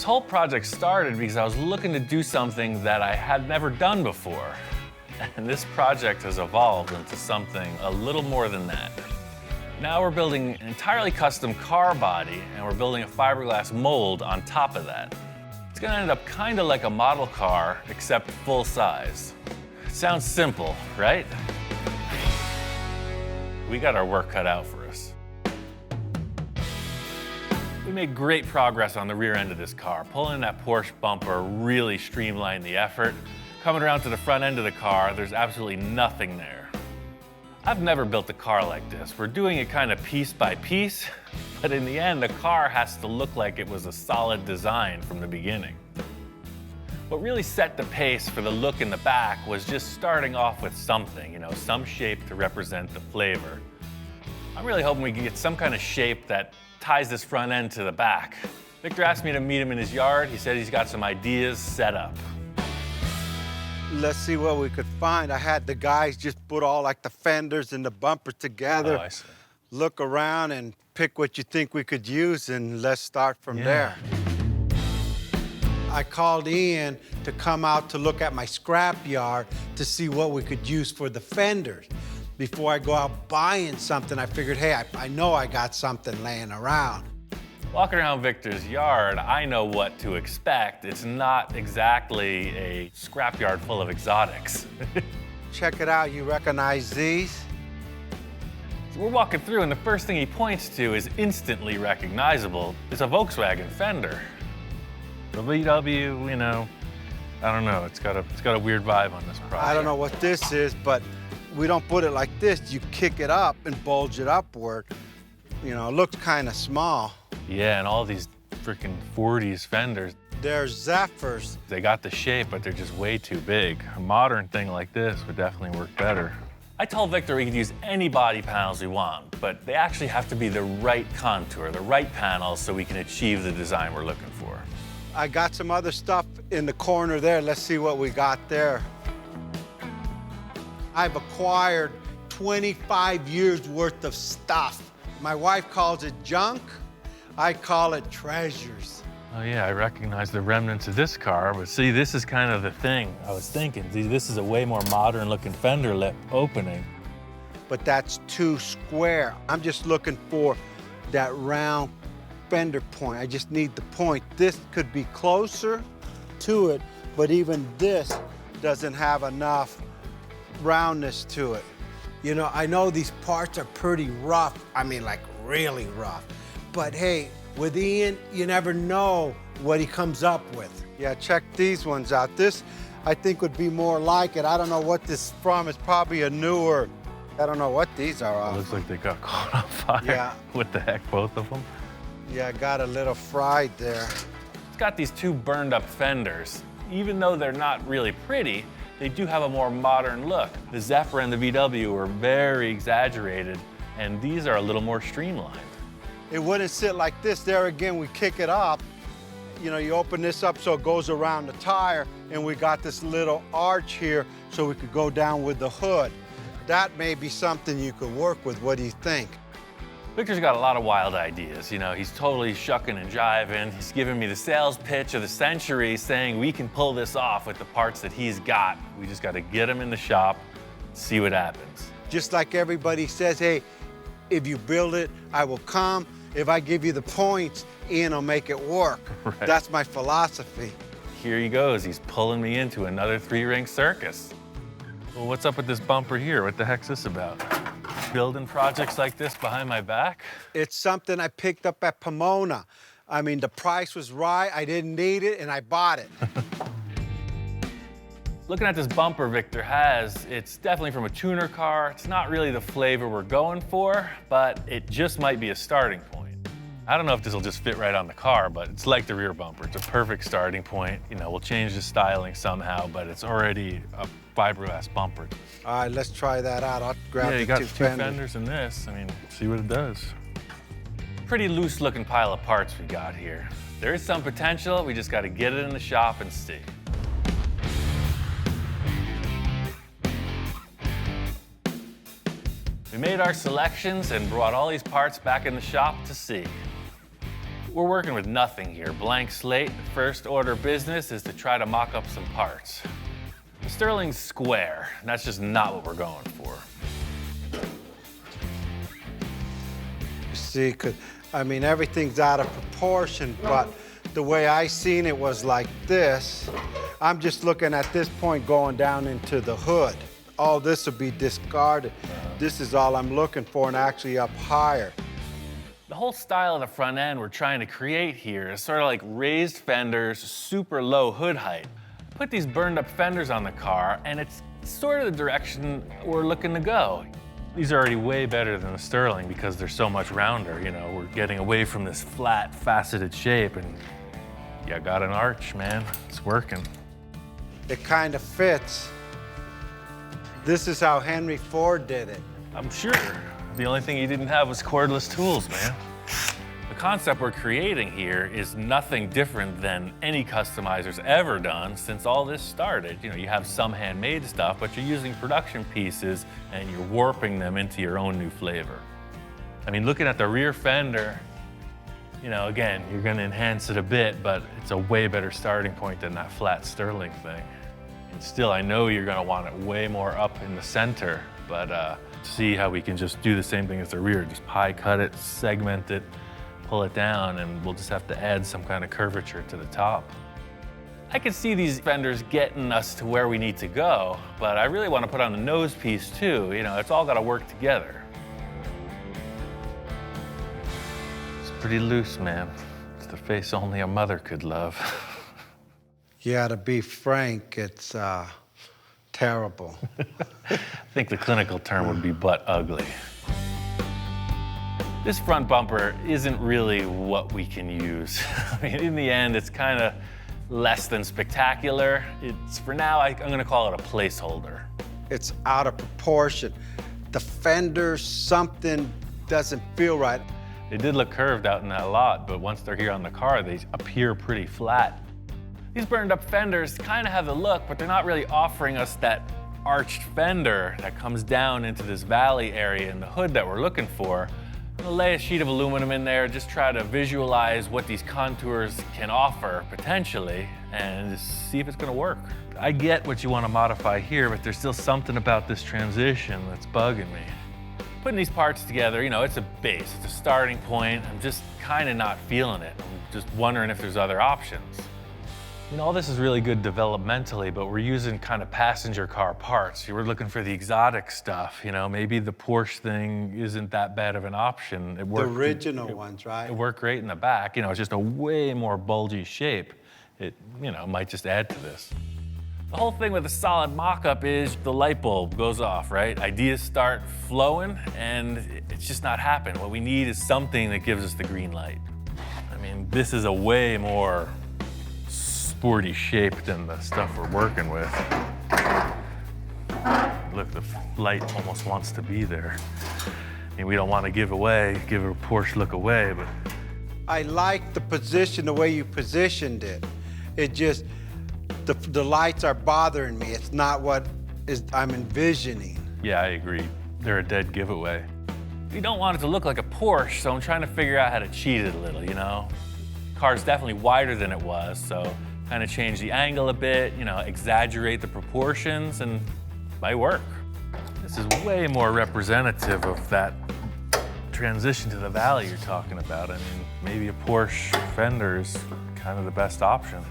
This whole project started because I was looking to do something that I had never done before. And this project has evolved into something a little more than that. Now we're building an entirely custom car body, and we're building a fiberglass mold on top of that. It's gonna end up kind of like a model car, except full size. Sounds simple, right? We got our work cut out for us. We made great progress on the rear end of this car. Pulling that Porsche bumper really streamlined the effort. Coming around to the front end of the car, there's absolutely nothing there. I've never built a car like this. We're doing it kind of piece by piece, but in the end, the car has to look like it was a solid design from the beginning. What really set the pace for the look in the back was just starting off with something, some shape to represent the flavor. I'm really hoping we can get some kind of shape that ties this front end to the back. Victor asked me to meet him in his yard. He said he's got some ideas set up. Let's see what we could find. I had the guys just put all like the fenders and the bumper together. Oh, I see. Look around and pick what you think we could use, and let's start from there. I called Ian to come out to look at my scrapyard to see what we could use for the fenders. Before I go out buying something, I figured, hey, I know I got something laying around. Walking around Victor's yard, I know what to expect. It's not exactly a scrapyard full of exotics. Check it out, you recognize these? So we're walking through, and the first thing he points to is instantly recognizable. It's a Volkswagen Fender. The VW, I don't know. It's got a weird vibe on this project. I don't know what this is, but we don't put it like this. You kick it up and bulge it upward. It looks kind of small. Yeah, and all these freaking 40s Fenders. They're Zephyrs. They got the shape, but they're just way too big. A modern thing like this would definitely work better. I told Victor we could use any body panels we want, but they actually have to be the right contour, the right panels, so we can achieve the design we're looking for. I got some other stuff in the corner there. Let's see what we got there. I've acquired 25 years worth of stuff. My wife calls it junk. I call it treasures. Oh yeah, I recognize the remnants of this car, but see, this is kind of the thing I was thinking. See, this is a way more modern looking fender lip opening. But that's too square. I'm just looking for that round fender point. I just need the point. This could be closer to it, but even this doesn't have enough roundness to it. I know these parts are pretty rough. I mean, like really rough. But hey, with Ian, you never know what he comes up with. Yeah, check these ones out. This, I think, would be more like it. I don't know what this is from. It's probably a newer, I don't know what these are. It looks like they got caught on fire. Yeah. What the heck, both of them? Yeah, I got a little fried there. It's got these two burned up fenders. Even though they're not really pretty, they do have a more modern look. The Zephyr and the VW are very exaggerated, and these are a little more streamlined. It wouldn't sit like this. There again, we kick it up. You open this up so it goes around the tire, and we got this little arch here so we could go down with the hood. That may be something you could work with. What do you think? Victor's got a lot of wild ideas. He's totally shucking and jiving. He's giving me the sales pitch of the century, saying we can pull this off with the parts that he's got. We just got to get him in the shop, see what happens. Just like everybody says, hey, if you build it, I will come. If I give you the points, Ian will make it work. Right. That's my philosophy. Here he goes. He's pulling me into another three-ring circus. Well, what's up with this bumper here? What the heck's this about? Building projects like this behind my back? It's something I picked up at Pomona. I mean, the price was right, I didn't need it, and I bought it. Looking at this bumper Victor has, it's definitely from a tuner car. It's not really the flavor we're going for, but it just might be a starting point. I don't know if this will just fit right on the car, but it's like the rear bumper. It's a perfect starting point. We'll change the styling somehow, but it's already a fiberglass bumper. All right, let's try that out. I'll grab you the got two two fenders in this. See what it does. Pretty loose looking pile of parts we got here. There is some potential. We just got to get it in the shop and see. We made our selections and brought all these parts back in the shop to see. We're working with nothing here, blank slate. First order business is to try to mock up some parts. The Sterling's square, and that's just not what we're going for. You see, 'cause, I mean, everything's out of proportion, but the way I seen it was like this. I'm just looking at this point going down into the hood. All this will be discarded. This is all I'm looking for, and actually up higher. The whole style of the front end we're trying to create here is sort of like raised fenders, super low hood height. Put these burned up fenders on the car, and it's sort of the direction we're looking to go. These are already way better than the Sterling because they're so much rounder. You know, we're getting away from this flat, faceted shape, and yeah, got an arch, man. It's working. It kind of fits. This is how Henry Ford did it. I'm sure. The only thing he didn't have was cordless tools, man. The concept we're creating here is nothing different than any customizer's ever done since all this started. You know, you have some handmade stuff, but you're using production pieces and you're warping them into your own new flavor. I mean, looking at the rear fender, you know, again, you're gonna enhance it a bit, but it's a way better starting point than that flat Sterling thing. And still, I know you're gonna want it way more up in the center, but see how we can just do the same thing as the rear, just pie cut it, segment it, pull it down, and we'll just have to add some kind of curvature to the top. I can see these fenders getting us to where we need to go, but I really want to put on the nose piece too. You know, it's all got to work together. It's pretty loose, man. It's the face only a mother could love. Yeah, to be frank, it's terrible. I think the clinical term would be butt ugly. This front bumper isn't really what we can use. I mean, in the end, it's kind of less than spectacular. It's, for now, I'm gonna call it a placeholder. It's out of proportion. The fenders, something doesn't feel right. They did look curved out in that lot, but once they're here on the car, they appear pretty flat. These burned up fenders kind of have the look, but they're not really offering us that arched fender that comes down into this valley area in the hood that we're looking for. I'm gonna lay a sheet of aluminum in there, just try to visualize what these contours can offer potentially, and just see if it's gonna work. I get what you want to modify here, but there's still something about this transition that's bugging me. Putting these parts together, you know, it's a base, it's a starting point. I'm just kind of not feeling it. I'm just wondering if there's other options. You know, all this is really good developmentally, but we're using kind of passenger car parts. You were looking for the exotic stuff, you know, maybe the Porsche thing isn't that bad of an option. It worked, the original ones, right? It worked great in the back. You know, it's just a way more bulgy shape. It, you know, might just add to this. The whole thing with a solid mock-up is the light bulb goes off, right? Ideas start flowing, and it's just not happening. What we need is something that gives us the green light. I mean, this is a way more sporty shape than the stuff we're working with. Look, the light almost wants to be there. I mean, we don't want to give a Porsche look away, but. I like the position, the way you positioned it. It just, the lights are bothering me. It's not what I'm envisioning. Yeah, I agree. They're a dead giveaway. You don't want it to look like a Porsche, so I'm trying to figure out how to cheat it a little, you know? Car's definitely wider than it was, so kind of change the angle a bit, you know, exaggerate the proportions, and it might work. This is way more representative of that transition to the valley you're talking about. I mean, maybe a Porsche Fender is kind of the best option.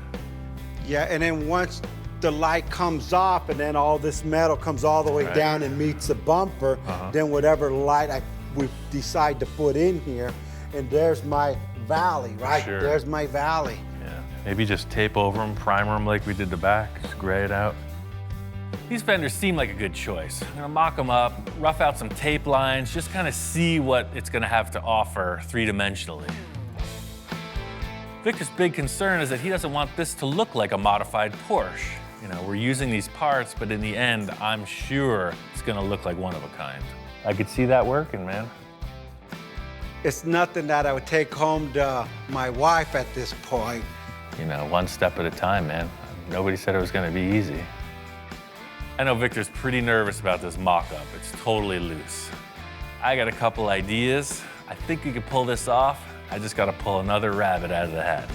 Yeah, and then once the light comes off and then all this metal comes all the way down and meets the bumper, then whatever light we decide to put in here, and there's my valley, right? Sure. There's my valley. Yeah, maybe just tape over them, primer them like we did the back, just gray it out. These fenders seem like a good choice. I'm gonna mock them up, rough out some tape lines, just kind of see what it's gonna have to offer three-dimensionally. Victor's big concern is that he doesn't want this to look like a modified Porsche. You know, we're using these parts, but in the end, I'm sure it's gonna look like one of a kind. I could see that working, man. It's nothing that I would take home to my wife at this point. You know, one step at a time, man. Nobody said it was gonna be easy. I know Victor's pretty nervous about this mock-up. It's totally loose. I got a couple ideas. I think we could pull this off. I just gotta pull another rabbit out of the hat.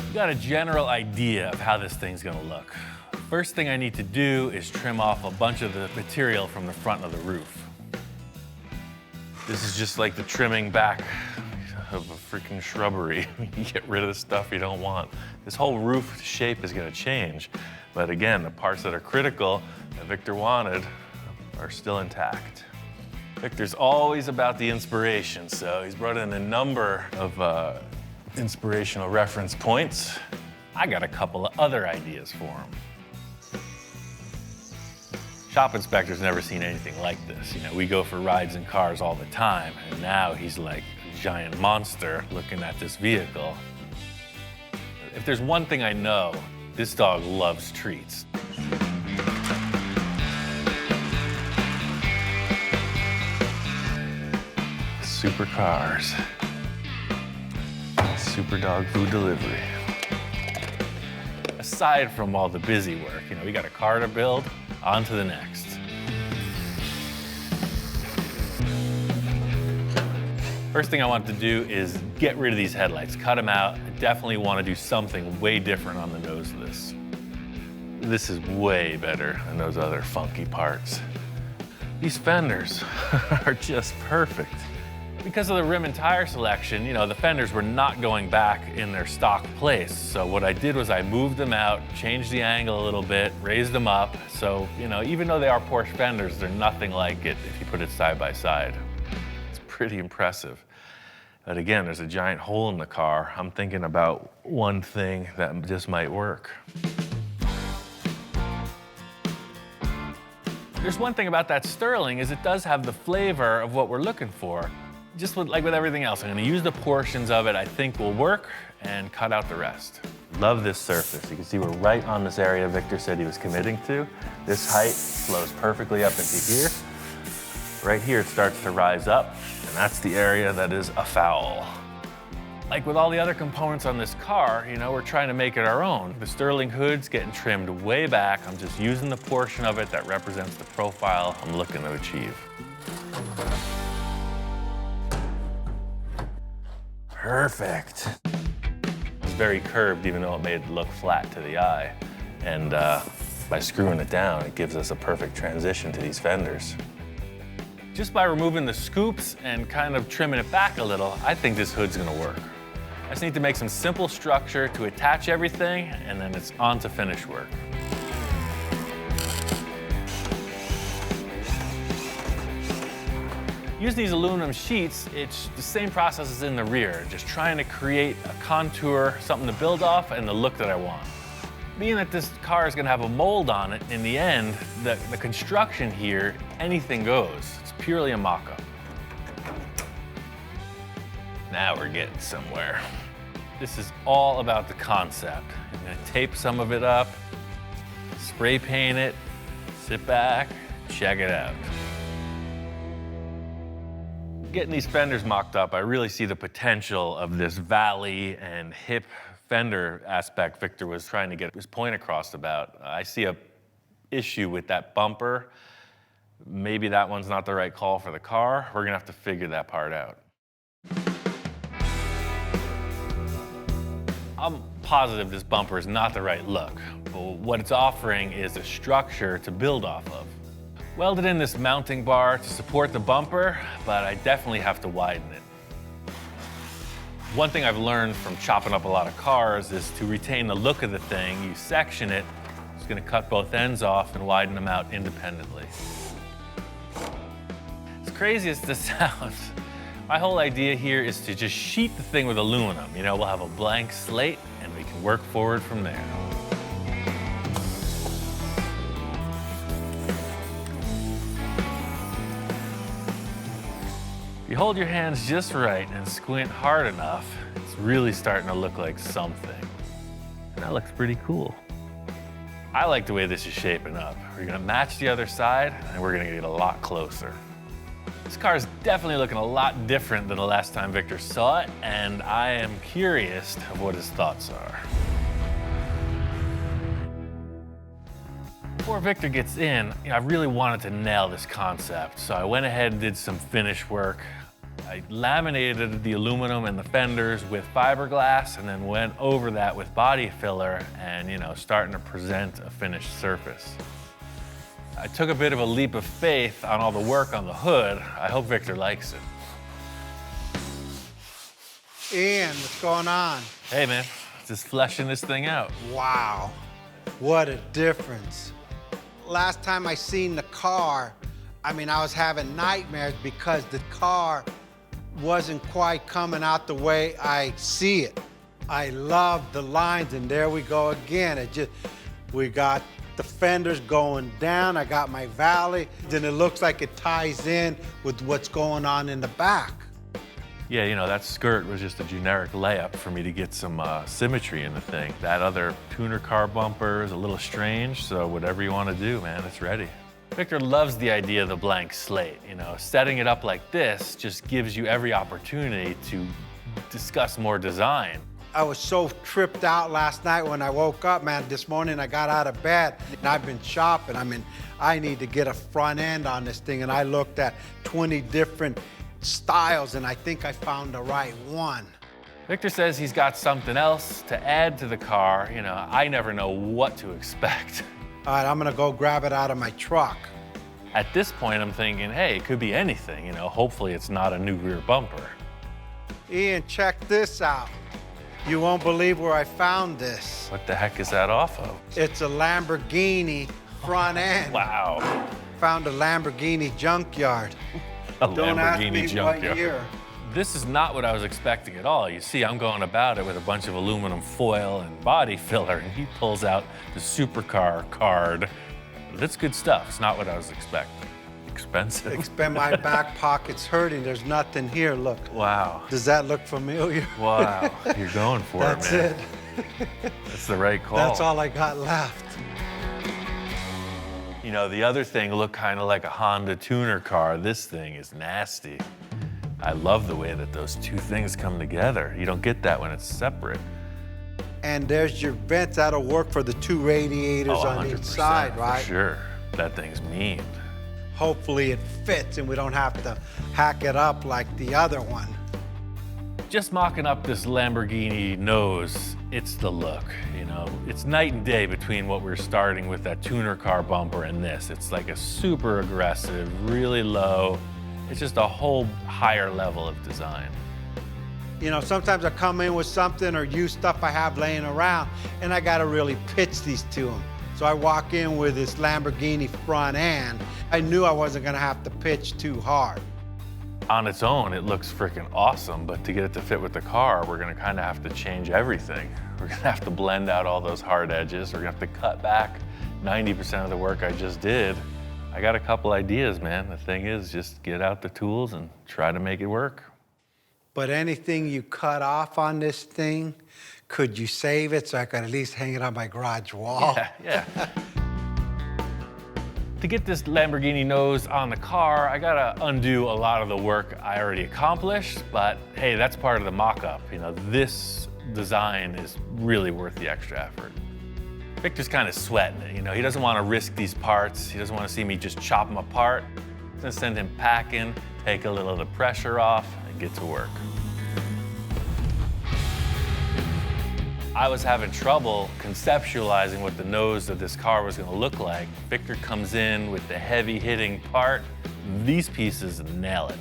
You got a general idea of how this thing's gonna look. First thing I need to do is trim off a bunch of the material from the front of the roof. This is just like the trimming back of a freaking shrubbery. You get rid of the stuff you don't want. This whole roof shape is gonna change. But again, the parts that are critical that Victor wanted are still intact. Victor's always about the inspiration, so he's brought in a number of inspirational reference points. I got a couple of other ideas for him. Shop inspector's never seen anything like this. You know, we go for rides in cars all the time, and now he's like a giant monster looking at this vehicle. If there's one thing I know, this dog loves treats. Supercars. Super dog food delivery. Aside from all the busy work, you know, we got a car to build, on to the next. First thing I want to do is get rid of these headlights, cut them out. I definitely want to do something way different on the nose of this. This is way better than those other funky parts. These fenders are just perfect. Because of the rim and tire selection, you know, the fenders were not going back in their stock place. So what I did was I moved them out, changed the angle a little bit, raised them up. So, you know, even though they are Porsche fenders, they're nothing like it if you put it side by side. It's pretty impressive. But again, there's a giant hole in the car. I'm thinking about one thing that just might work. There's one thing about that sterling is it does have the flavor of what we're looking for. Just like with everything else, I'm gonna use the portions of it I think will work and cut out the rest. Love this surface. You can see we're right on this area Victor said he was committing to. This height flows perfectly up into here. Right here it starts to rise up, and that's the area that is a foul. Like with all the other components on this car, you know, we're trying to make it our own. The sterling hood's getting trimmed way back. I'm just using the portion of it that represents the profile I'm looking to achieve. Perfect. It's very curved, even though it made it look flat to the eye. And by screwing it down, it gives us a perfect transition to these fenders. Just by removing the scoops and kind of trimming it back a little, I think this hood's gonna work. I just need to make some simple structure to attach everything, and then it's on to finish work. Using these aluminum sheets, it's the same process as in the rear, just trying to create a contour, something to build off, and the look that I want. Being that this car is gonna have a mold on it, in the end, the construction here, anything goes. It's purely a mock-up. Now we're getting somewhere. This is all about the concept. I'm gonna tape some of it up, spray paint it, sit back, check it out. Getting these fenders mocked up, I really see the potential of this valley and hip fender aspect Victor was trying to get his point across about. I see a issue with that bumper. Maybe that one's not the right call for the car. We're gonna have to figure that part out. I'm positive this bumper is not the right look, but what it's offering is a structure to build off of. Welded in this mounting bar to support the bumper, but I definitely have to widen it. One thing I've learned from chopping up a lot of cars is to retain the look of the thing, you section it, it's gonna cut both ends off and widen them out independently. As crazy as this sounds, my whole idea here is to just sheet the thing with aluminum. You know, we'll have a blank slate and we can work forward from there. If you hold your hands just right and squint hard enough, it's really starting to look like something. And that looks pretty cool. I like the way this is shaping up. We're gonna match the other side and we're gonna get a lot closer. This car is definitely looking a lot different than the last time Victor saw it, and I am curious of what his thoughts are. Before Victor gets in, I really wanted to nail this concept, so I went ahead and did some finish work. I laminated the aluminum and the fenders with fiberglass and then went over that with body filler and, starting to present a finished surface. I took a bit of a leap of faith on all the work on the hood. I hope Victor likes it. Ian, what's going on? Hey man, just fleshing this thing out. Wow, what a difference. Last time I seen the car, I was having nightmares because the car wasn't quite coming out the way I see it. I love the lines, and there we go again. We got the fenders going down, I got my valley, then it looks like it ties in with what's going on in the back. Yeah, that skirt was just a generic layup for me to get some symmetry in the thing. That other tuner car bumper is a little strange, so whatever you want to do, man, it's ready. Victor loves the idea of the blank slate. Setting it up like this just gives you every opportunity to discuss more design. I was so tripped out last night when I woke up, man. This morning I got out of bed and I've been shopping. I need to get a front end on this thing, and I looked at 20 different styles and I think I found the right one. Victor says he's got something else to add to the car. I never know what to expect. All right, I'm gonna go grab it out of my truck. At this point, I'm thinking, hey, it could be anything. Hopefully it's not a new rear bumper. Ian, check this out. You won't believe where I found this. What the heck is that off of? It's a Lamborghini front end. Wow. Found a Lamborghini junkyard. A Don't ask Lamborghini me junkyard. what year. This is not what I was expecting at all. You see, I'm going about it with a bunch of aluminum foil and body filler, and he pulls out the supercar card. That's good stuff. It's not what I was expecting. Expensive. My back pocket's hurting. There's nothing here. Look. Wow. Does that look familiar? Wow. You're going for That's it, man. it. That's the right call. That's all I got left. The other thing looked kind of like a Honda tuner car. This thing is nasty. I love the way that those two things come together. You don't get that when it's separate. And there's your vents. That'll work for the two radiators on each side, right? For sure. That thing's mean. Hopefully it fits and we don't have to hack it up like the other one. Just mocking up this Lamborghini nose, it's the look, It's night and day between what we're starting with, that tuner car bumper, and this. It's like a super aggressive, really low. It's just a whole higher level of design. Sometimes I come in with something or use stuff I have laying around, and I gotta really pitch these to them. So I walk in with this Lamborghini front end. I knew I wasn't gonna have to pitch too hard. On its own, it looks freaking awesome, but to get it to fit with the car, we're gonna kind of have to change everything. We're gonna have to blend out all those hard edges. We're gonna have to cut back 90% of the work I just did. I got a couple ideas, man. The thing is, just get out the tools and try to make it work. But anything you cut off on this thing, could you save it so I could at least hang it on my garage wall? Yeah. To get this Lamborghini nose on the car, I gotta undo a lot of the work I already accomplished, but hey, that's part of the mock-up. This design is really worth the extra effort. Victor's kind of sweating it, he doesn't want to risk these parts. He doesn't want to see me just chop them apart. I'm gonna send him packing, take a little of the pressure off, and get to work. I was having trouble conceptualizing what the nose of this car was gonna look like. Victor comes in with the heavy-hitting part. These pieces nail it.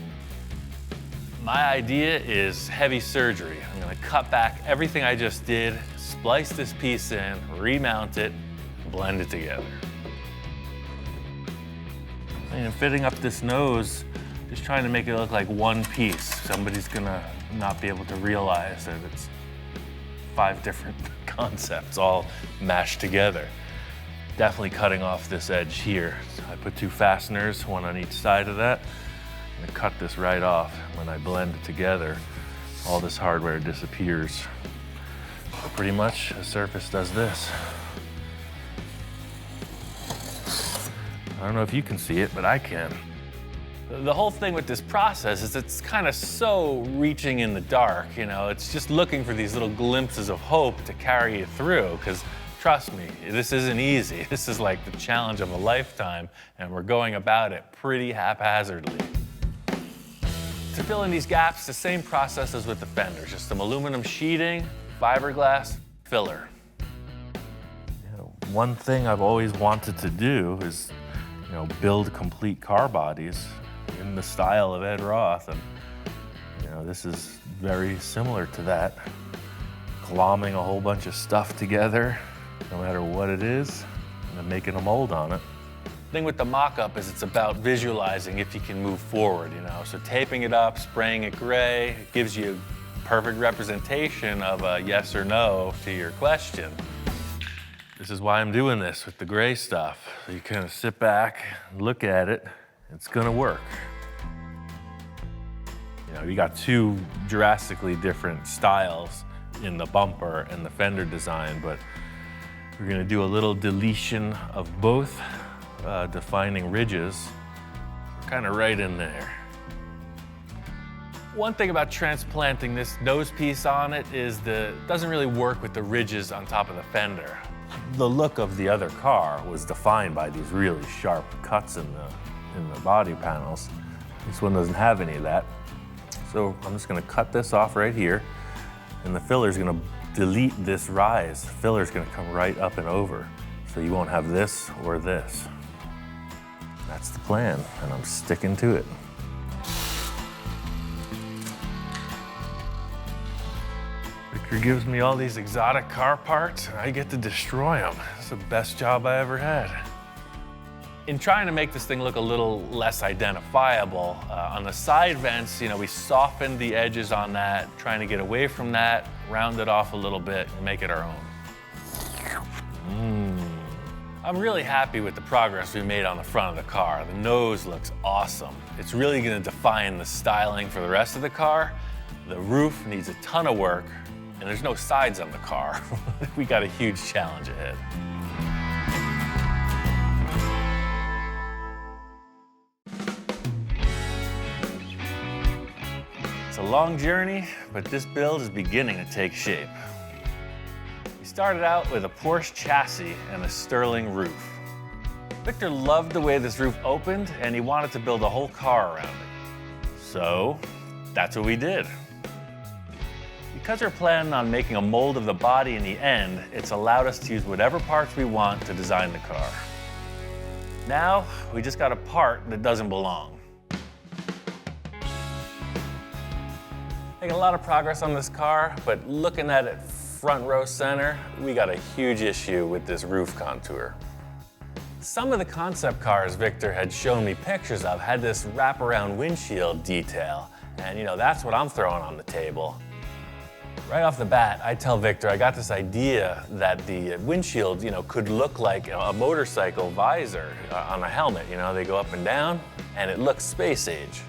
My idea is heavy surgery. I'm gonna cut back everything I just did, splice this piece in, remount it, blend it together. And fitting up this nose, just trying to make it look like one piece. Somebody's gonna not be able to realize that it's 5 different concepts all mashed together. Definitely cutting off this edge here. So I put 2 fasteners, one on each side of that. I'm gonna cut this right off. When I blend it together, all this hardware disappears. So pretty much the surface does this. I don't know if you can see it, but I can. The whole thing with this process is it's kind of so reaching in the dark, it's just looking for these little glimpses of hope to carry you through, because trust me, this isn't easy. This is like the challenge of a lifetime, and we're going about it pretty haphazardly. To fill in these gaps, the same process as with the fenders, just some aluminum sheeting, fiberglass, filler. One thing I've always wanted to do is, build complete car bodies in the style of Ed Roth, and this is very similar to that. Glomming a whole bunch of stuff together, no matter what it is, and then making a mold on it. The thing with the mock-up is it's about visualizing if you can move forward, So taping it up, spraying it gray, it gives you perfect representation of a yes or no to your question. This is why I'm doing this with the gray stuff. So you kind of sit back, look at it, it's gonna work. You got two drastically different styles in the bumper and the fender design, but we're gonna do a little deletion of both, defining ridges, kind of right in there. One thing about transplanting this nose piece on it is it doesn't really work with the ridges on top of the fender. The look of the other car was defined by these really sharp cuts in the body panels. This one doesn't have any of that. So I'm just gonna cut this off right here, and the filler's gonna delete this rise. The filler's gonna come right up and over, so you won't have this or this. That's the plan, and I'm sticking to it. Victor gives me all these exotic car parts, and I get to destroy them. It's the best job I ever had. In trying to make this thing look a little less identifiable, on the side vents, we softened the edges on that, trying to get away from that, round it off a little bit, and make it our own. I'm really happy with the progress we made on the front of the car. The nose looks awesome. It's really gonna define the styling for the rest of the car. The roof needs a ton of work, and there's no sides on the car. We got a huge challenge ahead. It's a long journey, but this build is beginning to take shape. We started out with a Porsche chassis and a Sterling roof. Victor loved the way this roof opened, and he wanted to build a whole car around it. So that's what we did. Because we're planning on making a mold of the body in the end, it's allowed us to use whatever parts we want to design the car. Now, we just got a part that doesn't belong. Making a lot of progress on this car, but looking at it front row center, we got a huge issue with this roof contour. Some of the concept cars Victor had shown me pictures of had this wraparound windshield detail, and that's what I'm throwing on the table. Right off the bat, I tell Victor I got this idea that the windshield, could look like a motorcycle visor on a helmet. They go up and down, and it looks space age.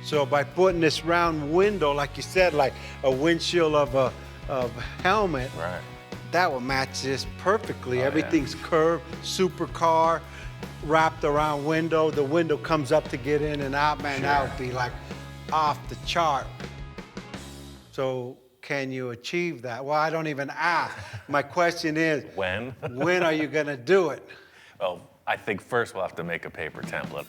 So by putting this round window, like you said, like a windshield of a helmet, Right. that will match this perfectly. Oh, Everything's curved, supercar, wrapped around window. The window comes up to get in and out, man, that would be like off the chart. So can you achieve that? Well, I don't even ask. My question is, When? when are you gonna do it? Well, I think first we'll have to make a paper template.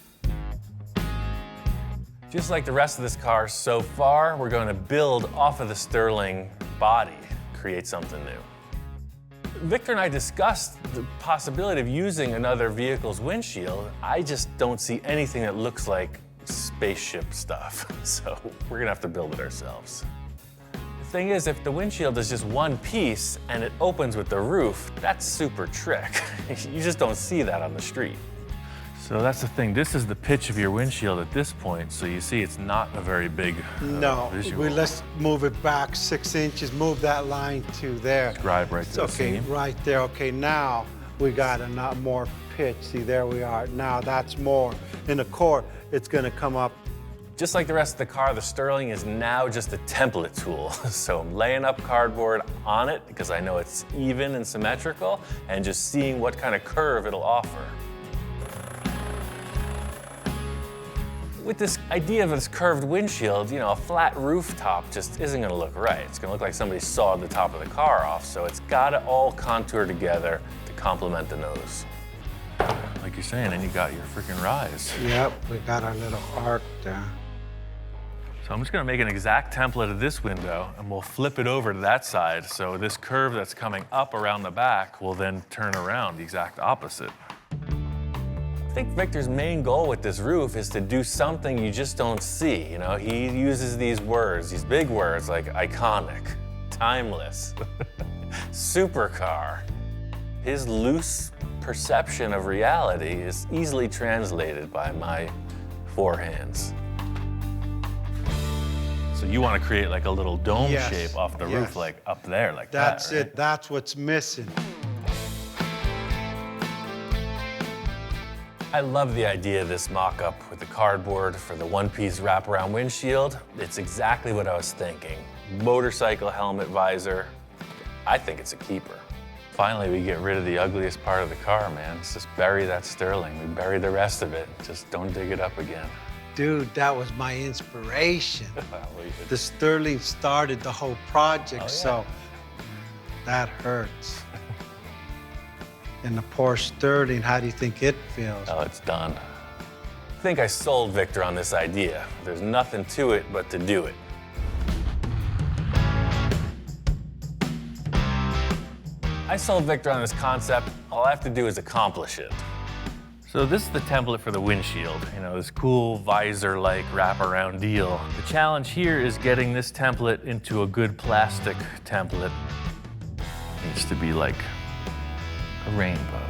Just like the rest of this car so far, we're going to build off of the Sterling body, create something new. Victor and I discussed the possibility of using another vehicle's windshield. I just don't see anything that looks like spaceship stuff, so we're gonna have to build it ourselves. The thing is, if the windshield is just one piece and it opens with the roof, that's super trick. You just don't see that on the street. So that's the thing. This is the pitch of your windshield at this point, so you see it's not a very big visual. Let's move it back 6 inches, move that line to there. Drive right to the Okay, seam. right there. Okay, now we got a lot more pitch. See, there we are. Now that's more. In the core, it's gonna come up. Just like the rest of the car, the Sterling is now just a template tool. So I'm laying up cardboard on it because I know it's even and symmetrical, and just seeing what kind of curve it'll offer. With this idea of this curved windshield, a flat rooftop just isn't gonna look right. It's gonna look like somebody sawed the top of the car off, so it's gotta all contour together to complement the nose. Like you're saying, and you got your freaking rise. Yep, we got our little arc there. So I'm just gonna make an exact template of this window and we'll flip it over to that side. So this curve that's coming up around the back will then turn around the exact opposite. I think Victor's main goal with this roof is to do something you just don't see. You know, he uses these words, these big words like iconic, timeless, supercar. His loose perception of reality is easily translated by my forehands. So you want to create like a little dome shape off the roof, like up there, like that, That's right? it. That's what's missing. I love the idea of this mock-up with the cardboard for the one-piece wraparound windshield. It's exactly what I was thinking. Motorcycle helmet visor. I think it's a keeper. Finally, we get rid of the ugliest part of the car, man. Let's just bury that sterling. We bury the rest of it. Just don't dig it up again. Dude, that was my inspiration. I'll leave it. The Sterling started the whole project, so that hurts. And the Porsche Sterling, how do you think it feels? Oh, it's done. I think I sold Victor on this idea. There's nothing to it but to do it. I sold Victor on this concept. All I have to do is accomplish it. So this is the template for the windshield. You know, this cool visor-like wraparound deal. The challenge here is getting this template into a good plastic template. It needs to be like a rainbow.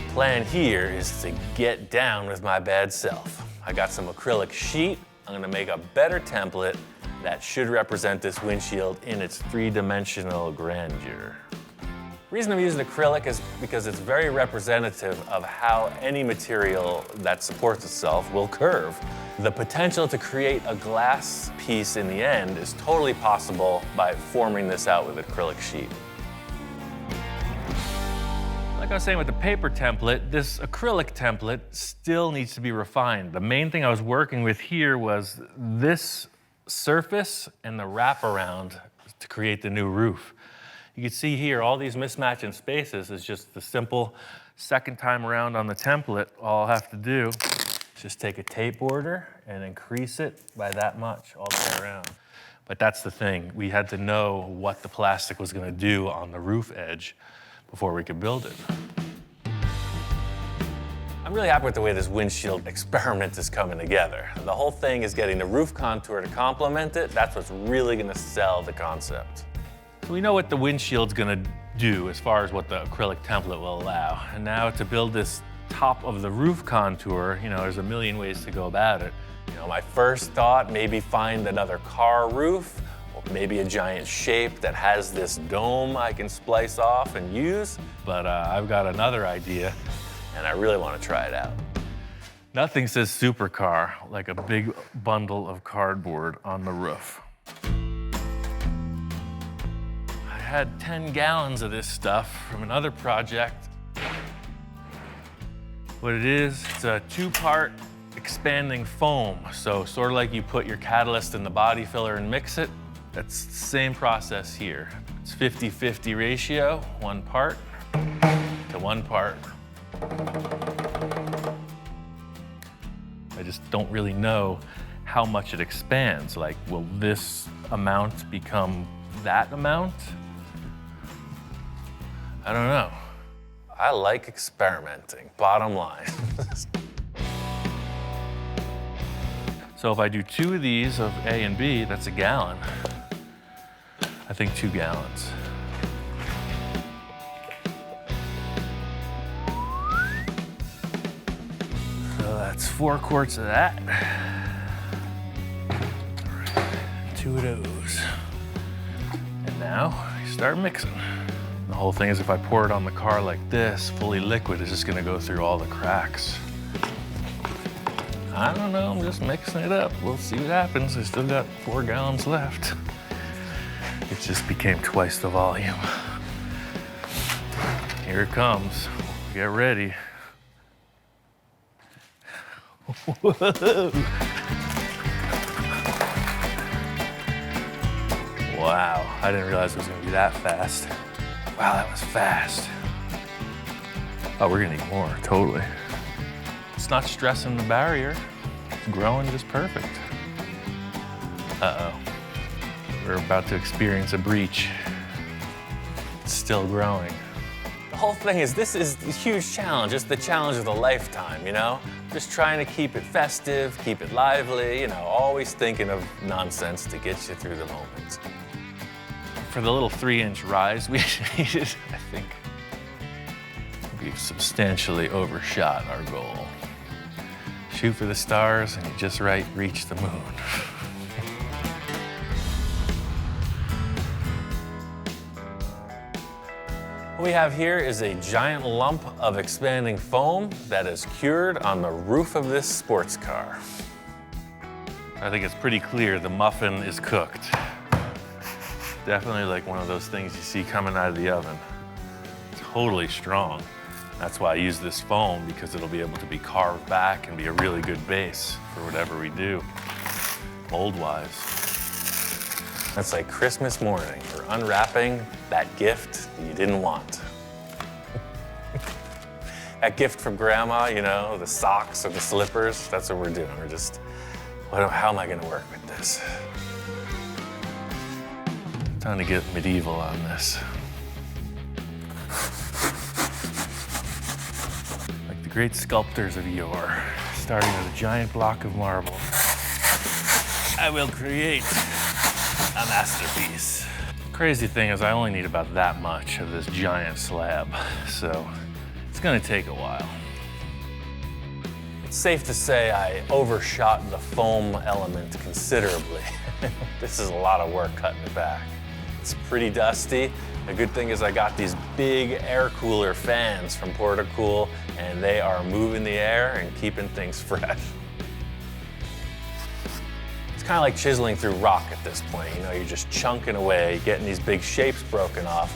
Plan here is to get down with my bad self. I got some acrylic sheet. I'm gonna make a better template that should represent this windshield in its three-dimensional grandeur. The reason I'm using acrylic is because it's very representative of how any material that supports itself will curve. The potential to create a glass piece in the end is totally possible by forming this out with acrylic sheet. Like I was saying with the paper template, this acrylic template still needs to be refined. The main thing I was working with here was this surface and the wraparound to create the new roof. You can see here, all these mismatch in spaces is just the simple second time around on the template. All I'll have to do is just take a tape border and increase it by that much all the way around. But that's the thing. We had to know what the plastic was gonna do on the roof edge before we could build it. I'm really happy with the way this windshield experiment is coming together. The whole thing is getting the roof contour to complement it. That's what's really gonna sell the concept. So we know what the windshield's gonna do as far as what the acrylic template will allow. And now to build this top of the roof contour, you know, there's a million ways to go about it. You know, my first thought, maybe find another car roof, or maybe a giant shape that has this dome I can splice off and use. But I've got another idea, and I really want to try it out. Nothing says supercar like a big bundle of cardboard on the roof. I had 10 gallons of this stuff from another project. What it is, it's a two-part expanding foam. So sort of like you put your catalyst in the body filler and mix it, that's the same process here. It's 50-50 ratio, one part to one part. I just don't really know how much it expands. Like, will this amount become that amount? I don't know. I like experimenting, bottom line. So if I do 2 of these of A and B, that's a gallon. I think 2 gallons. So that's 4 quarts of that. 2 of those. And now you start mixing. The whole thing is if I pour it on the car like this, fully liquid, it's just gonna go through all the cracks. I don't know, I'm just mixing it up. We'll see what happens. I still got 4 gallons left. It just became twice the volume. Here it comes. Get ready. Whoa. Wow, I didn't realize it was gonna be that fast. Wow, that was fast. Oh, we're gonna need more, totally. It's not stressing the barrier. It's growing just perfect. Uh-oh. We're about to experience a breach. It's still growing. The whole thing is, this is a huge challenge. It's the challenge of the lifetime, you know? Just trying to keep it festive, keep it lively, you know, always thinking of nonsense to get you through the moments. For the little 3-inch rise we needed, I think we've substantially overshot our goal. Shoot for the stars and you just right reach the moon. What we have here is a giant lump of expanding foam that is cured on the roof of this sports car. I think it's pretty clear the muffin is cooked. Definitely like one of those things you see coming out of the oven. Totally strong. That's why I use this foam, because it'll be able to be carved back and be a really good base for whatever we do, mold-wise. That's like Christmas morning. We're unwrapping that gift you didn't want. That gift from Grandma, you know, the socks or the slippers, that's what we're doing. We're just, how am I gonna work with this? Time to get medieval on this. Like the great sculptors of yore, starting with a giant block of marble, I will create a masterpiece. Crazy thing is I only need about that much of this giant slab, so it's gonna take a while. It's safe to say I overshot the foam element considerably. This is a lot of work cutting it back. It's pretty dusty. The good thing is I got these big air cooler fans from Portacool, and they are moving the air and keeping things fresh. It's kind of like chiseling through rock at this point. You know, you're just chunking away, getting these big shapes broken off.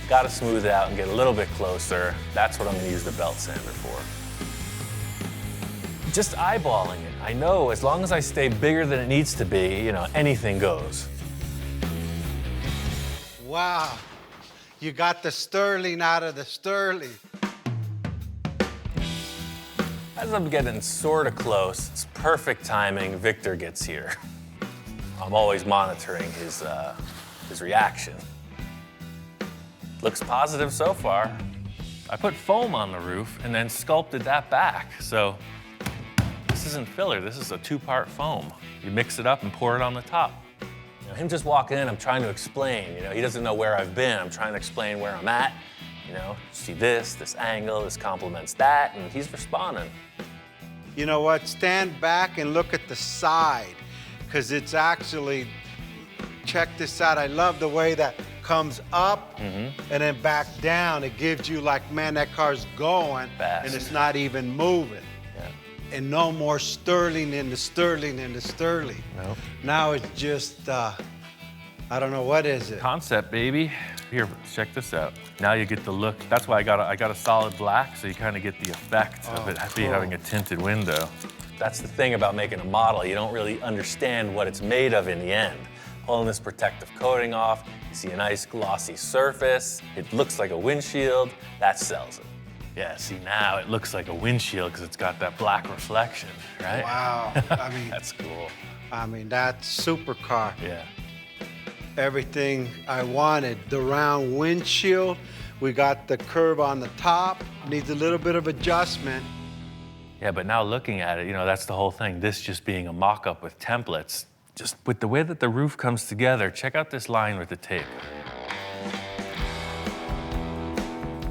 Got to smooth it out and get a little bit closer. That's what I'm going to use the belt sander for. Just eyeballing it. I know as long as I stay bigger than it needs to be, you know, anything goes. Wow, you got the sterling out of the sterling. As I'm getting sort of close, it's perfect timing, Victor gets here. I'm always monitoring his reaction. Looks positive so far. I put foam on the roof and then sculpted that back. So this isn't filler, this is a 2-part foam. You mix it up and pour it on the top. You know, him just walking in, I'm trying to explain. You know, he doesn't know where I've been. I'm trying to explain where I'm at. You know, see this angle, this complements that, and he's responding. You know what? Stand back and look at the side, because it's actually, check this out. I love the way that comes up and then back down. It gives you like, man, that car's going fast, and it's not even moving. Yeah. And no more sterling in the sterling in the sterling. Nope. Now it's just, I don't know, what is it? Concept, baby. Here, check this out. Now you get the look. That's why I got a solid black, so you kind of get the effect of it having a tinted window. That's the thing about making a model. You don't really understand what it's made of in the end. Pulling this protective coating off, you see a nice glossy surface. It looks like a windshield. That sells it. Yeah, see, now it looks like a windshield because it's got that black reflection, right? Wow. I mean, that's cool. I mean, that's supercar. Yeah. Everything I wanted. The round windshield, we got the curve on the top, needs a little bit of adjustment. Yeah, but now looking at it, you know, that's the whole thing. This just being a mock-up with templates, just with the way that the roof comes together, check out this line with the tape.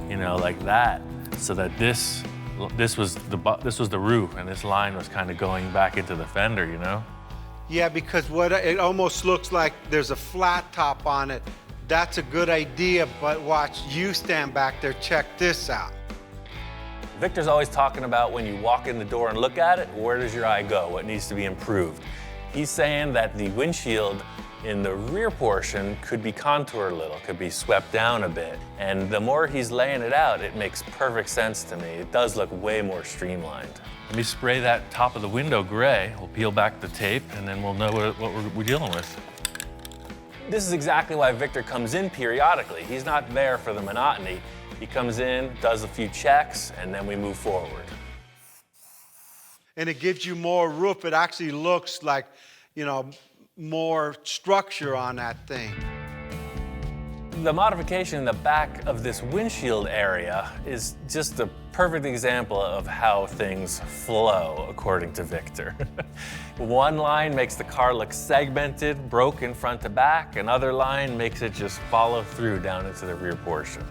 You know, like that, so that this was the roof, and this line was kind of going back into the fender, you know? Yeah, because it almost looks like there's a flat top on it. That's a good idea, but watch, you stand back there, check this out. Victor's always talking about when you walk in the door and look at it, where does your eye go? What needs to be improved? He's saying that the windshield in the rear portion could be contoured a little, could be swept down a bit. And the more he's laying it out, it makes perfect sense to me. It does look way more streamlined. Let me spray that top of the window gray. We'll peel back the tape, and then we'll know what we're dealing with. This is exactly why Victor comes in periodically. He's not there for the monotony. He comes in, does a few checks, and then we move forward. And it gives you more roof. It actually looks like, you know, more structure on that thing. The modification in the back of this windshield area is just a perfect example of how things flow, according to Victor. One line makes the car look segmented, broken front to back. Another line makes it just follow through down into the rear portion.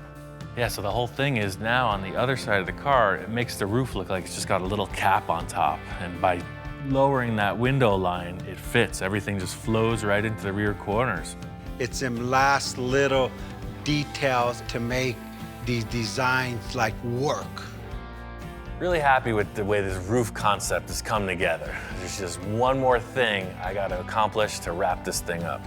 Yeah, so the whole thing is now on the other side of the car, it makes the roof look like it's just got a little cap on top. And by lowering that window line, it fits. Everything just flows right into the rear corners. It's them last little details to make these designs like work. Really happy with the way this roof concept has come together. There's just one more thing I got to accomplish to wrap this thing up.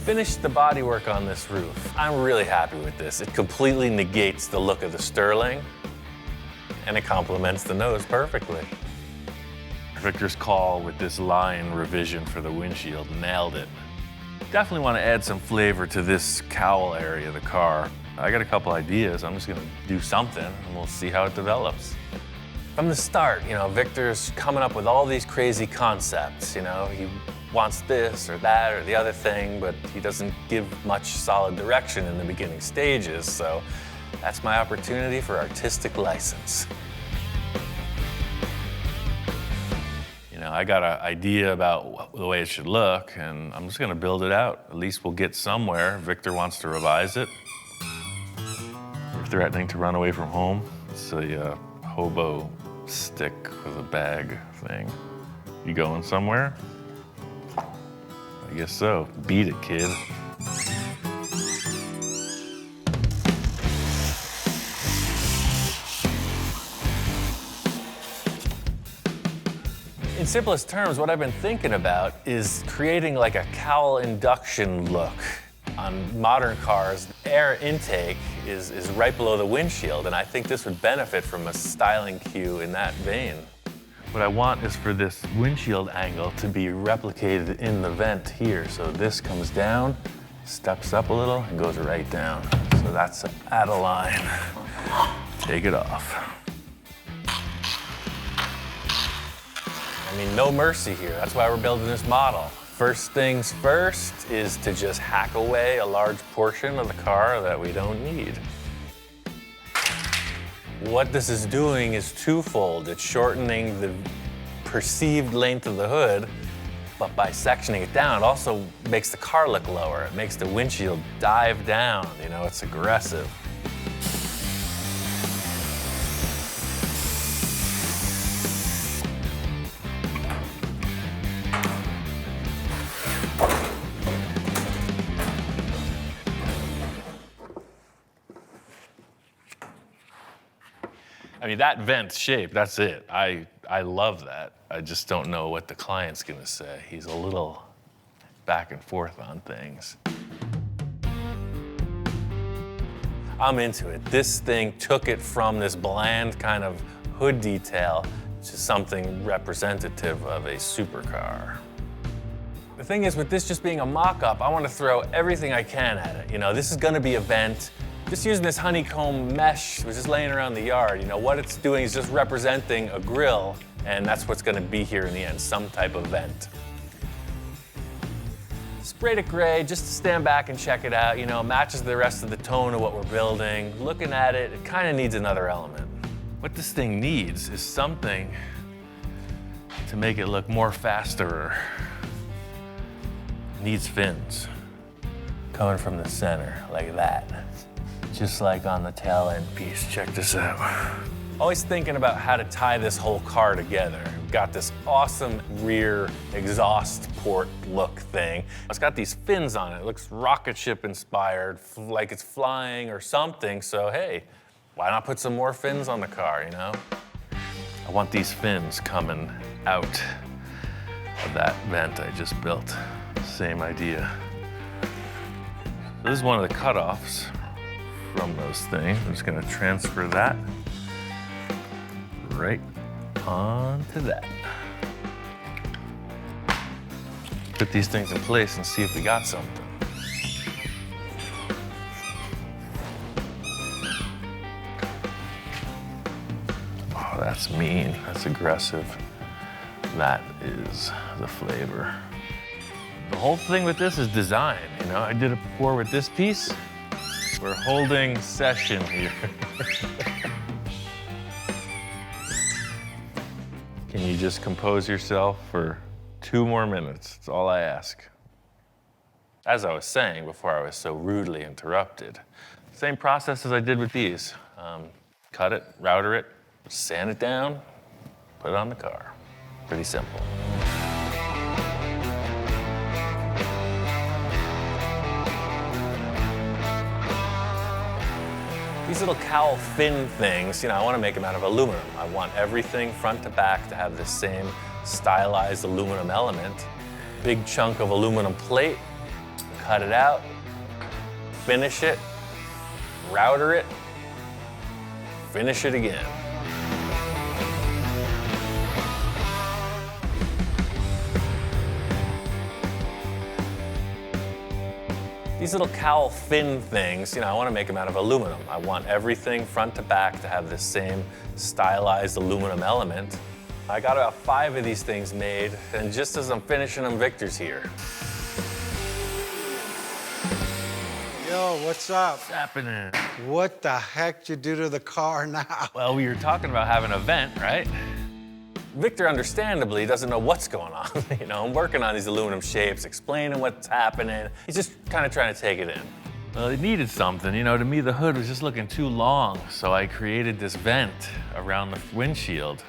Finished the bodywork on this roof. I'm really happy with this. It completely negates the look of the Sterling, and it complements the nose perfectly. Victor's call with this line revision for the windshield nailed it. Definitely want to add some flavor to this cowl area of the car. I got a couple ideas. I'm just going to do something, and we'll see how it develops. From the start, Victor's coming up with all these crazy concepts. He wants this or that or the other thing, but he doesn't give much solid direction in the beginning stages, so that's my opportunity for artistic license. I got an idea about the way it should look, and I'm just going to build it out. At least we'll get somewhere. Victor wants to revise it. We're threatening to run away from home. It's a hobo stick with a bag thing. You going somewhere? I guess so. Beat it, kid. In simplest terms, what I've been thinking about is creating like a cowl induction look. On modern cars, air intake is right below the windshield, and I think this would benefit from a styling cue in that vein. What I want is for this windshield angle to be replicated in the vent here. So this comes down, steps up a little, and goes right down. So that's at a line. Take it off. I mean, no mercy here. That's why we're building this model. First things first is to just hack away a large portion of the car that we don't need. What this is doing is twofold. It's shortening the perceived length of the hood, but by sectioning it down, it also makes the car look lower. It makes the windshield dive down. It's aggressive. I mean, that vent shape, that's it. I love that. I just don't know what the client's gonna say. He's a little back and forth on things. I'm into it. This thing took it from this bland kind of hood detail to something representative of a supercar. The thing is, with this just being a mock-up, I want to throw everything I can at it. This is gonna be a vent. Just using this honeycomb mesh, was just laying around the yard. What it's doing is just representing a grill, and that's what's gonna be here in the end, some type of vent. Sprayed it gray just to stand back and check it out. Matches the rest of the tone of what we're building. Looking at it, it kind of needs another element. What this thing needs is something to make it look more faster. It needs fins coming from the center, like that. Just like on the tail end piece. Check this out. Always thinking about how to tie this whole car together. We've got this awesome rear exhaust port look thing. It's got these fins on it. It looks rocket ship inspired, like it's flying or something. So hey, why not put some more fins on the car, I want these fins coming out of that vent I just built. Same idea. So this is one of the cutoffs from those things. I'm just gonna transfer that right onto that. Put these things in place and see if we got something. Oh, that's mean. That's aggressive. That is the flavor. The whole thing with this is design, you know? I did it before with this piece. We're holding session here. Can you just compose yourself for 2 more minutes? That's all I ask. As I was saying before I was so rudely interrupted, same process as I did with these. Cut it, router it, sand it down, put it on the car. Pretty simple. These little cowl fin things, you know, I want to make them out of aluminum. I want everything front to back to have the same stylized aluminum element. Big chunk of aluminum plate, cut it out, finish it, router it, finish it again. These little cowl fin things, you know, I want to make them out of aluminum. I want everything front to back to have the same stylized aluminum element. I got about 5 of these things made, and just as I'm finishing them, Victor's here. Yo, what's up? What's happening? What the heck you do to the car now? Well, we were talking about having an event, right? Victor, understandably, doesn't know what's going on. You know, I'm working on these aluminum shapes, explaining what's happening. He's just kind of trying to take it in. Well, it needed something. You know, to me, the hood was just looking too long, so I created this vent around the windshield.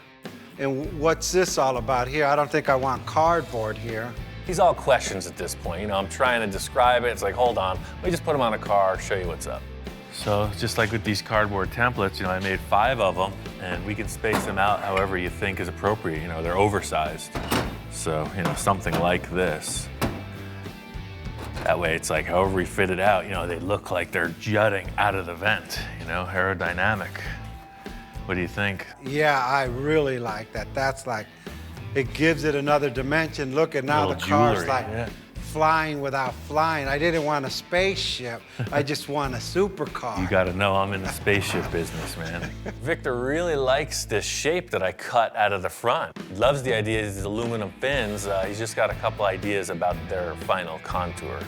And what's this all about here? I don't think I want cardboard here. These all questions at this point. You know, I'm trying to describe it. It's like, hold on, let me just put them on a car, show you what's up. So just like with these cardboard templates, you know, I made 5 of them, and we can space them out however you think is appropriate. You know, they're oversized. So, you know, something like this. That way it's like, however we fit it out, you know, they look like they're jutting out of the vent, you know, aerodynamic. What do you think? Yeah, I really like that. That's like, it gives it another dimension. Look at now the Little car's jewelry, like yeah. flying without flying. I didn't want a spaceship. I just want a supercar. You gotta know I'm in the spaceship business, man. Victor really likes this shape that I cut out of the front. He loves the idea of these aluminum fins. He's just got a couple ideas about their final contour.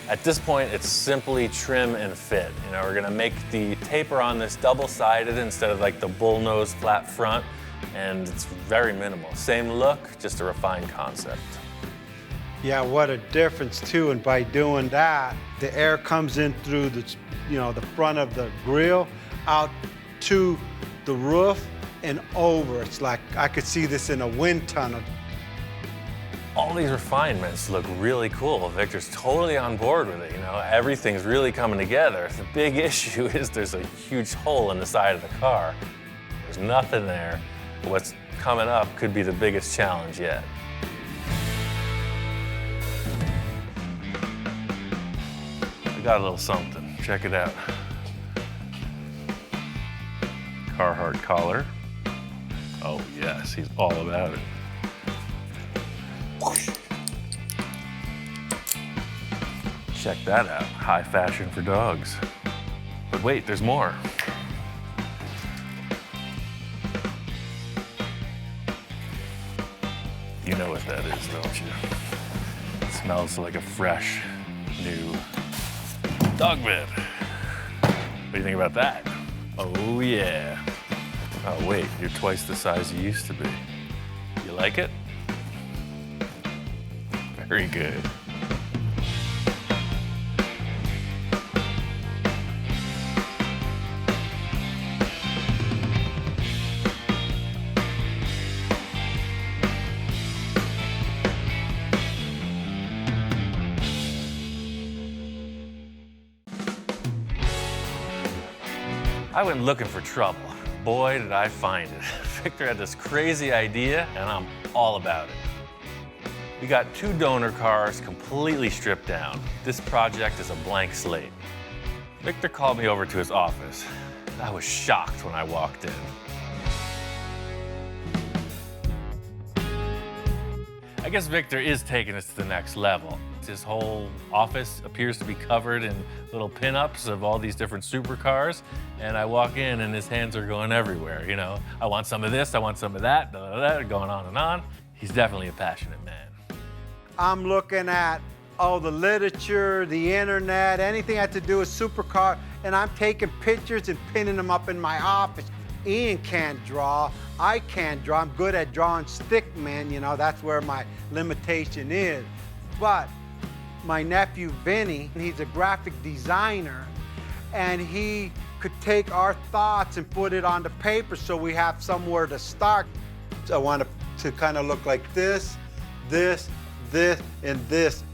At this point, it's simply trim and fit. You know, we're gonna make the taper on this double-sided instead of like the bullnose flat front, and it's very minimal. Same look, just a refined concept. Yeah, what a difference too. And by doing that, the air comes in through the, you know, the front of the grill, out to the roof and over. It's like I could see this in a wind tunnel. All these refinements look really cool. Victor's totally on board with it, you know. Everything's really coming together. The big issue is there's a huge hole in the side of the car. There's nothing there. What's coming up could be the biggest challenge yet. I got a little something. Check it out. Carhartt collar. Oh yes, he's all about it. Check that out. High fashion for dogs. But wait, there's more. You know what that is, don't you? It smells like a fresh, new dog bed. What do you think about that? Oh yeah. Oh wait, you're twice the size you used to be. You like it? Very good. I went looking for trouble. Boy, did I find it. Victor had this crazy idea, and I'm all about it. We got 2 donor cars completely stripped down. This project is a blank slate. Victor called me over to his office. I was shocked when I walked in. I guess Victor is taking us to the next level. His whole office appears to be covered in little pinups of all these different supercars. And I walk in and his hands are going everywhere, you know. I want some of this, I want some of that, going on and on. He's definitely a passionate man. I'm looking at all the literature, the internet, anything that had to do with supercar, and I'm taking pictures and pinning them up in my office. Ian can't draw, I can't draw. I'm good at drawing stick men, you know, that's where my limitation is. But my nephew Vinny, he's a graphic designer, and he could take our thoughts and put it on the paper so we have somewhere to start. So I want it to kind of look like this, this, and this.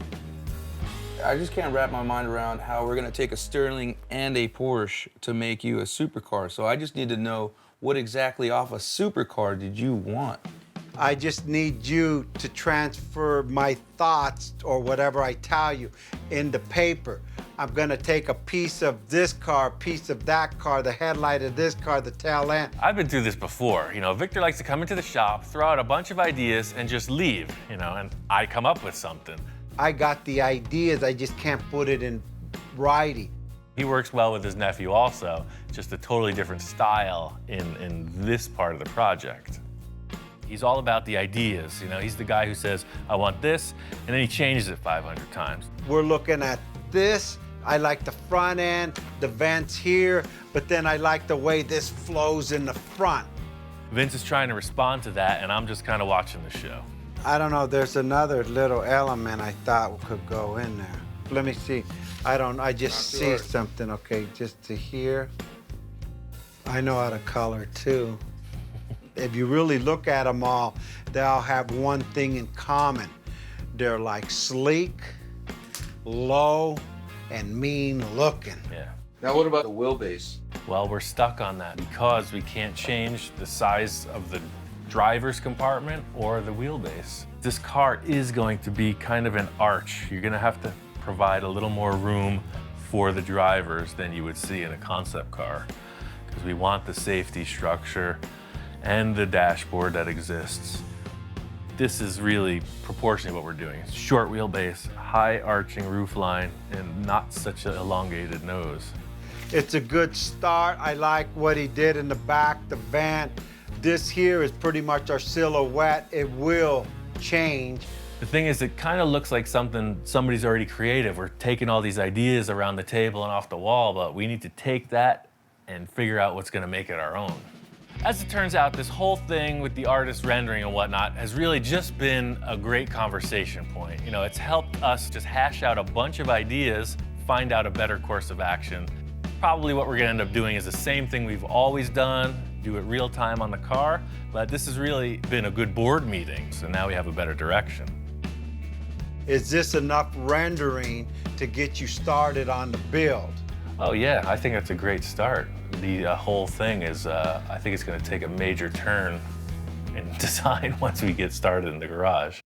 I just can't wrap my mind around how we're gonna take a Sterling and a Porsche to make you a supercar. So I just need to know, what exactly off a supercar did you want? I just need you to transfer my thoughts or whatever I tell you into paper. I'm gonna take a piece of this car, a piece of that car, the headlight of this car, the tail end. I've been through this before. You know, Victor likes to come into the shop, throw out a bunch of ideas and just leave, you know, and I come up with something. I got the ideas, I just can't put it in writing. He works well with his nephew also, just a totally different style in this part of the project. He's all about the ideas, you know, he's the guy who says, I want this, and then he changes it 500 times. We're looking at this. I like the front end, the vents here, but then I like the way this flows in the front. Vince is trying to respond to that, and I'm just kind of watching the show. I don't know, there's another little element I thought could go in there. Let me see. I just see something, okay, just to here. I know how to color too. If you really look at them all, they all have one thing in common. They're like sleek, low, and mean looking. Yeah. Now what about the wheelbase? Well, we're stuck on that because we can't change the size of the driver's compartment or the wheelbase. This car is going to be kind of an arch. You're gonna have to provide a little more room for the drivers than you would see in a concept car, because we want the safety structure and the dashboard that exists. This is really proportionally what we're doing. It's short wheelbase, high arching roofline, and not such an elongated nose. It's a good start. I like what he did in the back, the vent. This here is pretty much our silhouette. It will change. The thing is, it kind of looks like something somebody's already created. We're taking all these ideas around the table and off the wall, but we need to take that and figure out what's gonna make it our own. As it turns out, this whole thing with the artist rendering and whatnot has really just been a great conversation point. You know, it's helped us just hash out a bunch of ideas, find out a better course of action. Probably what we're gonna end up doing is the same thing we've always done, do it real time on the car, but this has really been a good board meeting, so now we have a better direction. Is this enough rendering to get you started on the build? Oh yeah, I think that's a great start. The whole thing is, I think it's gonna take a major turn in design once we get started in the garage.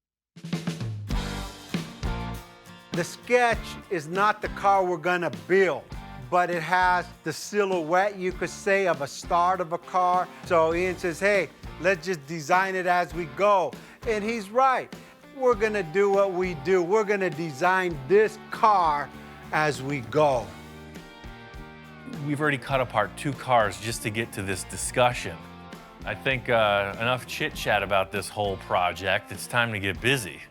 The sketch is not the car we're gonna build, but it has the silhouette, you could say, of a start of a car. So Ian says, hey, let's just design it as we go. And he's right. We're gonna do what we do. We're gonna design this car as we go. We've already cut apart 2 cars just to get to this discussion. I think enough chit chat about this whole project. It's time to get busy.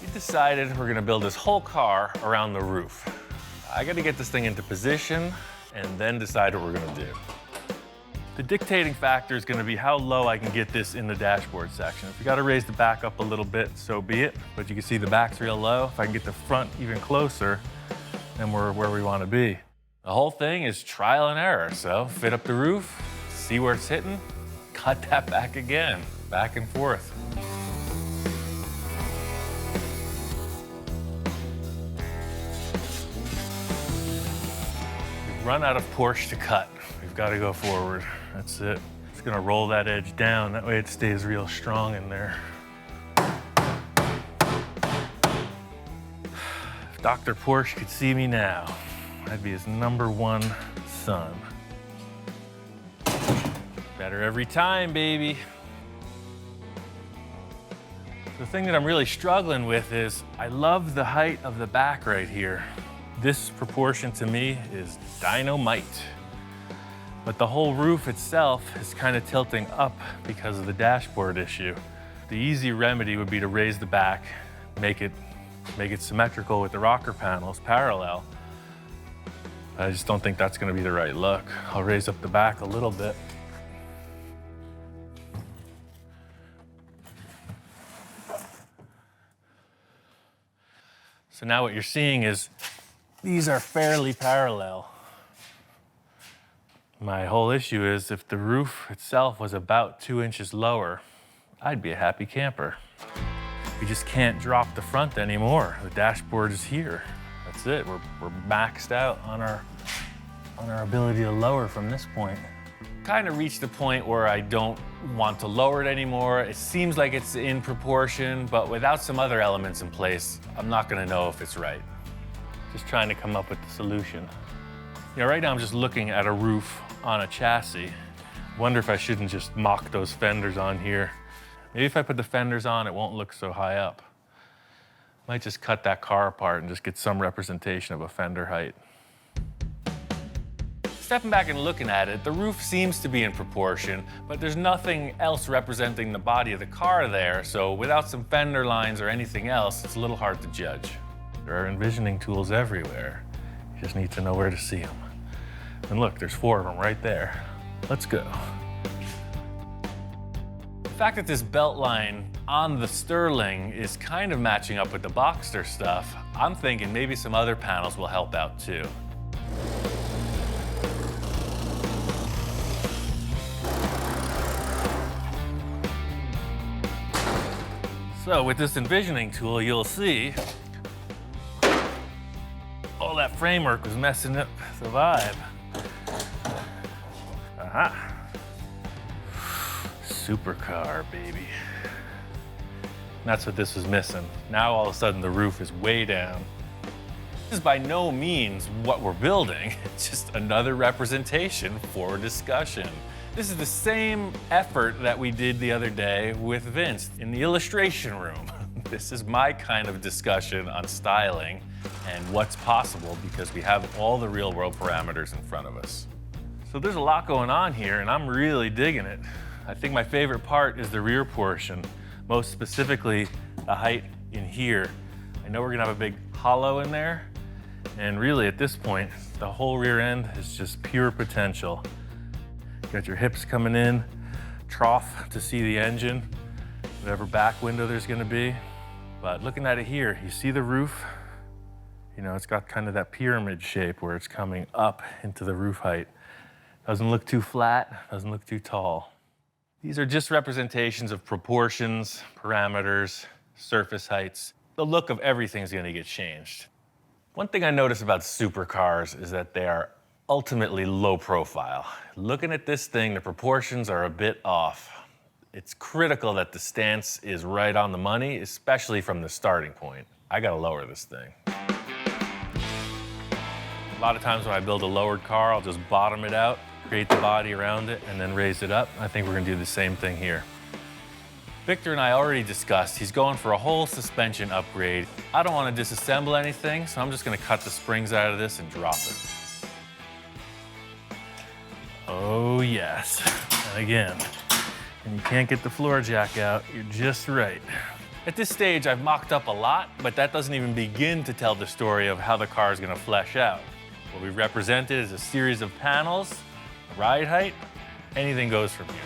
We decided we're gonna build this whole car around the roof. I gotta get this thing into position and then decide what we're gonna do. The dictating factor is gonna be how low I can get this in the dashboard section. If you gotta raise the back up a little bit, so be it, but you can see the back's real low. If I can get the front even closer, then we're where we wanna be. The whole thing is trial and error, so fit up the roof, see where it's hitting, cut that back again, back and forth. We've run out of Porsche to cut. We've got to go forward. That's it. Just gonna roll that edge down. That way it stays real strong in there. If Dr. Porsche could see me now, I'd be his #1 son. Better every time, baby. The thing that I'm really struggling with is I love the height of the back right here. This proportion to me is dynamite. But the whole roof itself is kind of tilting up because of the dashboard issue. The easy remedy would be to raise the back, make it symmetrical with the rocker panels parallel. I just don't think that's gonna be the right look. I'll raise up the back a little bit. So now what you're seeing is these are fairly parallel. My whole issue is if the roof itself was about 2 inches lower, I'd be a happy camper. We just can't drop the front anymore. The dashboard is here. That's it. We're maxed out on our ability to lower from this point. Kind of reached the point where I don't want to lower it anymore. It seems like it's in proportion, but without some other elements in place, I'm not gonna know if it's right. Just trying to come up with the solution. You know, right now I'm just looking at a roof on a chassis. Wonder if I shouldn't just mock those fenders on here. Maybe if I put the fenders on, it won't look so high up. Might just cut that car apart and just get some representation of a fender height. Stepping back and looking at it, the roof seems to be in proportion, but there's nothing else representing the body of the car there, so without some fender lines or anything else, it's a little hard to judge. There are envisioning tools everywhere. You just need to know where to see them. And look, there's 4 of them right there. Let's go. The fact that this belt line on the Sterling is kind of matching up with the Boxster stuff, I'm thinking maybe some other panels will help out too. So with this envisioning tool, you'll see all that framework was messing up the vibe. Aha. Supercar, baby. That's what this was missing. Now all of a sudden the roof is way down. This is by no means what we're building. It's just another representation for discussion. This is the same effort that we did the other day with Vince in the illustration room. This is my kind of discussion on styling and what's possible because we have all the real world parameters in front of us. So there's a lot going on here and I'm really digging it. I think my favorite part is the rear portion, most specifically the height in here. I know we're gonna have a big hollow in there, and really at this point, the whole rear end is just pure potential. Got your hips coming in, trough to see the engine, whatever back window there's gonna be. But looking at it here, you see the roof? You know, it's got kind of that pyramid shape where it's coming up into the roof height. Doesn't look too flat, doesn't look too tall. These are just representations of proportions, parameters, surface heights. The look of everything's gonna get changed. One thing I notice about supercars is that they are ultimately low profile. Looking at this thing, the proportions are a bit off. It's critical that the stance is right on the money, especially from the starting point. I gotta lower this thing. A lot of times when I build a lowered car, I'll just bottom it out, create the body around it, and then raise it up. I think we're gonna do the same thing here. Victor and I already discussed, he's going for a whole suspension upgrade. I don't wanna disassemble anything, so I'm just gonna cut the springs out of this and drop it. Oh yes, and again, when you can't get the floor jack out, you're just right. At this stage, I've mocked up a lot, but that doesn't even begin to tell the story of how the car is gonna flesh out. What we've represented is a series of panels, a ride height, anything goes from here.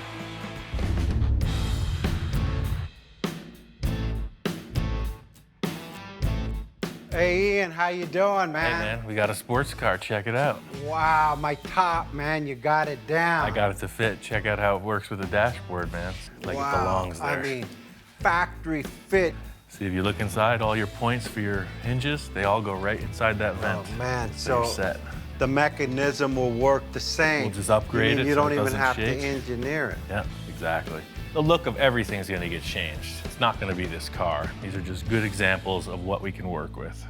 Hey Ian, how you doing, man? Hey man, we got a sports car, check it out. Wow, my top, man, you got it down. I got it to fit. Check out how it works with the dashboard, man. Like wow, it belongs there. I mean, factory fit. See, if you look inside, all your points for your hinges, they all go right inside that vent. Oh man, They're so set. the mechanism will work the same. We'll just upgrade it You so don't it even doesn't have shake. to engineer it. Yeah, exactly. The look of everything's gonna get changed. It's not gonna be this car. These are just good examples of what we can work with.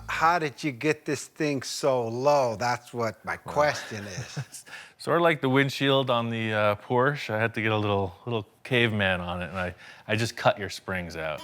How did you get this thing so low? That's what my question is. Sort of like the windshield on the Porsche. I had to get a little caveman on it, and I just cut your springs out.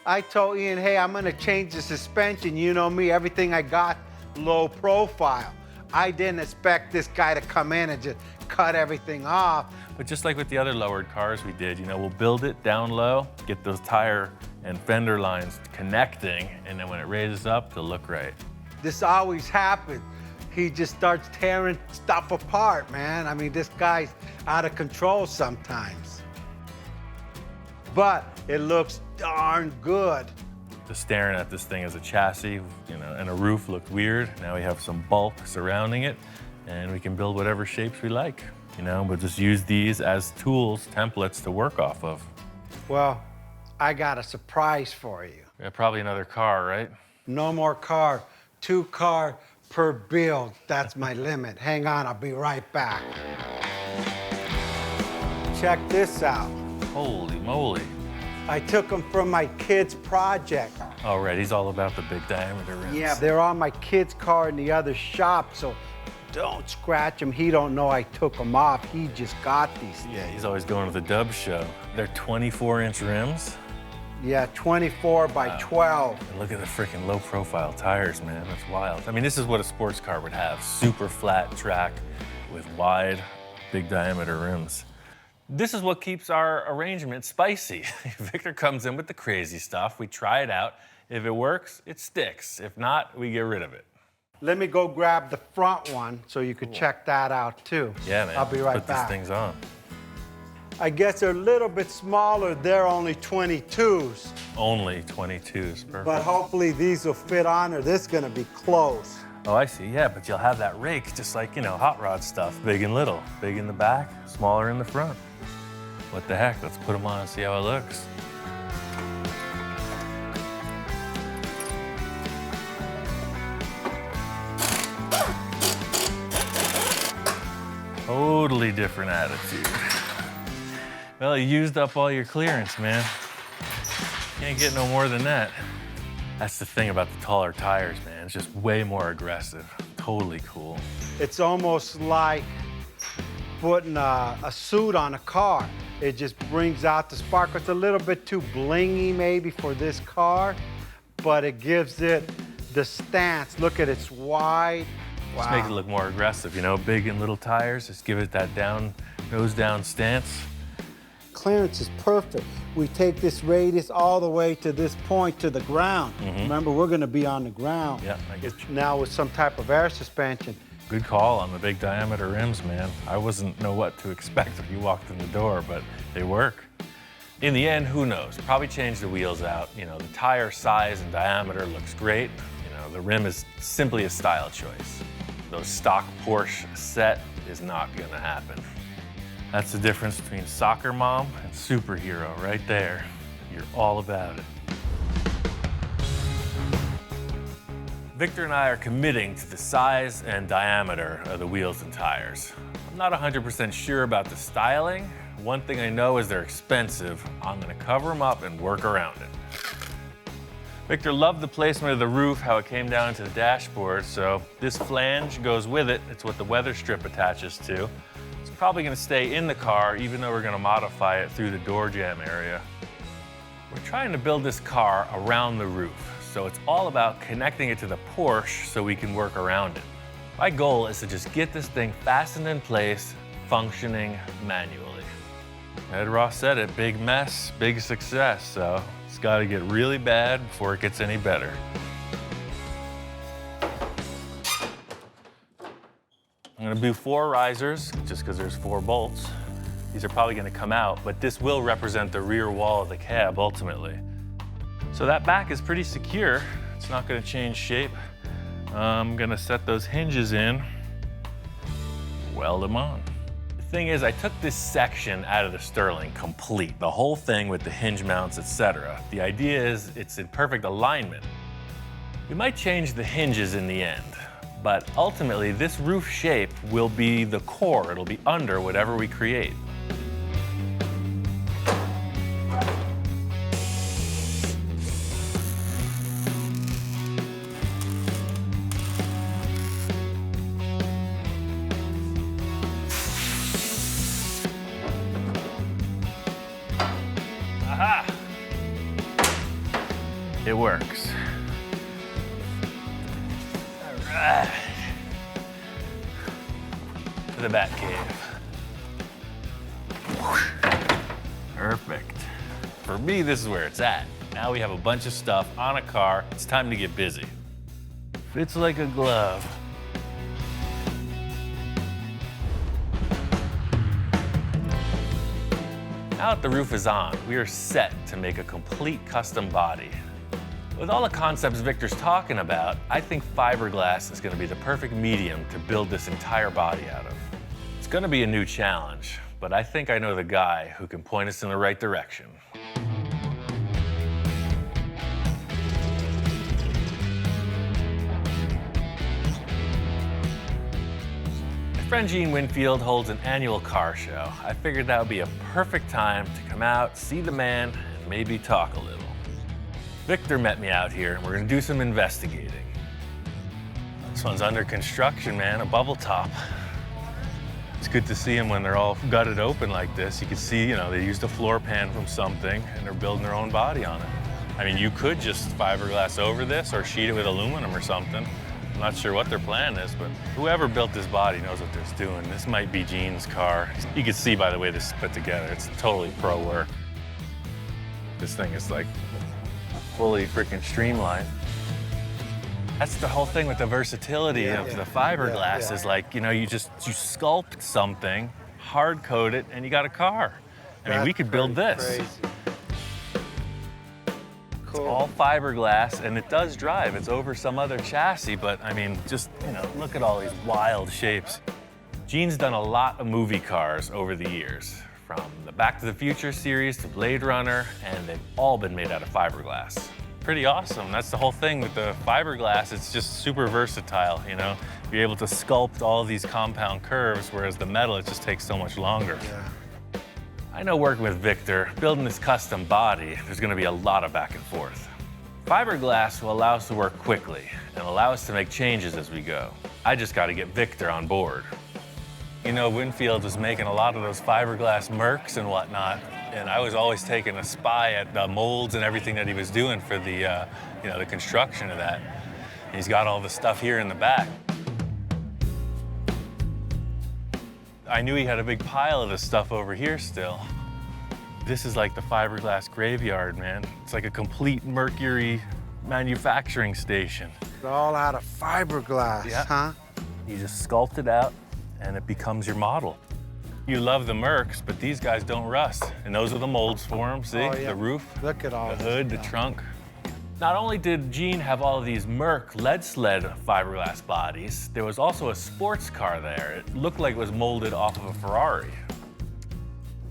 I told Ian, hey, I'm gonna change the suspension. You know me, everything I got low profile. I didn't expect this guy to come in and just cut everything off. But just like with the other lowered cars we did, you know, we'll build it down low, get those tire and fender lines connecting, and then when it raises up, they'll look right. This always happens. He just starts tearing stuff apart, man. I mean, this guy's out of control sometimes. But it looks darn good. Just staring at this thing as a chassis, you know, and a roof looked weird. Now we have some bulk surrounding it, and we can build whatever shapes we like. You know, we'll just use these as tools, templates to work off of. Well, I got a surprise for you. Yeah, probably another car, right? No more car, 2 car per build. That's my limit. Hang on, I'll be right back. Check this out. Holy moly. I took them from my kid's project. All right, he's all about the big diameter rims. Yeah, they're on my kid's car in the other shop, so don't scratch them. He don't know I took them off. He just got these things. Yeah, he's always going to the Dub show. They're 24-inch rims. Yeah, 24 by 12. And look at the freaking low-profile tires, man. That's wild. I mean, this is what a sports car would have. Super flat track with wide, big diameter rims. This is what keeps our arrangement spicy. Victor comes in with the crazy stuff. We try it out. If it works, it sticks. If not, we get rid of it. Let me go grab the front one so you could check that out too. Yeah, man. I'll be right Put back. these things on. I guess they're a little bit smaller. They're only 22s. Only 22s, perfect. But hopefully these will fit on or this is gonna be close. Oh, I see. Yeah, but you'll have that rake just like, you know, hot rod stuff. Big and little. Big in the back, smaller in the front. What the heck? Let's put them on and see how it looks. Totally different attitude. Well, you used up all your clearance, man. Can't get no more than that. That's the thing about the taller tires, man. It's just way more aggressive. Totally cool. It's almost like putting a suit on a car. It just brings out the sparkle. It's a little bit too blingy maybe for this car, but it gives it the stance. Look at it's wide. Just make it look more aggressive, you know, big and little tires. Just give it that down, nose down stance. Clearance is perfect. We take this radius all the way to this point to the ground. Remember, we're gonna be on the ground. Yeah, I get you. Now with some type of air suspension. Good call on the big diameter rims, man. I wasn't know what to expect when you walked in the door, but they work. In the end, who knows? Probably change the wheels out. You know, the tire size and diameter looks great. You know, the rim is simply a style choice. Those stock Porsche set is not gonna happen. That's the difference between soccer mom and superhero right there. You're all about it. Victor and I are committing to the size and diameter of the wheels and tires. I'm not 100% sure about the styling. One thing I know is they're expensive. I'm gonna cover them up and work around it. Victor loved the placement of the roof, how it came down to the dashboard, so this flange goes with it. It's what the weather strip attaches to. It's probably gonna stay in the car, even though we're gonna modify it through the door jamb area. We're trying to build this car around the roof. So it's all about connecting it to the Porsche so we can work around it. My goal is to just get this thing fastened in place, functioning manually. Ed Ross said it, big mess, big success, so it's gotta get really bad before it gets any better. I'm gonna do 4 risers, just because there's 4 bolts. These are probably gonna come out, but this will represent the rear wall of the cab ultimately. So that back is pretty secure. It's not gonna change shape. I'm gonna set those hinges in, weld them on. The thing is, I took this section out of the Sterling complete, the whole thing with the hinge mounts, etc. The idea is it's in perfect alignment. We might change the hinges in the end, but ultimately this roof shape will be the core. It'll be under whatever we create. it works. All right. To the bat cave. Perfect. For me, this is where it's at. Now we have a bunch of stuff on a car. It's time to get busy. Fits like a glove. Now that the roof is on, we are set to make a complete custom body. With all the concepts Victor's talking about, I think fiberglass is going to be the perfect medium to build this entire body out of. It's going to be a new challenge, but I think I know the guy who can point us in the right direction. My friend Gene Winfield holds an annual car show. I figured that would be a perfect time to come out, see the man, and maybe talk a little. Victor met me out here, and we're gonna do some investigating. This one's under construction, man, a bubble top. It's good to see them when they're all gutted open like this. You can see, you know, they used a floor pan from something, and they're building their own body on it. I mean, you could just fiberglass over this or sheet it with aluminum or something. I'm not sure what their plan is, but whoever built this body knows what they're doing. This might be Gene's car. You can see by the way this is put together, it's totally pro work. This thing is like fully freaking streamlined. That's the whole thing with the versatility of the fiberglass is like, you know, you sculpt something, hard coat it, and you got a car. I mean, we could build this. Crazy. It's all fiberglass, and it does drive. It's over some other chassis, but I mean, just, you know, look at all these wild shapes. Gene's done a lot of movie cars over the years, from the Back to the Future series to Blade Runner, and they've all been made out of fiberglass. Pretty awesome. That's the whole thing with the fiberglass. It's just super versatile, you know? You're able to sculpt all these compound curves, whereas the metal, it just takes so much longer. Yeah. I know working with Victor, building this custom body, there's gonna be a lot of back and forth. Fiberglass will allow us to work quickly and allow us to make changes as we go. I just gotta get Victor on board. You know, Winfield was making a lot of those fiberglass Mercs and whatnot, and I was always taking a spy at the molds and everything that he was doing for the, you know, the construction of that. And he's got all the stuff here in the back. I knew he had a big pile of this stuff over here still. This is like the fiberglass graveyard, man. It's like a complete Mercury manufacturing station. It's all out of fiberglass, huh? You just sculpt it out and it becomes your model. You love the Mercs, but these guys don't rust. And those are the molds for them, see? The roof, Look at all the this hood, the stuff. trunk. Not only did Gene have all of these Merc lead sled fiberglass bodies, there was also a sports car there. It looked like it was molded off of a Ferrari.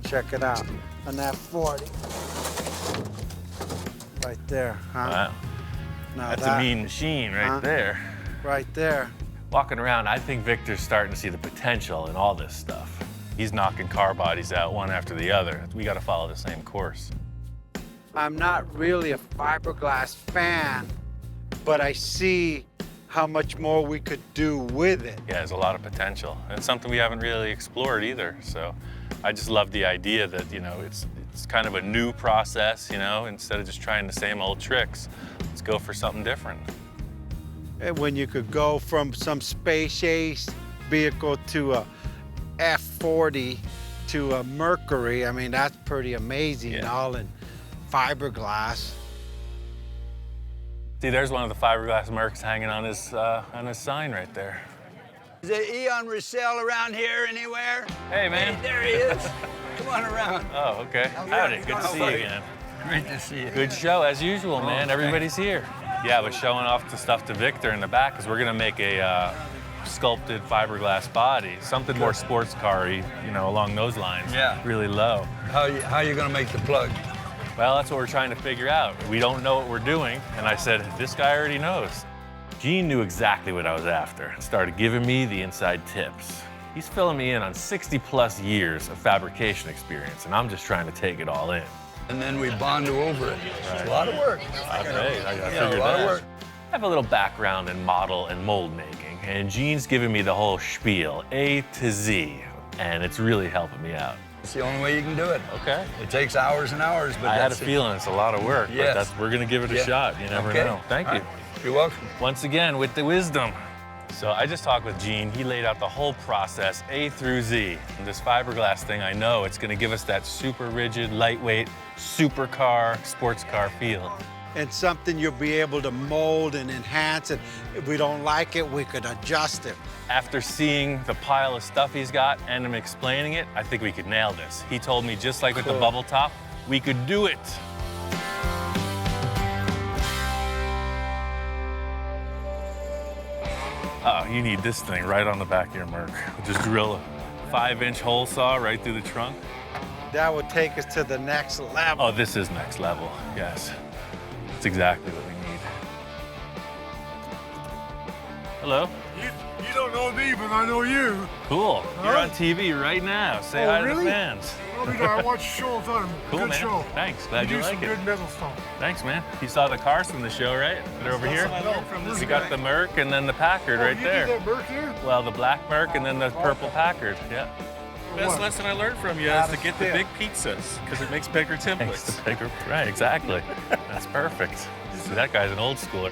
Check it out. On that 40. Right there, huh? Wow. Now That's that, a mean machine right there. Right there. Walking around, I think Victor's starting to see the potential in all this stuff. He's knocking car bodies out one after the other. We got to follow the same course. I'm not really a fiberglass fan, but I see how much more we could do with it. Yeah, there's a lot of potential. And it's something we haven't really explored either. So I just love the idea that, you know, it's kind of a new process, you know, instead of just trying the same old tricks. Let's go for something different. And when you could go from some space age vehicle to a F-40 to a Mercury, I mean, that's pretty amazing, all in fiberglass. See, there's one of the fiberglass Mercs hanging on his sign right there. Is there Eon Rossell around here anywhere? Hey, man. Hey, there he is. Come on around. Oh, okay. Howdy, good to see you again. Great to see you. Good show, as usual, man. Everybody's here. Yeah, but showing off the stuff to Victor in the back, because we're going to make a sculpted fiberglass body, something more sports car-y, you know, along those lines. Yeah. Really low. How you gonna make the plug? Well, that's what we're trying to figure out. We don't know what we're doing, and I said, this guy already knows. Gene knew exactly what I was after and started giving me the inside tips. He's filling me in on 60-plus years of fabrication experience, and I'm just trying to take it all in. And then we bond over it. It's a lot of work. I Yeah, figured a lot of that. work. I have a little background in model and mold making, and Gene's giving me the whole spiel, A to Z, and it's really helping me out. It's the only way you can do it. Okay. It takes hours and hours, but I had a that's it. feeling it's a lot of work, Yes. but we're gonna give it a Yeah. shot. You never Okay. know. Thank All you. right. You're welcome. Once again, with the wisdom. So I just talked with Gene. He laid out the whole process, A through Z. And this fiberglass thing, I know it's gonna give us that super rigid, lightweight, supercar, sports car feel. And something you'll be able to mold and enhance, and if we don't like it, we could adjust it. After seeing the pile of stuff he's got and him explaining it, I think we could nail this. He told me, just like with the Cool. bubble top, we could do it. Oh, you need this thing right on the back of your Merc. Just drill a 5-inch hole saw right through the trunk. That would take us to the next level. Oh, this is next level, yes. That's exactly what we need. Hello. You don't know me, but I know you. Cool. You're Huh? on TV right now. Say Oh, hi to really? the fans. I watch the show all the time. Cool, Good man. show. Thanks. Glad you do like some it. good metal stuff. Thanks, man. You saw the cars from the show, right? They're over here. Where's We the got guy? the Merc and then the Packard right you there. did that Merc here? Well, the black Merc and then the purple Packard. Yeah. Best Best lesson I learned from you is to get the step. big pizzas because it makes bigger Thanks templates. to bigger. Right, exactly. That's perfect. See, that guy's an old schooler.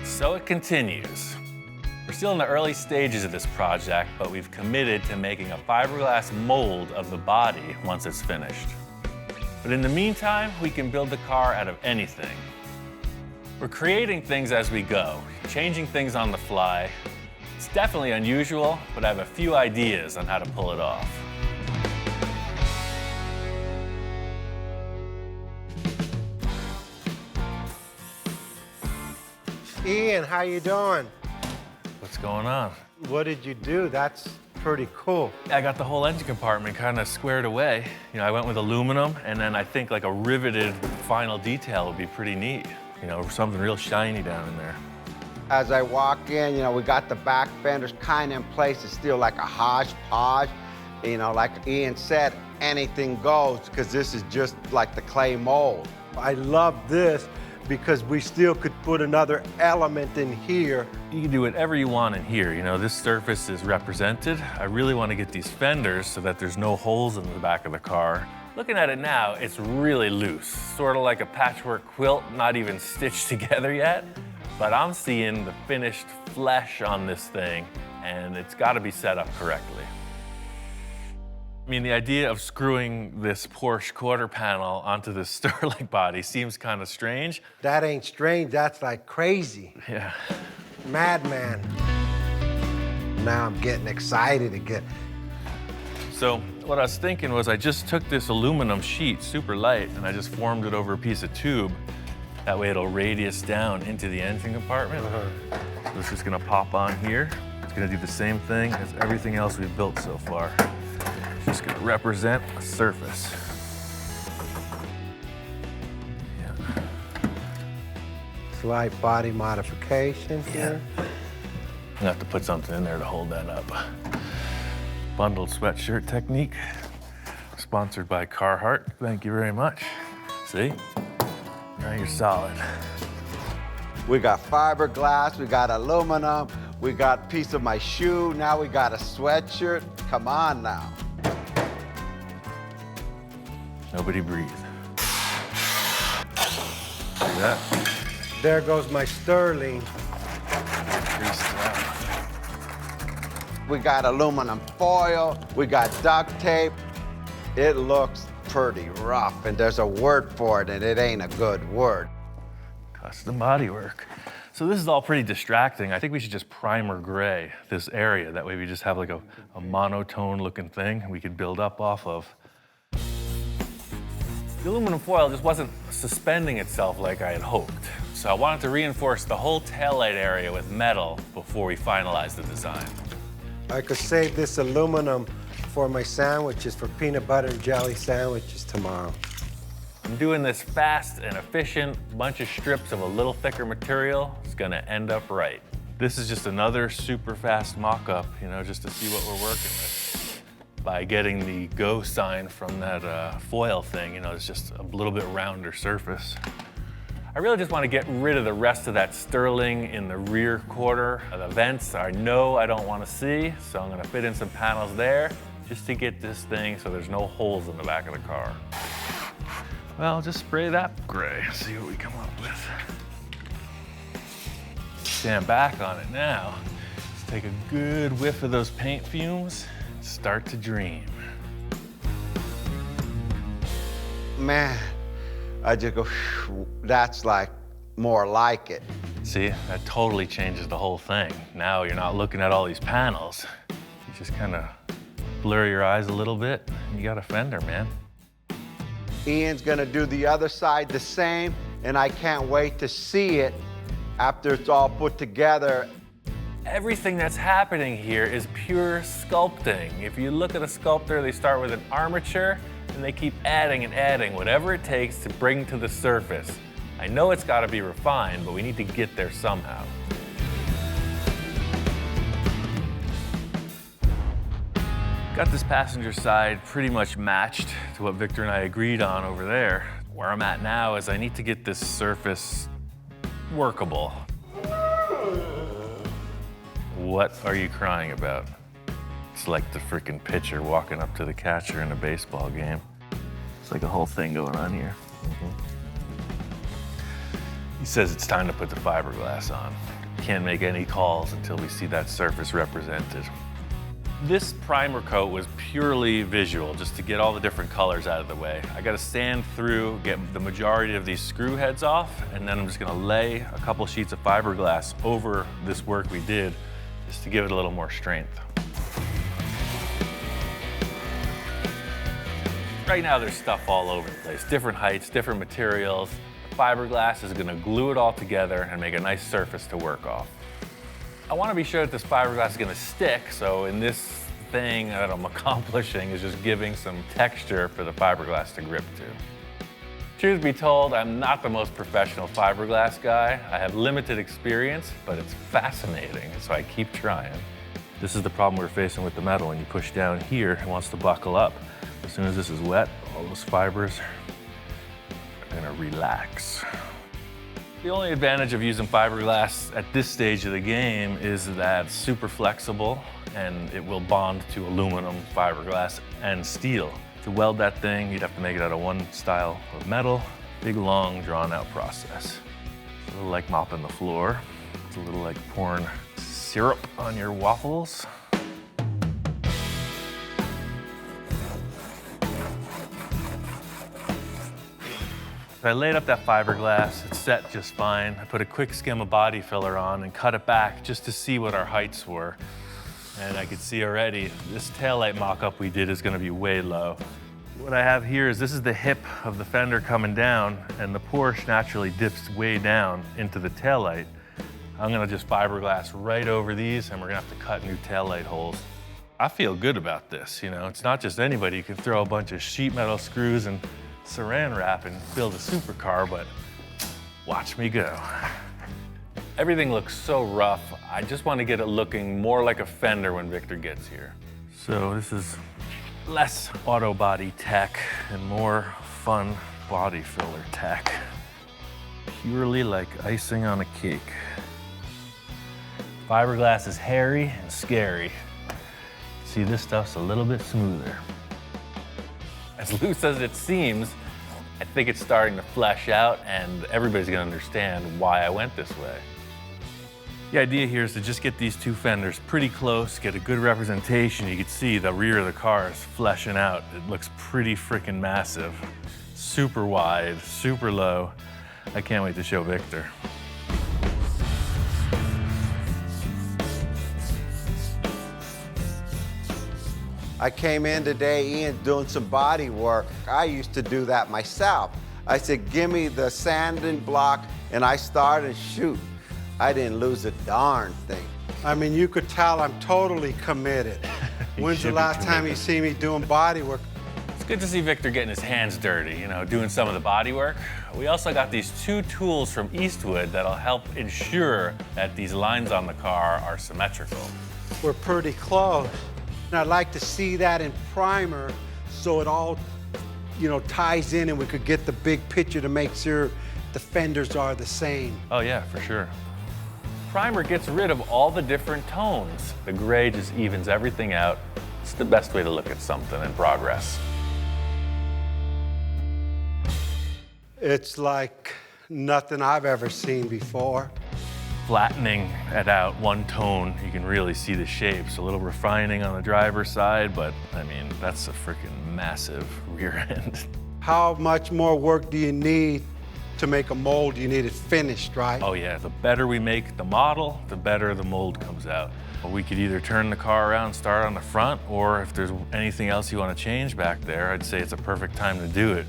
So it continues. We're still in the early stages of this project, but we've committed to making a fiberglass mold of the body once it's finished. But in the meantime, we can build the car out of anything. We're creating things as we go, changing things on the fly. It's definitely unusual, but I have a few ideas on how to pull it off. Ian, how you doing? What's going on? What did you do? That's pretty cool. I got the whole engine compartment kind of squared away. You know, I went with aluminum, and then I think like a riveted final detail would be pretty neat. You know, something real shiny down in there. As I walk in, we got the back fenders kind of in place. It's still like a hodgepodge. Like Ian said, anything goes, because this is just like the clay mold. I love this because we still could put another element in here. You can do whatever you want in here. You know, this surface is represented. I really want to get these fenders so that there's no holes in the back of the car. Looking at it now, it's really loose, sort of like a patchwork quilt, not even stitched together yet. But I'm seeing the finished flesh on this thing, and it's got to be set up correctly. I mean, the idea of screwing this Porsche quarter panel onto the Sterling body seems kind of strange. That ain't strange, that's like crazy. Yeah. Madman. Now I'm getting excited again. So what I was thinking was I just took this aluminum sheet, super light, and I just formed it over a piece of tube. That way it'll radius down into the engine compartment. So this is gonna pop on here. It's gonna do the same thing as everything else we've built so far. It's just gonna represent a surface. Yeah. Slight body modification here. I'm gonna have to put something in there to hold that up. Bundled sweatshirt technique, sponsored by Carhartt. Thank you very much. See? Now you're solid. We got fiberglass, we got aluminum, we got a piece of my shoe, now we got a sweatshirt. Come on now. Nobody breathe. See that? There goes my Sterling. Greased it out. We got aluminum foil, we got duct tape. It looks pretty rough, and there's a word for it, and it ain't a good word. Custom bodywork. So this is all pretty distracting. I think we should just primer gray this area. That way we just have like a monotone looking thing we could build up off of. The aluminum foil just wasn't suspending itself like I had hoped. So I wanted to reinforce the whole taillight area with metal before we finalized the design. I could save this aluminum for my sandwiches, for peanut butter and jelly sandwiches tomorrow. I'm doing this fast and efficient, bunch of strips of a little thicker material. It's gonna end up right. This is just another super fast mock-up, you know, just to see what we're working with. By getting the go sign from that foil thing, you know, it's just a little bit rounder surface. I really just want to get rid of the rest of that sterling in the rear quarter of the vents. I know I don't want to see, so I'm going to fit in some panels there just to get this thing so there's no holes in the back of the car. Well, just spray that gray, see what we come up with. Stand back on it now. Let's take a good whiff of those paint fumes and start to dream. Man, I just go, that's like more like it. See, that totally changes the whole thing. Now you're not looking at all these panels. You just kind of blur your eyes a little bit, and you got a Fender, man. Ian's gonna do the other side the same, and I can't wait to see it after it's all put together. Everything that's happening here is pure sculpting. If you look at a sculptor, they start with an armature, and they keep adding and adding whatever it takes to bring to the surface. I know it's gotta be refined, but we need to get there somehow. Got this passenger side pretty much matched to what Victor and I agreed on over there. Where I'm at now is I need to get this surface workable. What are you crying about? It's like the freaking pitcher walking up to the catcher in a baseball game. It's like a whole thing going on here. He says it's time to put the fiberglass on. Can't make any calls until we see that surface represented. This primer coat was purely visual, just to get all the different colors out of the way. I gotta sand through, get the majority of these screw heads off, and then I'm just gonna lay a couple sheets of fiberglass over this work we did, just to give it a little more strength. Right now there's stuff all over the place, different heights, different materials. The fiberglass is gonna glue it all together and make a nice surface to work off. I wanna be sure that this fiberglass is gonna stick, so in this thing that I'm accomplishing is just giving some texture for the fiberglass to grip to. Truth be told, I'm not the most professional fiberglass guy. I have limited experience, but it's fascinating, so I keep trying. This is the problem we're facing with the metal. When you push down here, it wants to buckle up. As soon as this is wet, all those fibers are gonna relax. The only advantage of using fiberglass at this stage of the game is that it's super flexible and it will bond to aluminum, fiberglass, and steel. To weld that thing, you'd have to make it out of one style of metal. Big, long, drawn-out process. It's a little like mopping the floor. It's a little like pouring syrup on your waffles. I laid up that fiberglass, it's set just fine. I put a quick skim of body filler on and cut it back just to see what our heights were. And I could see already, this taillight mock-up we did is gonna be way low. What I have here is this is the hip of the fender coming down, and the Porsche naturally dips way down into the taillight. I'm gonna just fiberglass right over these, and we're gonna have to cut new taillight holes. I feel good about this, you know? It's not just anybody. You can throw a bunch of sheet metal screws and saran wrap and build a supercar, but watch me go. Everything looks so rough. I just want to get it looking more like a Fender when Victor gets here. So this is less auto body tech and more fun body filler tech. Purely like icing on a cake. Fiberglass is hairy and scary. See, this stuff's a little bit smoother. As loose as it seems, I think it's starting to flesh out, and everybody's gonna understand why I went this way. The idea here is to just get these two fenders pretty close, get a good representation. You can see the rear of the car is fleshing out. It looks pretty freaking massive. Super wide, super low. I can't wait to show Victor. I came in today, Ian, doing some body work. I used to do that myself. I said, give me the sanding block, and I started shoot. I didn't lose a darn thing. I mean, you could tell I'm totally committed. When's the should be last time you terrific. see me doing body work? It's good to see Victor getting his hands dirty, doing some of the body work. We also got these 2 tools from Eastwood that'll help ensure that these lines on the car are symmetrical. We're pretty close. And I'd like to see that in primer so it all, ties in and we could get the big picture to make sure the fenders are the same. Oh yeah, for sure. Primer gets rid of all the different tones. The gray just evens everything out. It's the best way to look at something in progress. It's like nothing I've ever seen before. Flattening it out one tone, you can really see the shapes. A little refining on the driver's side, but I mean, that's a freaking massive rear end. How much more work do you need to make a mold? You need it finished, right? Oh yeah, the better we make the model, the better the mold comes out. We could either turn the car around and start on the front, or if there's anything else you want to change back there, I'd say it's a perfect time to do it.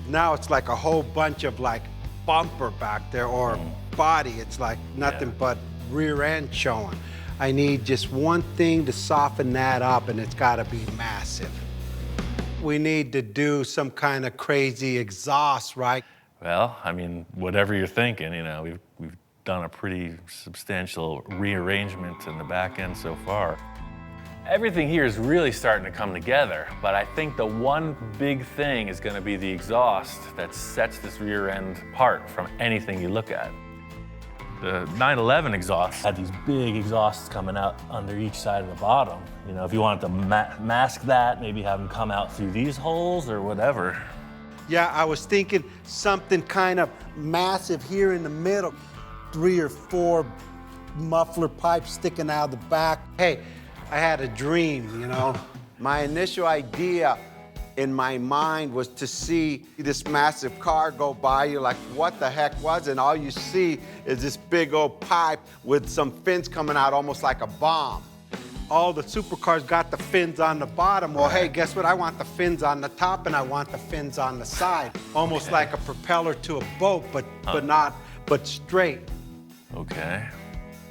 Now it's like a whole bunch of like bumper back there or body. It's like nothing but rear end showing. I need just one thing to soften that up, and it's got to be massive. We need to do some kind of crazy exhaust, right? Well, I mean, whatever you're thinking, we've done a pretty substantial rearrangement in the back end so far. Everything here is really starting to come together, but I think the one big thing is going to be the exhaust that sets this rear end apart from anything you look at. The 911 exhaust had these big exhausts coming out under each side of the bottom. If you wanted to mask that, maybe have them come out through these holes or whatever. Yeah, I was thinking something kind of massive here in the middle. 3 or 4 muffler pipes sticking out of the back. Hey, I had a dream, My initial idea in my mind was to see this massive car go by you, like what the heck was it? And all you see is this big old pipe with some fins coming out almost like a bomb. All the supercars got the fins on the bottom. Well, hey, guess what? I want the fins on the top and I want the fins on the side. Almost like a propeller to a boat, but straight. Okay.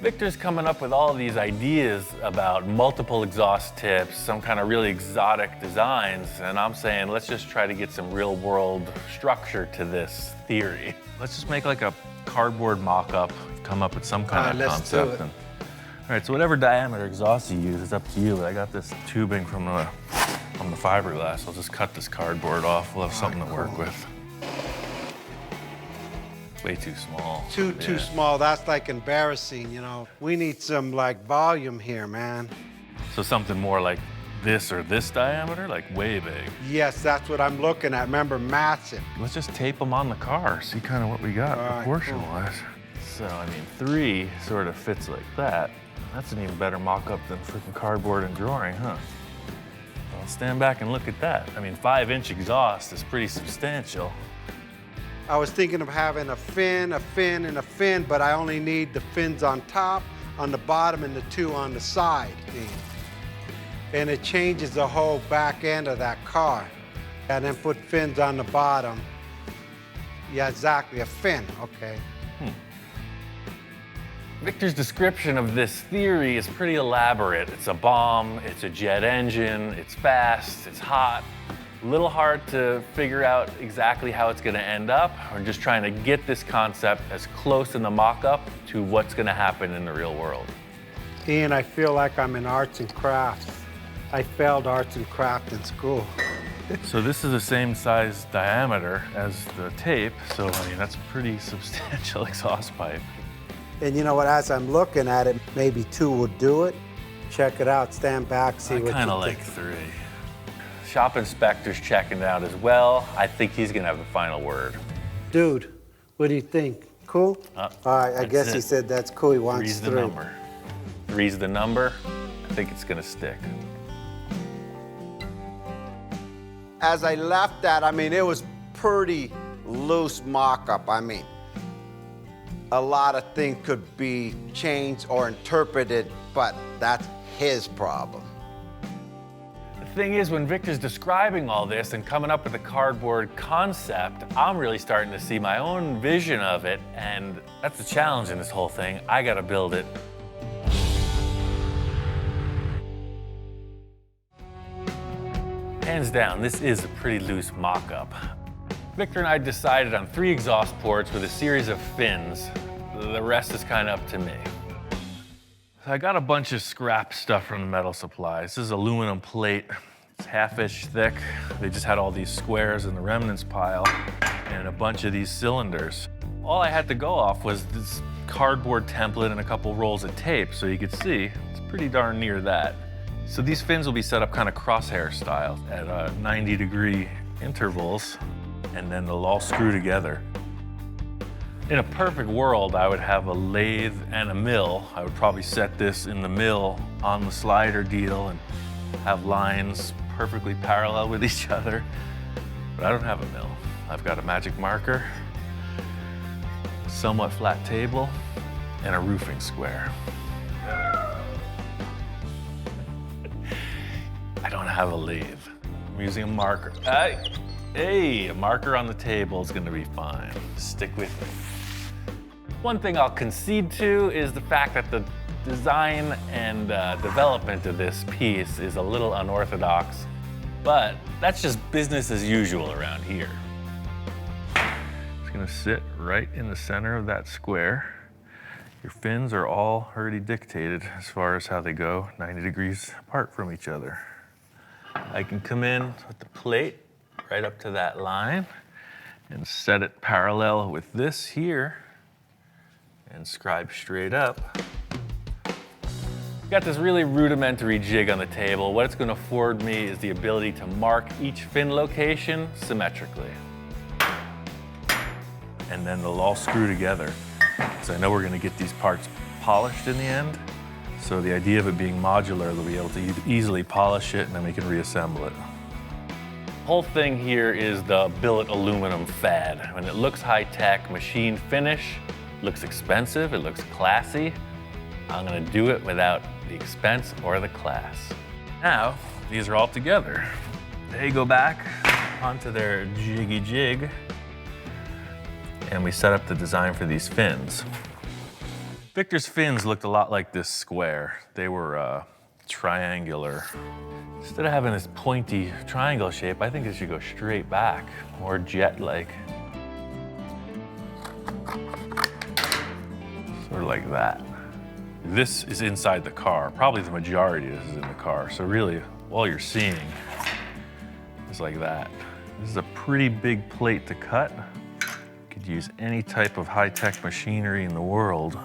Victor's coming up with all these ideas about multiple exhaust tips, some kind of really exotic designs, and I'm saying let's just try to get some real world structure to this theory. Let's just make like a cardboard mock-up, come up with some kind of let's do concept. it. All right, so whatever diameter exhaust you use, it's up to you, but I got this tubing from the fiberglass. I'll just cut this cardboard off. We'll have something to work with. Way too small. Too small. That's like embarrassing, We need some like volume here, man. So something more like this or this diameter, like way big. Yes, that's what I'm looking at. Remember, massive. Let's just tape them on the car, see kind of what we got All right, proportion-wise. So, 3 sort of fits like that. That's an even better mock-up than freaking cardboard and drawing, huh? Well, stand back and look at that. 5-inch exhaust is pretty substantial. I was thinking of having a fin, and a fin, but I only need the fins on top, on the bottom, and the 2 on the side. And it changes the whole back end of that car. And then put fins on the bottom. Yeah, exactly, a fin, okay. Victor's description of this theory is pretty elaborate. It's a bomb, it's a jet engine, it's fast, it's hot. A little hard to figure out exactly how it's going to end up. We're just trying to get this concept as close in the mock-up to what's going to happen in the real world. Ian, I feel like I'm in arts and crafts. I failed arts and crafts in school. So this is the same size diameter as the tape, so that's a pretty substantial exhaust pipe. And you know what, as I'm looking at it, maybe 2 would do it. Check it out, stand back, see what you kind of think. like 3. Shop inspector's checking it out as well. I think he's gonna have the final word. Dude, what do you think? Cool? All right, I guess he it. said that's cool, he wants 3's the 3. number. 3's the number. I think it's gonna stick. As I left that, it was pretty loose mock-up. A lot of things could be changed or interpreted, but that's his problem. The thing is, when Victor's describing all this and coming up with a cardboard concept, I'm really starting to see my own vision of it, and that's the challenge in this whole thing. I gotta build it Hands down, this is a pretty loose mock-up. Victor and I decided on 3 exhaust ports with a series of fins. The rest is kind of up to me. So I got a bunch of scrap stuff from the metal supply. This is aluminum plate. It's half-inch thick. They just had all these squares in the remnants pile and a bunch of these cylinders. All I had to go off was this cardboard template and a couple rolls of tape, so you could see it's pretty darn near that. So these fins will be set up kind of crosshair style at 90-degree intervals, and then they'll all screw together. In a perfect world, I would have a lathe and a mill. I would probably set this in the mill on the slider deal and have lines perfectly parallel with each other. But I don't have a mill. I've got a magic marker, a somewhat flat table, and a roofing square. I don't have a lathe. I'm using a marker. Hey, a marker on the table is gonna be fine. Stick with me. One thing I'll concede to is the fact that the design and development of this piece is a little unorthodox, but that's just business as usual around here. It's gonna sit right in the center of that square. Your fins are all already dictated as far as how they go, 90 degrees apart from each other. I can come in with the plate right up to that line and set it parallel with this here and scribe straight up. Got this really rudimentary jig on the table. What it's going to afford me is the ability to mark each fin location symmetrically. And then they'll all screw together. So I know we're going to get these parts polished in the end. So the idea of it being modular, they'll be able to easily polish it and then we can reassemble it. The whole thing here is the billet aluminum fad. When it looks high-tech, machine finish, looks expensive, it looks classy. I'm gonna do it without the expense or the class. Now, these are all together. They go back onto their jiggy jig and we set up the design for these fins. Victor's fins looked a lot like this square. They were triangular. Instead of having this pointy triangle shape, I think it should go straight back, more jet-like. Sort of like that. This is inside the car. Probably the majority of this is in the car. So really, all you're seeing is like that. This is a pretty big plate to cut. You could use any type of high-tech machinery in the world.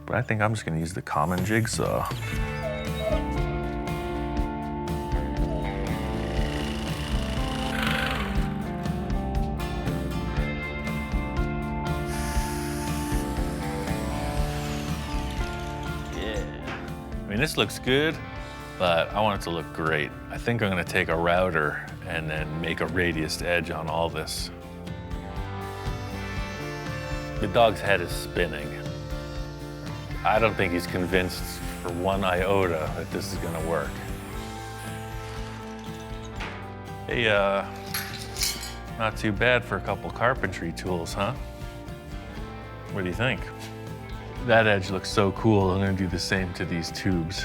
But I think I'm just gonna use the common jigsaw. I mean, this looks good, but I want it to look great. I think I'm gonna take a router and then make a radius edge on all this. The dog's head is spinning. I don't think he's convinced for one iota that this is gonna work. Hey, not too bad for a couple carpentry tools, huh? What do you think? That edge looks so cool, I'm gonna do the same to these tubes.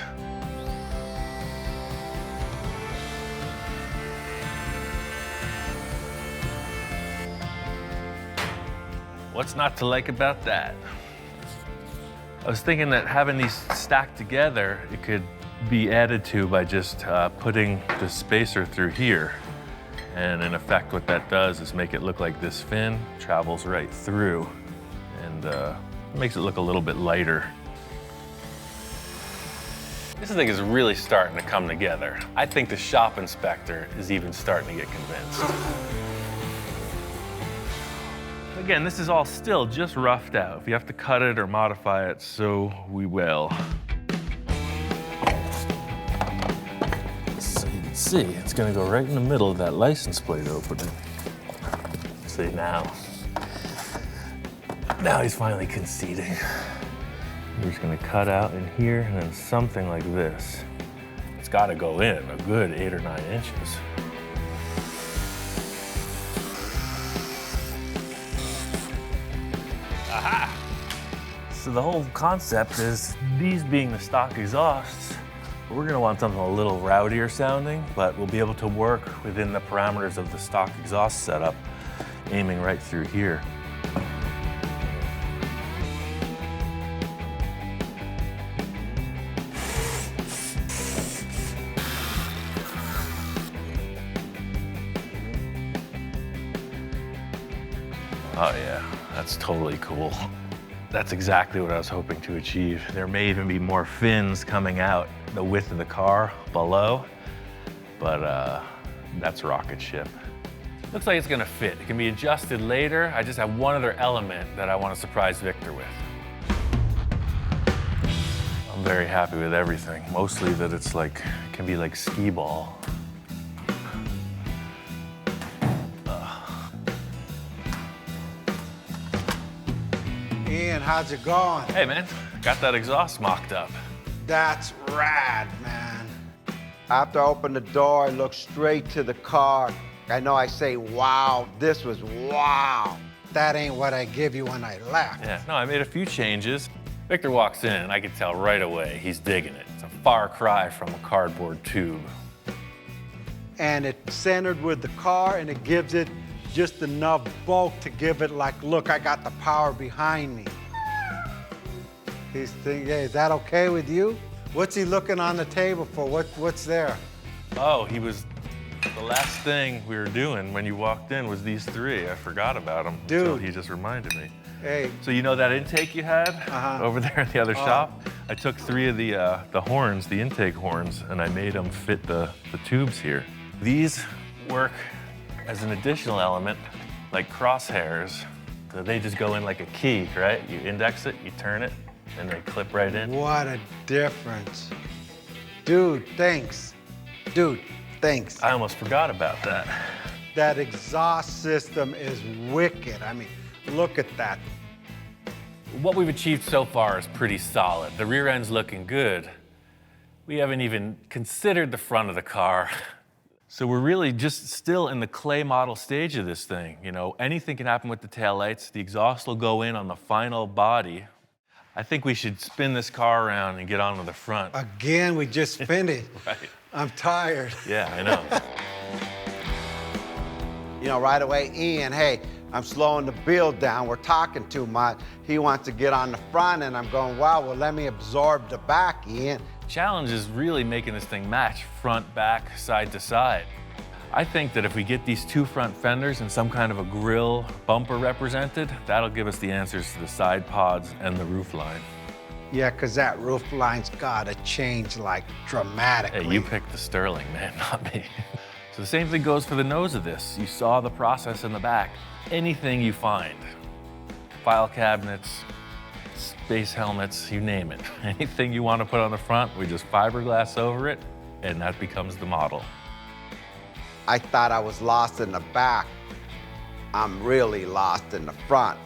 What's not to like about that? I was thinking that having these stacked together, it could be added to by just putting the spacer through here. And in effect, what that does is make it look like this fin travels right through and makes it look a little bit lighter. This thing is really starting to come together. I think the shop inspector is even starting to get convinced. Again, this is all still just roughed out. If you have to cut it or modify it, so we will. So you can see, it's gonna go right in the middle of that license plate opening. See now he's finally conceding. We're just gonna cut out in here and then something like this. It's gotta go in a good 8 or 9 inches. So the whole concept is these being the stock exhausts, We're gonna want something a little rowdier sounding, but we'll be able to work within the parameters of the stock exhaust setup, aiming right through here. Oh yeah, that's totally cool. That's exactly what I was hoping to achieve. There may even be more fins coming out the width of the car below, but that's rocket ship. Looks like it's gonna fit. It can be adjusted later. I just have one other element that I want to surprise Victor with. I'm very happy with everything. Mostly that it's like, can be like skee ball. Ian, how's it going? Hey man, got that exhaust mocked up. That's rad, man. After I opened the door, I looked straight to the car. I know I say, wow, this was wow. That ain't what I give you when I left. Yeah, no, I made a few changes. Victor walks in and I could tell right away he's digging it. It's a far cry from a cardboard tube. And it's centered with the car, and it gives it just enough bulk to give it like, look, I got the power behind me. He's thinking, hey, is that okay with you? What's he looking on the table for? What's there? Oh, the last thing we were doing when you walked in was these three. I forgot about them until Dude. he just reminded me. Hey. So you know that intake you had over there in the other shop? I took 3 of the horns, the intake horns, and I made them fit the tubes here. These work as an additional element, like crosshairs. So they just go in like a key, right? You index it, you turn it, and they clip right in. What a difference. Dude, thanks. Dude, thanks. I almost forgot about that. That exhaust system is wicked. I mean, look at that. What we've achieved so far is pretty solid. The rear end's looking good. We haven't even considered the front of the car. So we're really just still in the clay model stage of this thing. You know, anything can happen with the taillights. The exhaust will go in on the final body. I think we should spin this car around and get onto the front. Again, we just finished. Right. I'm tired. Yeah, I know. You know, right away, Ian, hey, I'm slowing the build down. We're talking too much. He wants to get on the front, and I'm going, wow, well, let me absorb the back, Ian. Challenge is really making this thing match front, back, side to side. I think that if we get these 2 front fenders and some kind of a grille bumper represented, that'll give us the answers to the side pods and the roof line. Yeah, because that roof line's got to change, like, dramatically. Hey, you picked the Sterling, man, not me. So the same thing goes for the nose of this. You saw the process in the back. Anything you find, file cabinets, space helmets, you name it. Anything you want to put on the front, we just fiberglass over it, and that becomes the model. I thought I was lost in the back. I'm really lost in the front.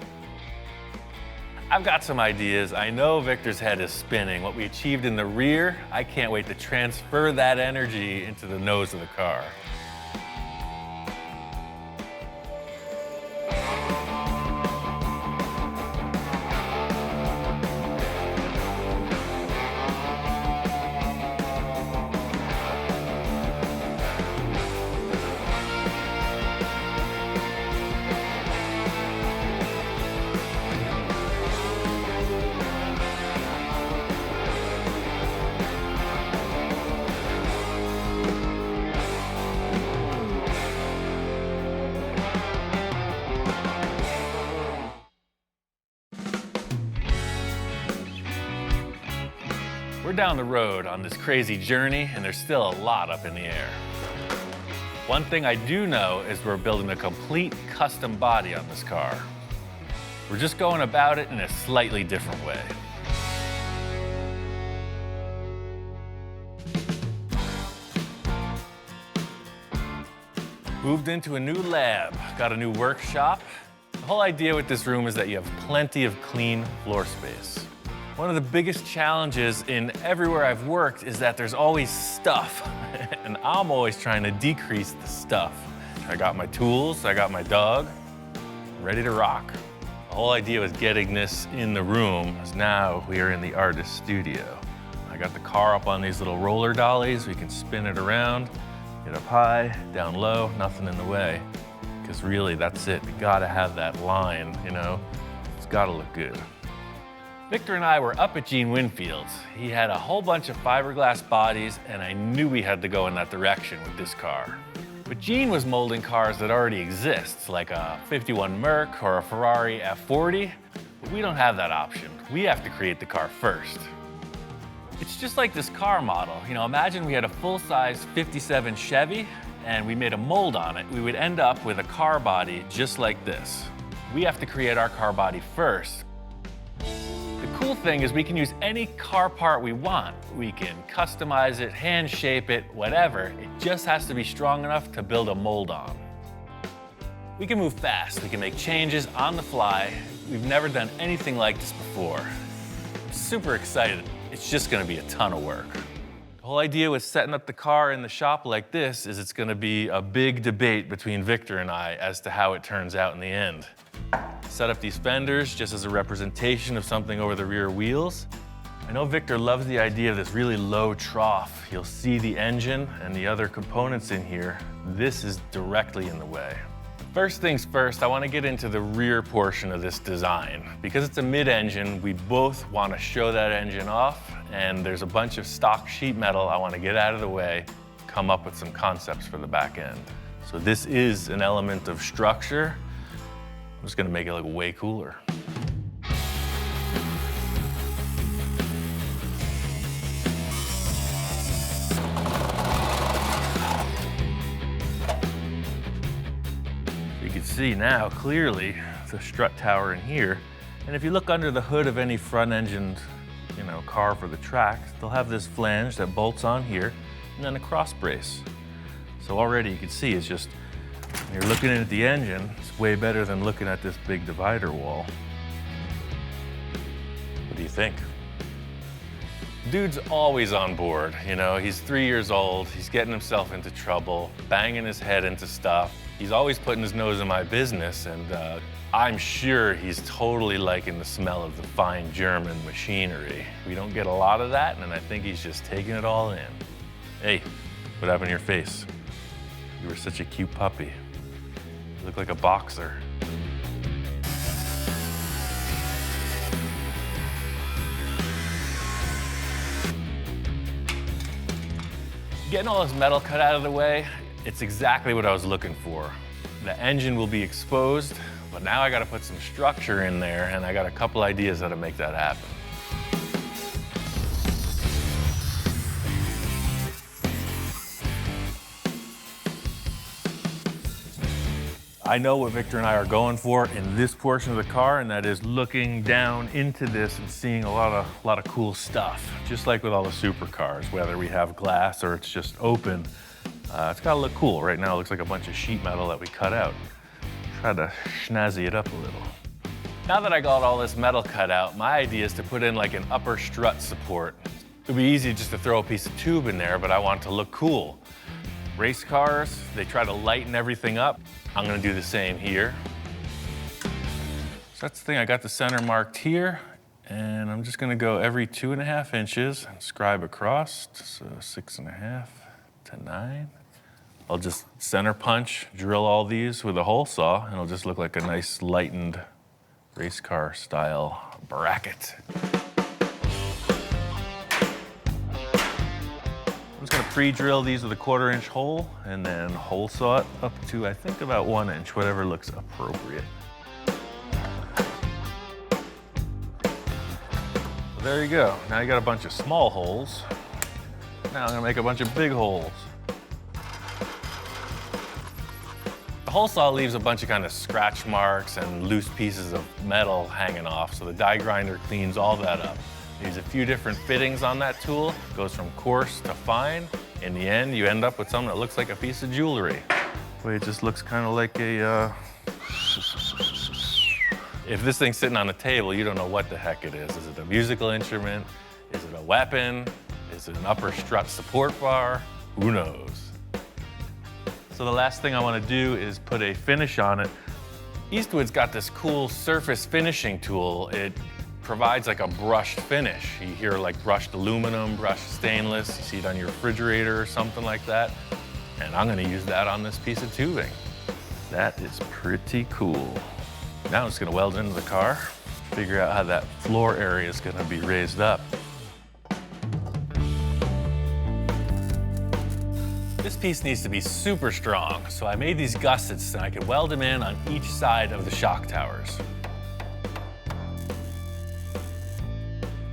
I've got some ideas. I know Victor's head is spinning. What we achieved in the rear, I can't wait to transfer that energy into the nose of the car. We're down the road on this crazy journey, and there's still a lot up in the air. One thing I do know is we're building a complete custom body on this car. We're just going about it in a slightly different way. Moved into a new lab, got a new workshop. The whole idea with this room is that you have plenty of clean floor space. One of the biggest challenges in everywhere I've worked is that there's always stuff, and I'm always trying to decrease the stuff. I got my tools, I got my dog, I'm ready to rock. The whole idea with getting this in the room is now we are in the artist studio. I got the car up on these little roller dollies. We can spin it around, get up high, down low, nothing in the way. Because really, that's it. We gotta have that line, you know? It's gotta look good. Victor and I were up at Gene Winfield's. He had a whole bunch of fiberglass bodies, and I knew we had to go in that direction with this car. But Gene was molding cars that already exist, like a 51 Merc or a Ferrari F40, but we don't have that option. We have to create the car first. It's just like this car model. You know, imagine we had a full-size 57 Chevy and we made a mold on it. We would end up with a car body just like this. We have to create our car body first. The cool thing is we can use any car part we want. We can customize it, hand shape it, whatever. It just has to be strong enough to build a mold on. We can move fast. We can make changes on the fly. We've never done anything like this before. I'm super excited. It's just gonna be a ton of work. The whole idea with setting up the car in the shop like this is it's gonna be a big debate between Victor and I as to how it turns out in the end. Set up these fenders just as a representation of something over the rear wheels. I know Victor loves the idea of this really low trough. You'll see the engine and the other components in here. This is directly in the way. First things first, I want to get into the rear portion of this design. Because it's a mid-engine, we both want to show that engine off, and there's a bunch of stock sheet metal I want to get out of the way, come up with some concepts for the back end. So this is an element of structure. I'm just gonna make it look way cooler. You can see now clearly the strut tower in here. And if you look under the hood of any front-engined, car for the track, they'll have this flange that bolts on here and then a cross brace. So already you can see it's just, when you're looking at the engine, it's way better than looking at this big divider wall. What do you think? Dude's always on board, he's 3 years old, he's getting himself into trouble, banging his head into stuff. He's always putting his nose in my business, and I'm sure he's totally liking the smell of the fine German machinery. We don't get a lot of that, and I think he's just taking it all in. Hey, what happened to your face? You were such a cute puppy. You look like a boxer. Getting all this metal cut out of the way, it's exactly what I was looking for. The engine will be exposed, but now I gotta put some structure in there, and I got a couple ideas how to make that happen. I know what Victor and I are going for in this portion of the car, and that is looking down into this and seeing a lot of cool stuff. Just like with all the supercars, whether we have glass or it's just open, it's gotta look cool. Right now it looks like a bunch of sheet metal that we cut out. Try to schnazzy it up a little. Now that I got all this metal cut out, my idea is to put in like an upper strut support. It'd be easy just to throw a piece of tube in there, but I want it to look cool. Race cars, they try to lighten everything up. I'm gonna do the same here. So that's the thing, I got the center marked here, and I'm just gonna go every 2.5 inches and scribe across, so 6.5 to 9. I'll just center punch, drill all these with a hole saw, and it'll just look like a nice lightened race car style bracket. I'm just gonna pre-drill these with a 1/4 inch hole and then hole saw it up to, I think, about 1 inch, whatever looks appropriate. So there you go. Now you got a bunch of small holes. Now I'm gonna make a bunch of big holes. The hole saw leaves a bunch of kind of scratch marks and loose pieces of metal hanging off, so the die grinder cleans all that up. There's a few different fittings on that tool. It goes from coarse to fine. In the end, you end up with something that looks like a piece of jewelry. It just looks kind of like a, If this thing's sitting on a table, you don't know what the heck it is. Is it a musical instrument? Is it a weapon? Is it an upper strut support bar? Who knows? So the last thing I want to do is put a finish on it. Eastwood's got this cool surface finishing tool. It provides like a brushed finish. You hear like brushed aluminum, brushed stainless, you see it on your refrigerator or something like that. And I'm gonna use that on this piece of tubing. That is pretty cool. Now I'm just gonna weld into the car, figure out how that floor area is gonna be raised up. This piece needs to be super strong, so I made these gussets and I could weld them in on each side of the shock towers.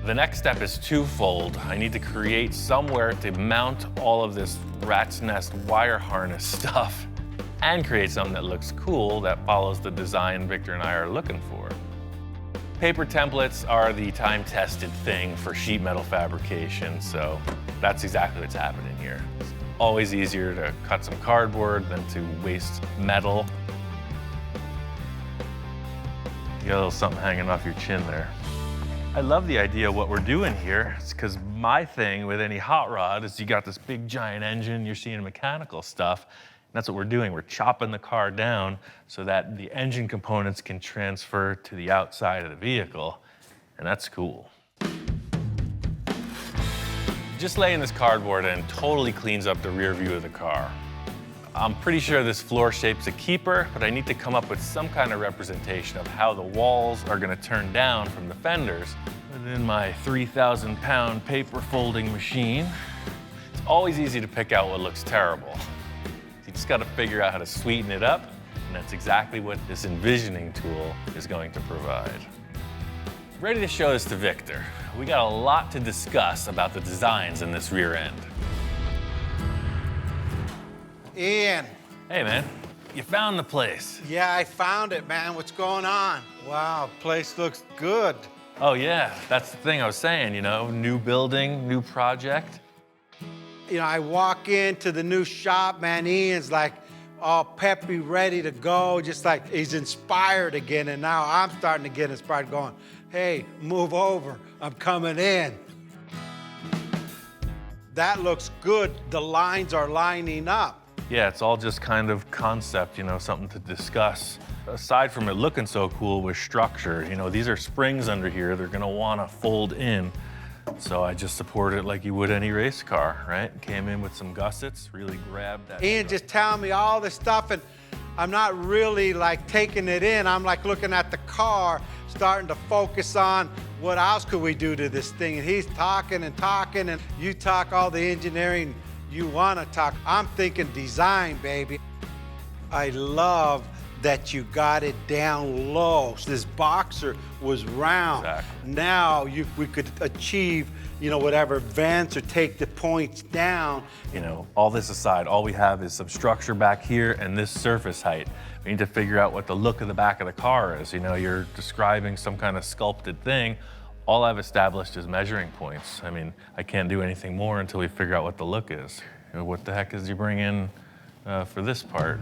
The next step is twofold. I need to create somewhere to mount all of this rat's nest wire harness stuff and create something that looks cool that follows the design Victor and I are looking for. Paper templates are the time-tested thing for sheet metal fabrication, so that's exactly what's happening here. Always easier to cut some cardboard than to waste metal. You got a little something hanging off your chin there. I love the idea of what we're doing here. It's because my thing with any hot rod is you got this big giant engine, you're seeing mechanical stuff, and that's what we're doing. We're chopping the car down so that the engine components can transfer to the outside of the vehicle, and that's cool. Just laying this cardboard in totally cleans up the rear view of the car. I'm pretty sure this floor shape's a keeper, but I need to come up with some kind of representation of how the walls are gonna turn down from the fenders within my 3,000-pound paper folding machine. It's always easy to pick out what looks terrible. You just gotta figure out how to sweeten it up, and that's exactly what this envisioning tool is going to provide. Ready to show this to Victor. We got a lot to discuss about the designs in this rear end. Ian. Hey man, you found the place. Yeah, I found it, man. What's going on? Wow, place looks good. Oh yeah, that's the thing I was saying, you know, new building, new project. You know, I walk into the new shop, man, Ian's like all peppy, ready to go, just like he's inspired again, and now I'm starting to get inspired going, hey, move over, I'm coming in. That looks good, the lines are lining up. Yeah, it's all just kind of concept, you know, something to discuss. Aside from it looking so cool with structure, you know, these are springs under here, they're gonna wanna fold in. So I just support it like you would any race car, right? Came in with some gussets, really grabbed that. Ian just telling me all this stuff, and I'm not really like taking it in. I'm like looking at the car, starting to focus on what else could we do to this thing. And he's talking and talking, and you talk all the engineering you want to talk. I'm thinking design, baby. I love that you got it down low. This Boxster was round. Exactly. Now we could achieve, you know, whatever vents or take the points down. You know, all this aside, all we have is some structure back here and this surface height. We need to figure out what the look of the back of the car is. You know, you're describing some kind of sculpted thing. All I've established is measuring points. I mean, I can't do anything more until we figure out what the look is. You know, what the heck is he bringing for this part?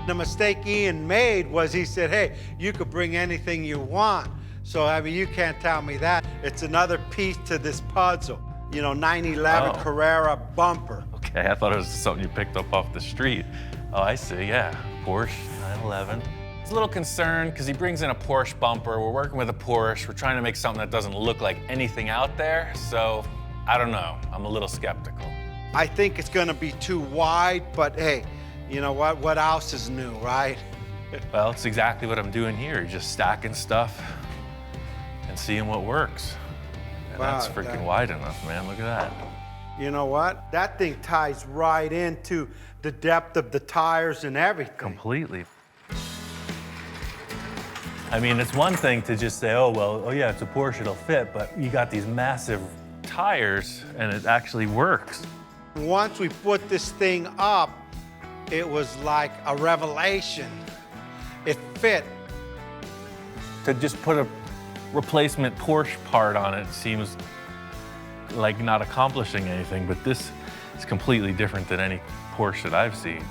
The mistake Ian made was he said, hey, you could bring anything you want. So, I mean, you can't tell me that. It's another piece to this puzzle. You know, 911 Carrera bumper. Okay, I thought it was something you picked up off the street. Oh, I see, yeah. Porsche 911. I was a little concerned because he brings in a Porsche bumper. We're working with a Porsche. We're trying to make something that doesn't look like anything out there. So, I don't know. I'm a little skeptical. I think it's gonna be too wide, but hey, you know what? What else is new, right? Well, it's exactly what I'm doing here. You're just stacking stuff and seeing what works. And Wow, that's freaking wide enough, man. Look at that. You know what? That thing ties right into the depth of the tires and everything. Completely. I mean, it's one thing to just say, oh, well, oh yeah, it's a Porsche, it'll fit, but you got these massive tires and it actually works. Once we put this thing up, it was like a revelation. It fit. To just put a replacement Porsche part on it seems like not accomplishing anything, but this is completely different than any Porsche that I've seen.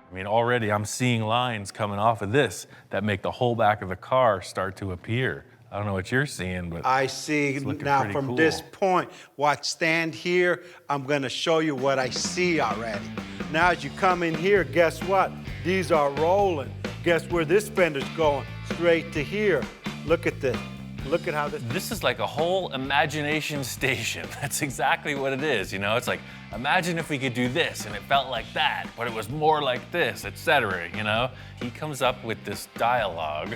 I mean, already I'm seeing lines coming off of this that make the whole back of the car start to appear. I don't know what you're seeing, but I see it's looking now pretty from cool. this point, watch, stand here, I'm gonna show you what I see already. Now as you come in here, guess what? These are rolling. Guess where this fender's going? Straight to here. Look at this. Look at how this. This is like a whole imagination station. That's exactly what it is, you know? It's like, imagine if we could do this and it felt like that, but it was more like this, etc., you know? He comes up with this dialogue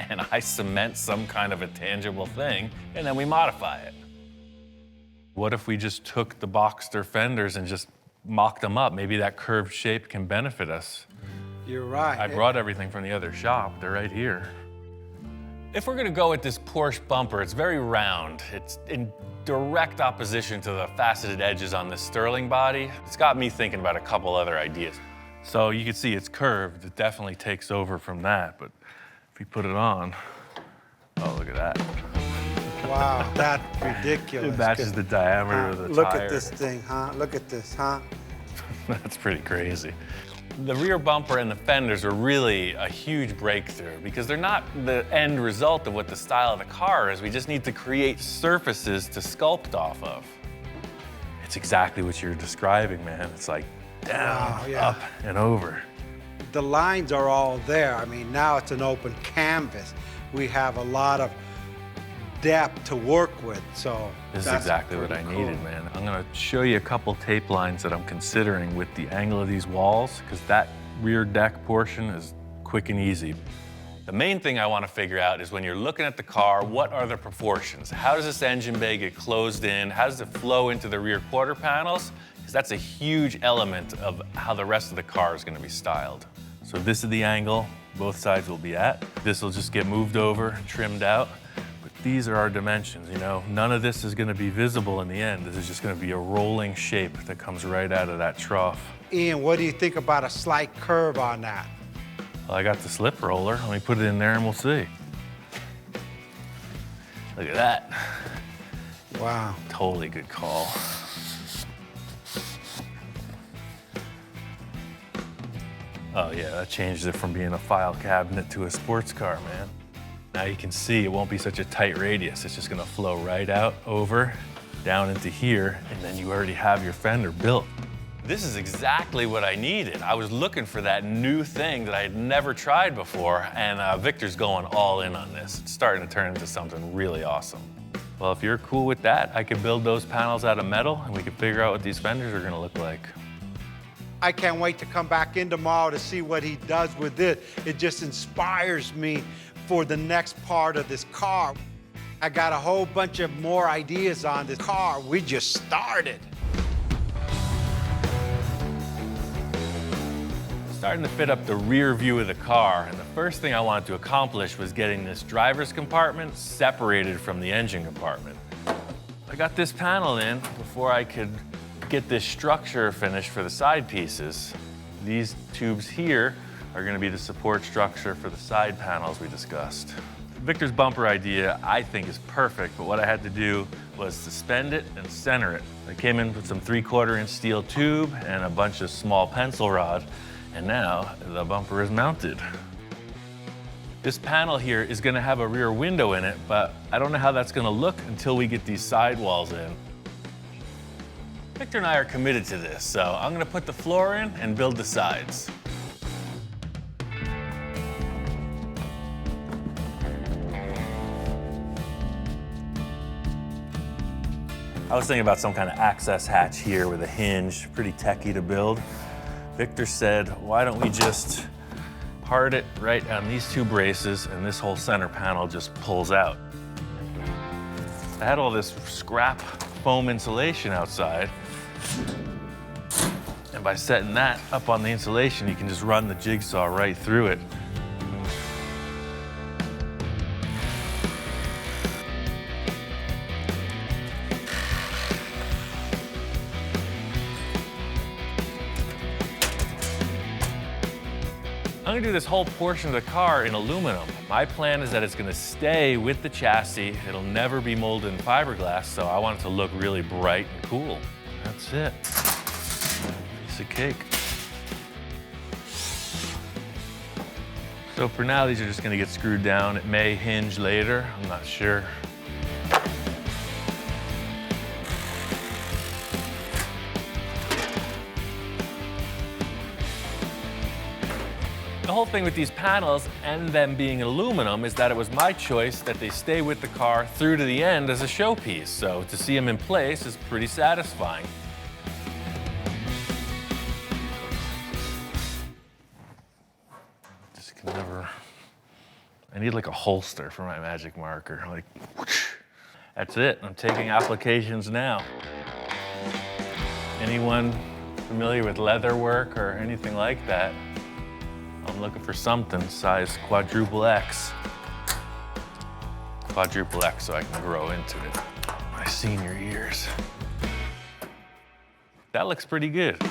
and I cement some kind of a tangible thing and then we modify it. What if we just took the Boxster fenders and just mocked them up? Maybe that curved shape can benefit us. You're right. I brought everything from the other shop. They're right here. If we're gonna go with this Porsche bumper, it's very round. It's in direct opposition to the faceted edges on this Sterling body. It's got me thinking about a couple other ideas. So you can see it's curved. It definitely takes over from that, but if we put it on, oh, look at that. Wow, that's ridiculous. It matches the diameter of the Look tire. at this thing, huh? Look at this, huh? That's pretty crazy. The rear bumper and the fenders are really a huge breakthrough because they're not the end result of what the style of the car is. We just need to create surfaces to sculpt off of. It's exactly what you're describing, man. It's like down, Wow, yeah. up, and over. The lines are all there. I mean, now it's an open canvas. We have a lot of depth to work with, so This is exactly what I needed, man. I'm gonna show you a couple tape lines that I'm considering with the angle of these walls, because that rear deck portion is quick and easy. The main thing I want to figure out is when you're looking at the car, what are the proportions? How does this engine bay get closed in? How does it flow into the rear quarter panels? Because that's a huge element of how the rest of the car is going to be styled. So this is the angle both sides will be at. This will just get moved over, trimmed out. But these are our dimensions, you know? None of this is going to be visible in the end. This is just going to be a rolling shape that comes right out of that trough. Ian, what do you think about a slight curve on that? Well, I got the slip roller. Let me put it in there and we'll see. Look at that. Wow. Totally good call. Oh yeah, that changed it from being a file cabinet to a sports car, man. Now you can see it won't be such a tight radius. It's just gonna flow right out, over, down into here, and then you already have your fender built. This is exactly what I needed. I was looking for that new thing that I had never tried before, and Victor's going all in on this. It's starting to turn into something really awesome. Well, if you're cool with that, I could build those panels out of metal, and we could figure out what these fenders are gonna look like. I can't wait to come back in tomorrow to see what he does with it. It just inspires me for the next part of this car. I got a whole bunch of more ideas on this car. We just started. Starting to fit up the rear view of the car, and the first thing I wanted to accomplish was getting this driver's compartment separated from the engine compartment. I got this panel in before I could get this structure finished for the side pieces. These tubes here are gonna be the support structure for the side panels we discussed. Victor's bumper idea, I think, is perfect, but what I had to do was suspend it and center it. I came in with some 3/4 inch steel tube and a bunch of small pencil rod, and now the bumper is mounted. This panel here is gonna have a rear window in it, but I don't know how that's gonna look until we get these sidewalls in. Victor and I are committed to this, so I'm gonna put the floor in and build the sides. I was thinking about some kind of access hatch here with a hinge, pretty techy to build. Victor said, why don't we just hard it right on these two braces and this whole center panel just pulls out. I had all this scrap foam insulation outside, and by setting that up on the insulation, you can just run the jigsaw right through it. I'm gonna do this whole portion of the car in aluminum. My plan is that it's gonna stay with the chassis. It'll never be molded in fiberglass, so I want it to look really bright and cool. That's it. Piece of cake. So for now, these are just gonna get screwed down. It may hinge later, I'm not sure. The whole thing with these panels and them being aluminum is that it was my choice that they stay with the car through to the end as a showpiece. So to see them in place is pretty satisfying. Just can never, I need like a holster for my magic marker. Like, whoosh. That's it, I'm taking applications now. Anyone familiar with leather work or anything like that? I'm looking for something size quadruple X. Quadruple X so I can grow into it. My senior years. That looks pretty good.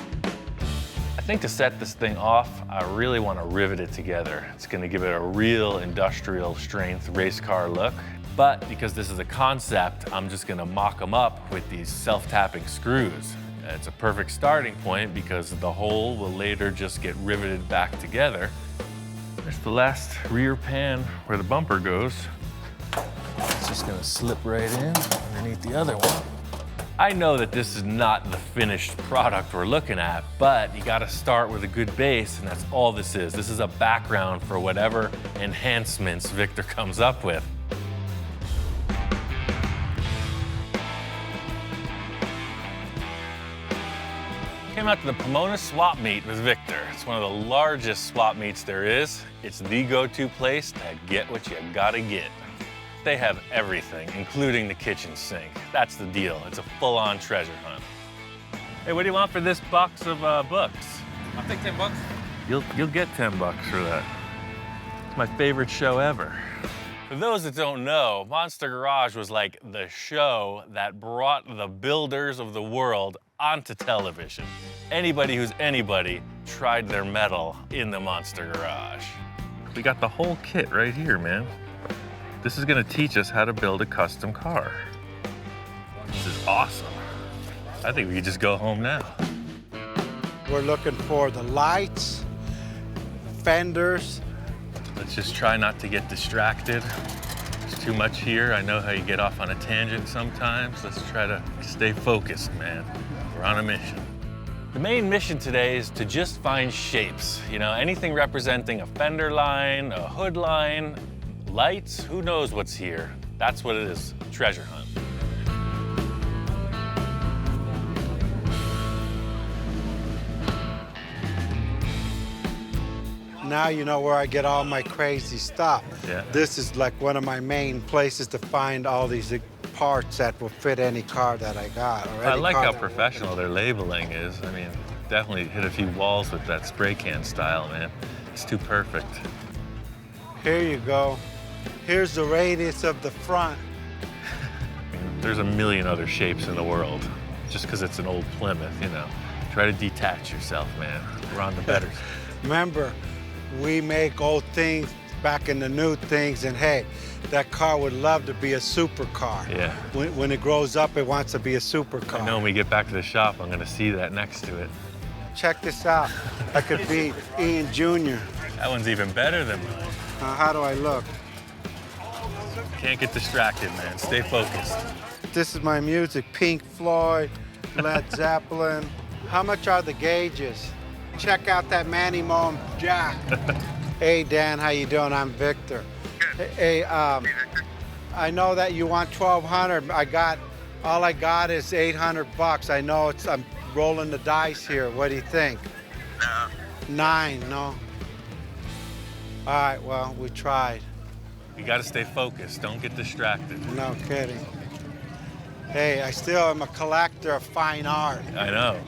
I think to set this thing off, I really want to rivet it together. It's going to give it a real industrial strength race car look. But because this is a concept, I'm just going to mock them up with these self-tapping screws. It's a perfect starting point because the hole will later just get riveted back together. There's the last rear pan where the bumper goes. It's just gonna slip right in underneath the other one. I know that this is not the finished product we're looking at, but you gotta start with a good base, and that's all this is. This is a background for whatever enhancements Victor comes up with. Came out to the Pomona swap meet with Victor. It's one of the largest swap meets there is. It's the go-to place to get what you gotta get. They have everything, including the kitchen sink. That's the deal. It's a full-on treasure hunt. Hey, what do you want for this box of books? I'll take 10 bucks. You'll get 10 bucks for that. It's my favorite show ever. For those that don't know, Monster Garage was like the show that brought the builders of the world onto television. Anybody who's anybody tried their mettle in the Monster Garage. We got the whole kit right here, man. This is gonna teach us how to build a custom car. This is awesome. I think we could just go home now. We're looking for the lights, fenders. Let's just try not to get distracted. There's too much here. I know how you get off on a tangent sometimes. Let's try to stay focused, man. We're on a mission. The main mission today is to just find shapes. You know, anything representing a fender line, a hood line, lights, who knows what's here. That's what it is, treasure hunt. Now you know where I get all my crazy stuff. Yeah. This is like one of my main places to find all these parts that will fit any car that I got. Or I any like car how that- professional their labeling is. I mean, definitely hit a few walls with that spray can style, man. It's too perfect. Here you go. Here's the radius of the front. I mean, there's a million other shapes in the world. Just because it's an old Plymouth, you know. Try to detach yourself, man. We're on the better side. Remember, we make old things back in the new things, and hey, that car would love to be a supercar. Yeah. When it grows up, it wants to be a supercar. I know when we get back to the shop, I'm gonna see that next to it. Check this out. I could be Ian Jr. That one's even better than mine. How do I look? Can't get distracted, man. Stay focused. This is my music, Pink Floyd, Led Zeppelin. How much are the gauges? Check out that Manny Moen jack. Hey, Dan, how you doing? I'm Victor. Hey, I know that you want 1,200. All I got is 800 bucks. I know I'm rolling the dice here. What do you think? No. 9, no? All right, well, we tried. You gotta stay focused. Don't get distracted. No kidding. Hey, I still am a collector of fine art. I know.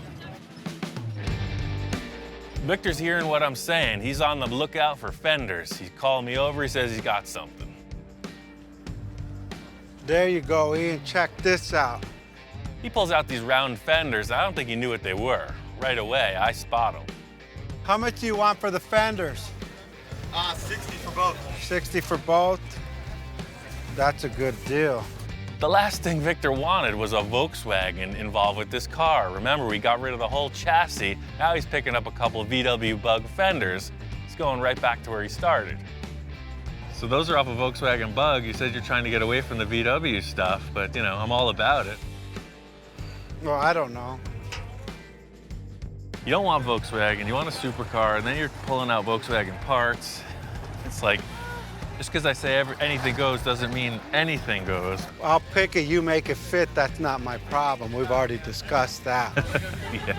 Victor's hearing what I'm saying. He's on the lookout for fenders. He's calling me over. He says he's got something. There you go, Ian. Check this out. He pulls out these round fenders. I don't think he knew what they were. Right away, I spot them. How much do you want for the fenders? 60 for both. 60 for both? That's a good deal. The last thing Victor wanted was a Volkswagen involved with this car. Remember, we got rid of the whole chassis. Now he's picking up a couple of VW Bug fenders. He's going right back to where he started. So those are off a Volkswagen Bug. You said you're trying to get away from the VW stuff, but you know, I'm all about it. Well, I don't know. You don't want Volkswagen, you want a supercar, and then you're pulling out Volkswagen parts. It's like, just because I say anything goes doesn't mean anything goes. I'll pick it, you make it fit, that's not my problem. We've already discussed that. Yeah.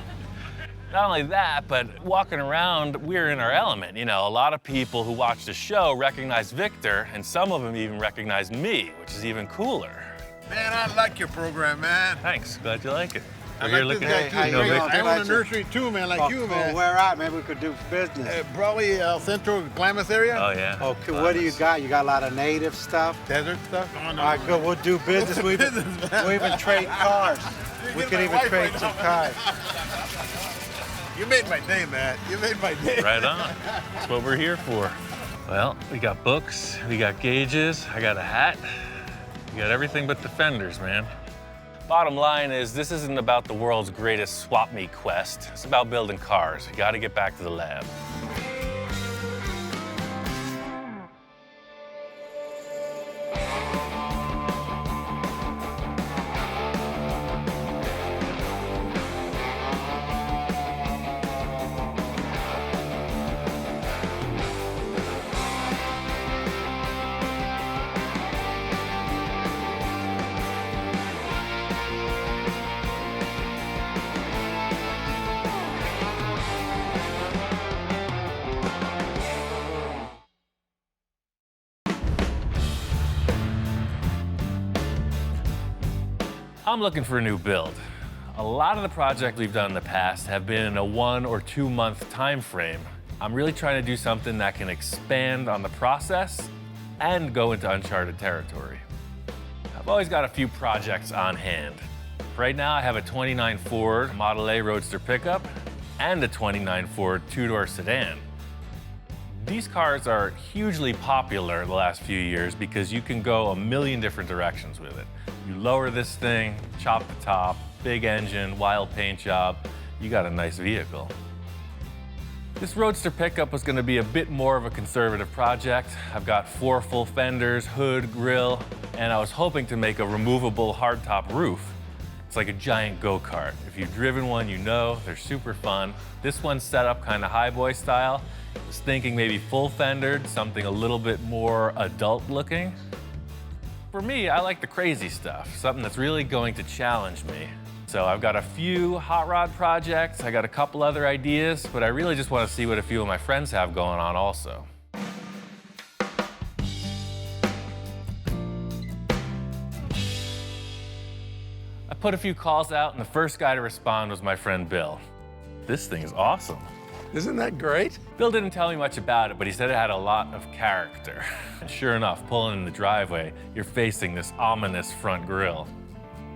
Not only that, but walking around, we're in our element. You know, a lot of people who watch the show recognize Victor, and some of them even recognize me, which is even cooler. Man, I like your program, man. Thanks, glad you like it. I We're here like looking this at guy too. you doing? I own a Glad you- nursery too, man, like you, man. Where at? Maybe we could do business. Probably Central Klamath area. Oh, yeah. Okay, what do you got? You got a lot of native stuff? Desert stuff. Oh, no. All right, good, we'll do business. We even trade cars. We get could my even wife trade right some now. cars. You made my day, man. You made my day. Right on. That's what we're here for. Well, we got books, we got gauges, I got a hat. We got everything but the fenders, man. Bottom line is, this isn't about the world's greatest swap meet quest. It's about building cars. You gotta get back to the lab. I'm looking for a new build. A lot of the projects we've done in the past have been in a 1 or 2 month time frame. I'm really trying to do something that can expand on the process and go into uncharted territory. I've always got a few projects on hand. Right now I have a 29 Ford Model A Roadster pickup and a 29 Ford two-door sedan. These cars are hugely popular the last few years because you can go a million different directions with it. You lower this thing, chop the top, big engine, wild paint job, you got a nice vehicle. This Roadster pickup was gonna be a bit more of a conservative project. I've got 4 full fenders, hood, grille, and I was hoping to make a removable hardtop roof. It's like a giant go-kart. If you've driven one, you know, they're super fun. This one's set up kind of highboy style. I was thinking maybe full fendered, something a little bit more adult looking. For me, I like the crazy stuff, something that's really going to challenge me. So I've got a few hot rod projects, I got a couple other ideas, but I really just want to see what a few of my friends have going on also. I put a few calls out, and the first guy to respond was my friend Bill. This thing is awesome. Isn't that great? Bill didn't tell me much about it, but he said it had a lot of character. And sure enough, pulling in the driveway, you're facing this ominous front grille.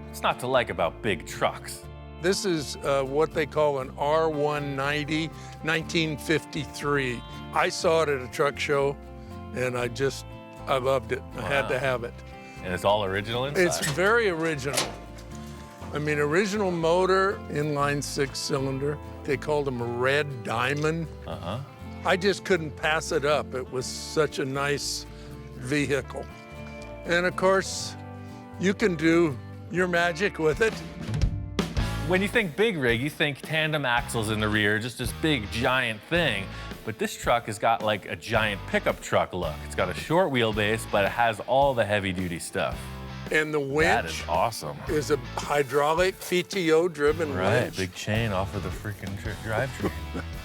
What's not to like about big trucks? This is what they call an R190, 1953. I saw it at a truck show, and I loved it. I had to have it. And it's all original inside? It's very original. I mean, original motor, inline 6-cylinder. They called them a red diamond. I just couldn't pass it up. It was such a nice vehicle. And of course, you can do your magic with it. When you think big rig, you think tandem axles in the rear, just this big giant thing. But this truck has got like a giant pickup truck look. It's got a short wheelbase, but it has all the heavy duty stuff. And the winch That is awesome. is a hydraulic PTO-driven Right, winch. big chain off of the freaking drivetrain.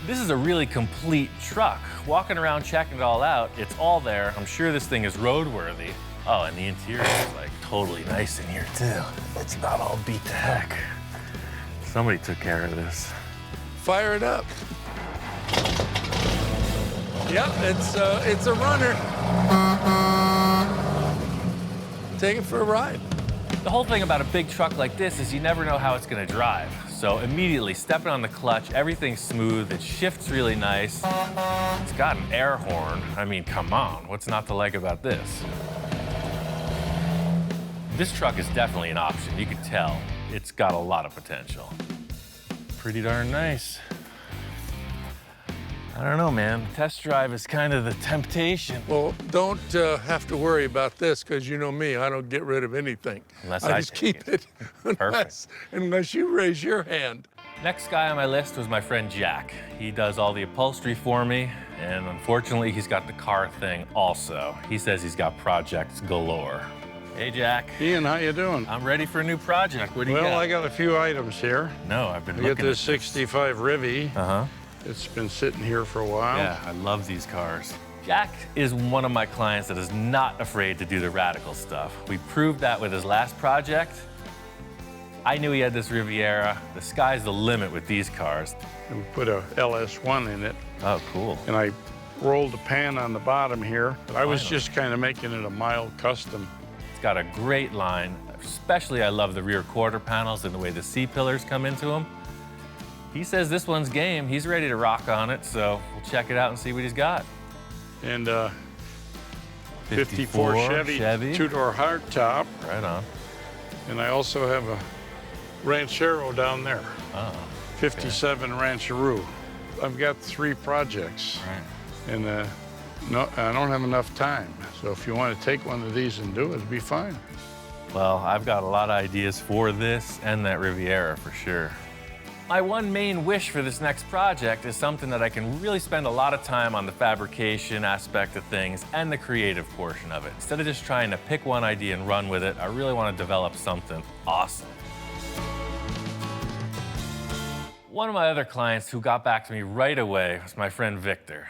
This is a really complete truck. Walking around checking it all out, it's all there. I'm sure this thing is roadworthy. Oh, and the interior is like totally nice in here too. It's not all beat to heck. Somebody took care of this. Fire it up. Yep, it's a runner. Take it for a ride. The whole thing about a big truck like this is you never know how it's gonna drive. So immediately stepping on the clutch, everything's smooth, it shifts really nice. It's got an air horn. I mean, come on, what's not to like about this? This truck is definitely an option. You can tell it's got a lot of potential. Pretty darn nice. I don't know, man. Test drive is kind of the temptation. Well, don't have to worry about this, because you know me, I don't get rid of anything. Unless I I just take keep it unless you raise your hand. Next guy on my list was my friend Jack. He does all the upholstery for me, and unfortunately, he's got the car thing also. He says he's got projects galore. Hey, Jack. Ian, how you doing? I'm ready for a new project. What do you got? Well, I got a few items here. No, I've been I looking get this 65 Rivy. Uh-huh. It's been sitting here for a while. Yeah, I love these cars. Jack is one of my clients that is not afraid to do the radical stuff. We proved that with his last project. I knew he had this Riviera. The sky's the limit with these cars. And we put a LS1 in it. Oh, cool. And I rolled the pan on the bottom here. I was just kind of making it a mild custom. It's got a great line. Especially, I love the rear quarter panels and the way the C-pillars come into them. He says this one's game. He's ready to rock on it, so we'll check it out and see what he's got. And 54 Chevy. Two-door hardtop. Right on. And I also have a Ranchero down there. Oh. 57 Rancheroo. I've got 3 projects. Right. And no, I don't have enough time. So if you want to take one of these and do it, it'd be fine. Well, I've got a lot of ideas for this and that Riviera for sure. My one main wish for this next project is something that I can really spend a lot of time on the fabrication aspect of things and the creative portion of it. Instead of just trying to pick one idea and run with it, I really want to develop something awesome. One of my other clients who got back to me right away was my friend Victor.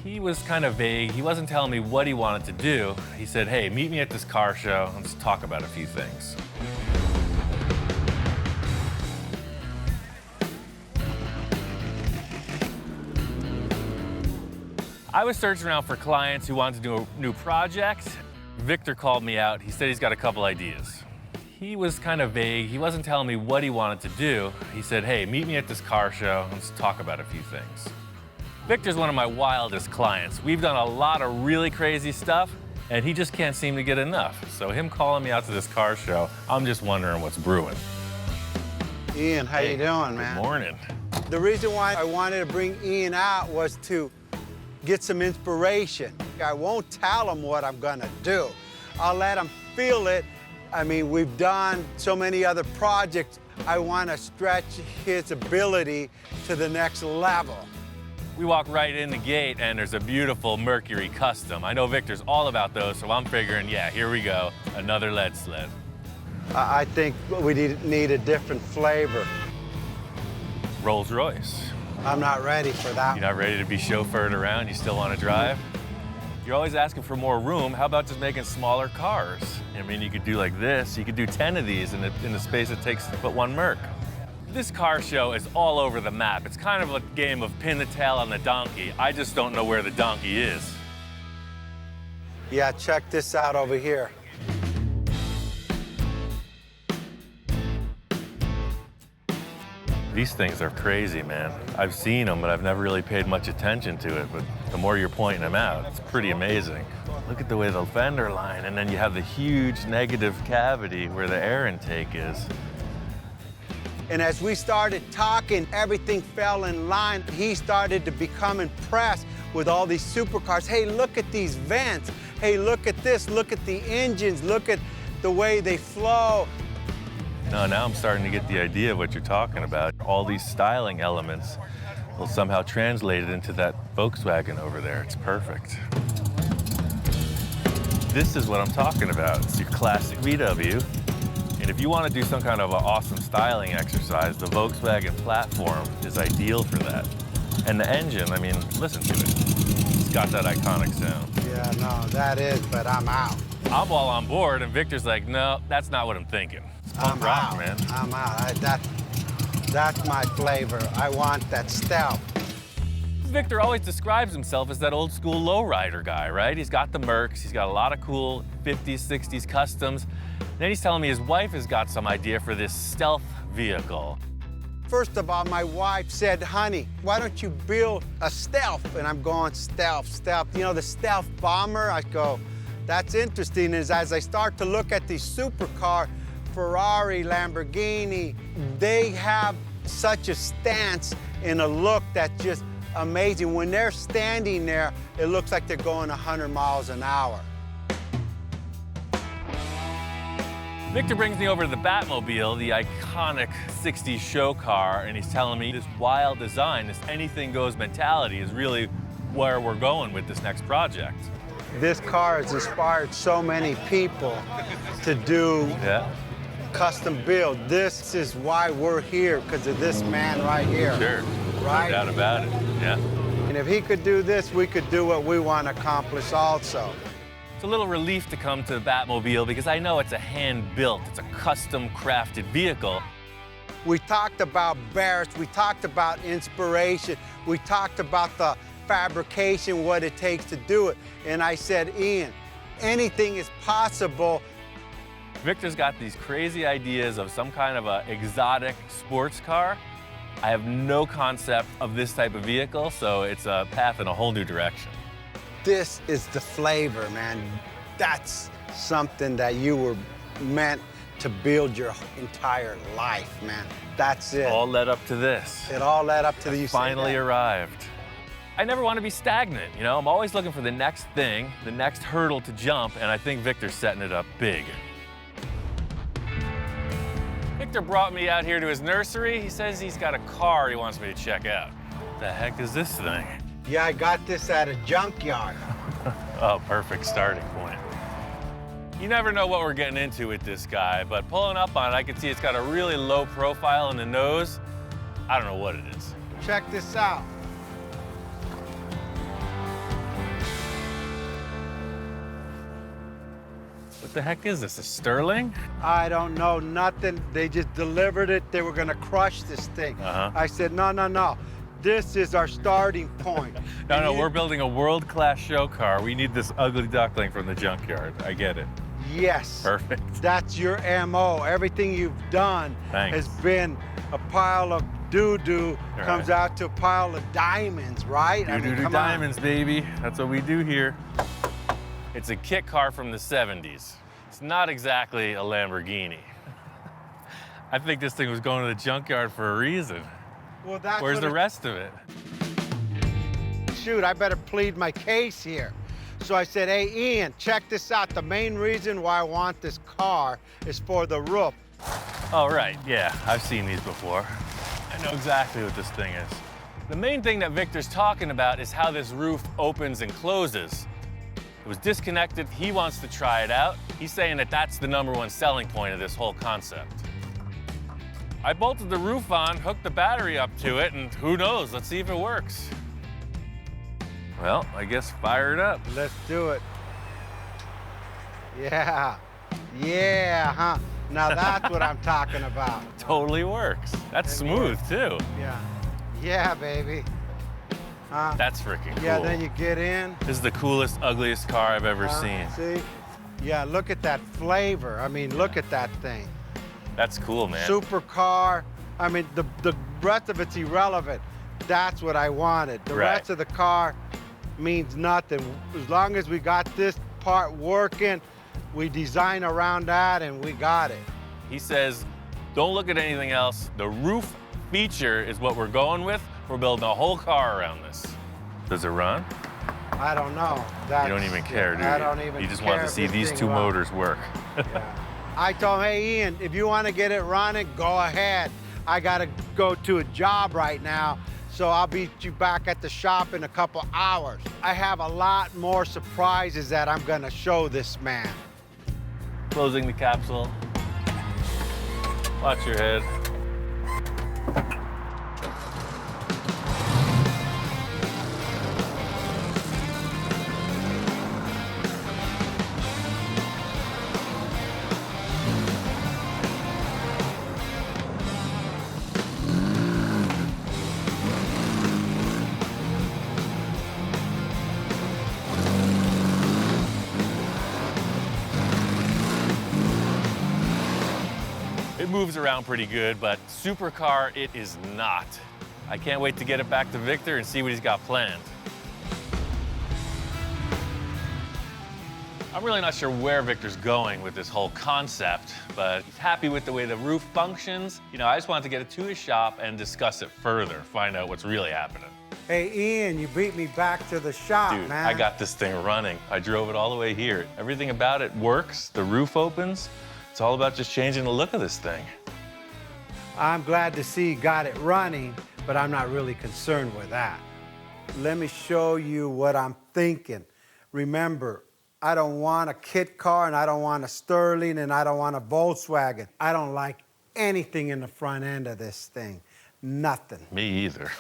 He was kind of vague. He wasn't telling me what he wanted to do. He said, hey, meet me at this car show. Let's talk about a few things. I was searching around for clients who wanted to do a new project. Victor called me out. He said he's got a couple ideas. He was kind of vague. He wasn't telling me what he wanted to do. He said, hey, meet me at this car show. Let's talk about a few things. Victor's one of my wildest clients. We've done a lot of really crazy stuff, and he just can't seem to get enough. So him calling me out to this car show, I'm just wondering what's brewing. Ian, how you doing, man? Good morning. The reason why I wanted to bring Ian out was to get some inspiration. I won't tell him what I'm gonna do. I'll let him feel it. I mean, we've done so many other projects. I want to stretch his ability to the next level. We walk right in the gate, and there's a beautiful Mercury Custom. I know Victor's all about those, so I'm figuring, yeah, here we go, another lead sled. I think we need a different flavor. Rolls Royce. I'm not ready for that. You're not ready to be chauffeured around? You still want to drive? You're always asking for more room. How about just making smaller cars? I mean, you could do like this. You could do 10 of these in the space it takes to put one Merc. This car show is all over the map. It's kind of a game of pin the tail on the donkey. I just don't know where the donkey is. Yeah, check this out over here. These things are crazy, man. I've seen them, but I've never really paid much attention to it. But the more you're pointing them out, it's pretty amazing. Look at the way the fender line, and then you have the huge negative cavity where the air intake is. And as we started talking, everything fell in line. He started to become impressed with all these supercars. Hey, look at these vents. Hey, look at this. Look at the engines. Look at the way they flow. No, now I'm starting to get the idea of what you're talking about. All these styling elements will somehow translate it into that Volkswagen over there. It's perfect. This is what I'm talking about. It's your classic VW. And if you want to do some kind of an awesome styling exercise, the Volkswagen platform is ideal for that. And the engine, I mean, listen to it. It's got that iconic sound. Yeah, no, that is, but I'm out. I'm all on board, and Victor's like, no, that's not what I'm thinking. I'm rock, out, man. I'm out. That's my flavor. I want that stealth. Victor always describes himself as that old school lowrider guy, right? He's got the Mercs, he's got a lot of cool 50s, 60s customs. Then he's telling me his wife has got some idea for this stealth vehicle. First of all, my wife said, honey, why don't you build a stealth? And I'm going, stealth, stealth. You know, the stealth bomber? I go, that's interesting. As I start to look at these supercars, Ferrari, Lamborghini, they have such a stance and a look that's just amazing. When they're standing there, it looks like they're going 100 miles an hour. Victor brings me over to the Batmobile, the iconic 60s show car, and he's telling me this wild design, this anything goes mentality is really where we're going with this next project. This car has inspired so many people to do custom build. This is why we're here, because of this man right here. Sure, right? No doubt about it, yeah. And if he could do this, we could do what we want to accomplish also. It's a little relief to come to the Batmobile because I know it's a hand-built, it's a custom-crafted vehicle. We talked about Barrett's, we talked about inspiration, we talked about the fabrication, what it takes to do it. And I said, Ian, anything is possible. Victor's got these crazy ideas of some kind of a exotic sports car. I have no concept of this type of vehicle, so it's a path in a whole new direction. This is the flavor, man. That's something that you were meant to build your entire life, man. That's it. All led up to this. It all led up to the finally arrived. I never want to be stagnant, you know? I'm always looking for the next thing, the next hurdle to jump, and I think Victor's setting it up big. Victor brought me out here to his nursery. He says he's got a car he wants me to check out. What the heck is this thing? Yeah, I got this at a junkyard. Oh, perfect starting point. You never know what we're getting into with this guy, but pulling up on it, I can see it's got a really low profile in the nose. I don't know what it is. Check this out. What the heck is this, a Sterling? I don't know, nothing. They just delivered it. They were gonna crush this thing. I said, no, no, no. This is our starting point. No, we're building a world-class show car. We need this ugly duckling from the junkyard. I get it. Yes. Perfect. That's your MO. Everything you've done has been a pile of doo-doo comes out to a pile of diamonds, right? Doo-doo diamonds, baby. That's what we do here. It's a kit car from the 70s. It's not exactly a Lamborghini. I think this thing was going to the junkyard for a reason. Well, that's Where's the rest of it? Shoot, I better plead my case here. So I said, hey, Ian, check this out. The main reason why I want this car is for the roof. Oh, right, yeah, I've seen these before. I know exactly what this thing is. The main thing that Victor's talking about is how this roof opens and closes. It was disconnected, he wants to try it out. He's saying that that's the #1 selling point of this whole concept. I bolted the roof on, hooked the battery up to it, and who knows, let's see if it works. Well, I guess fire it up. Let's do it. Yeah, yeah, huh? Now that's what I'm talking about. Totally works. That's smooth, too. Yeah, yeah, baby. That's freaking cool. Yeah, then you get in. This is the coolest, ugliest car I've ever seen. See? Yeah, look at that flavor. I mean, look at that thing. That's cool, man. Supercar. I mean, the rest of it's irrelevant. That's what I wanted. The rest of the car means nothing. As long as we got this part working, we design around that and we got it. He says, don't look at anything else. The roof feature is what we're going with. We're building a whole car around this. Does it run? I don't know. You don't even care, do you? I don't even You just care want to if see this these thing two runs. motors work. Yeah. I told him, hey, Ian, if you want to get it running, go ahead. I got to go to a job right now, so I'll be you back at the shop in a couple hours. I have a lot more surprises that I'm going to show this man. Closing the capsule. Watch your head. It moves around pretty good, but supercar it is not. I can't wait to get it back to Victor and see what he's got planned. I'm really not sure where Victor's going with this whole concept, but he's happy with the way the roof functions. You know, I just wanted to get it to his shop and discuss it further, find out what's really happening. Hey, Ian, you beat me back to the shop, Dude, man. I got this thing running. I drove it all the way here. Everything about it works. The roof opens. It's all about just changing the look of this thing. I'm glad to see you got it running, but I'm not really concerned with that. Let me show you what I'm thinking. Remember, I don't want a kit car, and I don't want a Sterling, and I don't want a Volkswagen. I don't like anything in the front end of this thing. Nothing. Me either.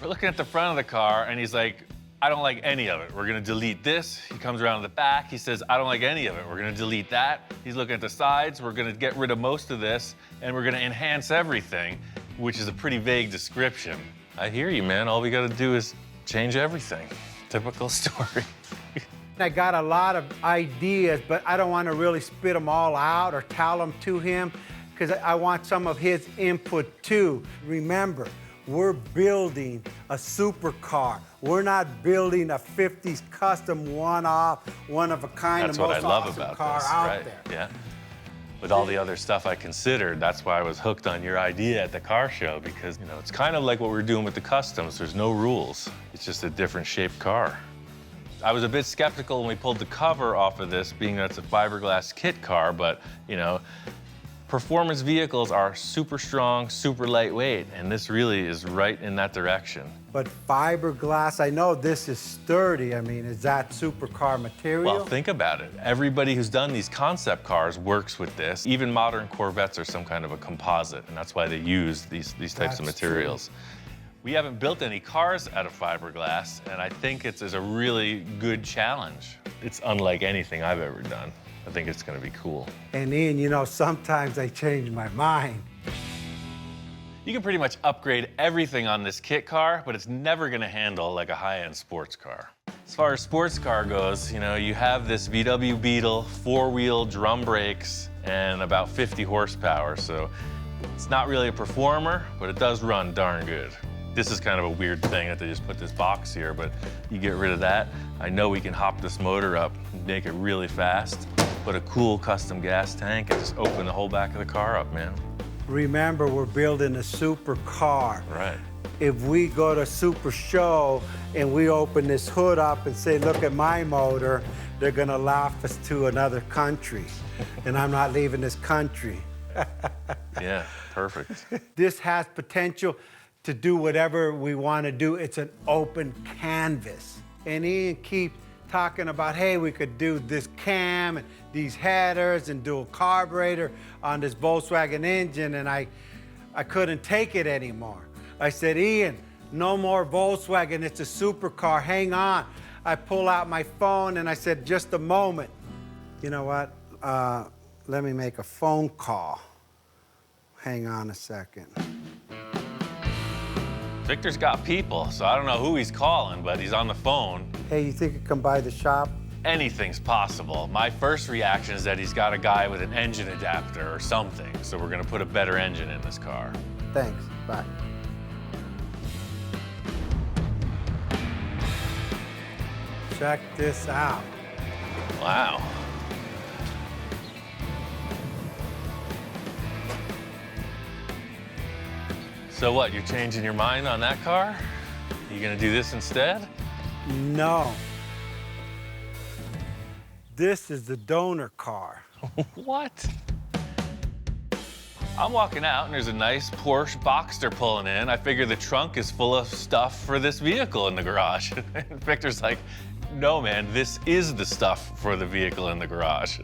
We're looking at the front of the car, and he's like, I don't like any of it. We're gonna delete this. He comes around to the back. He says, I don't like any of it. We're gonna delete that. He's looking at the sides. We're gonna get rid of most of this, and we're gonna enhance everything, which is a pretty vague description. I hear you, man. All we gotta do is change everything. Typical story. I got a lot of ideas, but I don't want to really spit them all out or tell them to him, because I want some of his input too. Remember, we're building a supercar. We're not building a 50s custom one-off, one-of-a-kind, That's the what most I love awesome about car this, out right? there. Yeah. With all the other stuff I considered, that's why I was hooked on your idea at the car show, because, you know, it's kind of like what we're doing with the customs. There's no rules. It's just a different shaped car. I was a bit skeptical when we pulled the cover off of this, being that it's a fiberglass kit car, but, you know, performance vehicles are super strong, super lightweight, and this really is right in that direction. But fiberglass, I know this is sturdy. I mean, is that supercar material? Well, think about it. Everybody who's done these concept cars works with this. Even modern Corvettes are some kind of a composite, and that's why they use these types of materials. We haven't built any cars out of fiberglass, and I think it's a really good challenge. It's unlike anything I've ever done. I think it's gonna be cool. And Ian, you know, sometimes I change my mind. You can pretty much upgrade everything on this kit car, but it's never gonna handle like a high-end sports car. As far as sports car goes, you know, you have this VW Beetle, four-wheel drum brakes, and about 50 horsepower, so it's not really a performer, but it does run darn good. This is kind of a weird thing that they just put this box here, but you get rid of that. I know we can hop this motor up and make it really fast, put a cool custom gas tank, and just open the whole back of the car up, man. Remember, we're building a supercar. Right. If we go to Super Show and we open this hood up and say, look at my motor, they're gonna laugh us to another country. And I'm not leaving this country. Yeah, perfect. This has potential to do whatever we wanna do. It's an open canvas. And Ian keeps talking about, hey, we could do this cam and these headers and dual carburetor on this Volkswagen engine, and I couldn't take it anymore. I said, Ian, no more Volkswagen, it's a supercar, hang on. I pull out my phone and I said, just a moment. You know what, let me make a phone call. Hang on a second. Victor's got people, so I don't know who he's calling, but he's on the phone. Hey, you think you can come by the shop? Anything's possible. My first reaction is that he's got a guy with an engine adapter or something, so we're gonna put a better engine in this car. Thanks, bye. Check this out. Wow. So what, you're changing your mind on that car? You gonna do this instead? No. This is the donor car. What? I'm walking out and there's a nice Porsche Boxster pulling in. I figure the trunk is full of stuff for this vehicle in the garage. And Victor's like, no man, this is the stuff for the vehicle in the garage.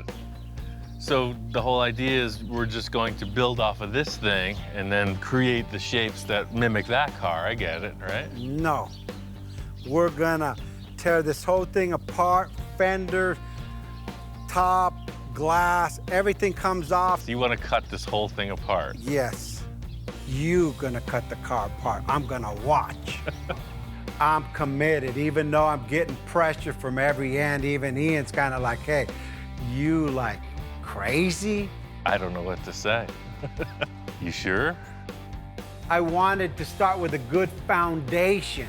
So the whole idea is we're just going to build off of this thing and then create the shapes that mimic that car. I get it, right? No. We're gonna tear this whole thing apart, fender, top, glass, everything comes off. So you want to cut this whole thing apart? Yes. You gonna cut the car apart. I'm gonna watch. I'm committed, even though I'm getting pressure from every end. Even Ian's kind of like, hey, you like crazy? I don't know what to say. You sure? I wanted to start with a good foundation.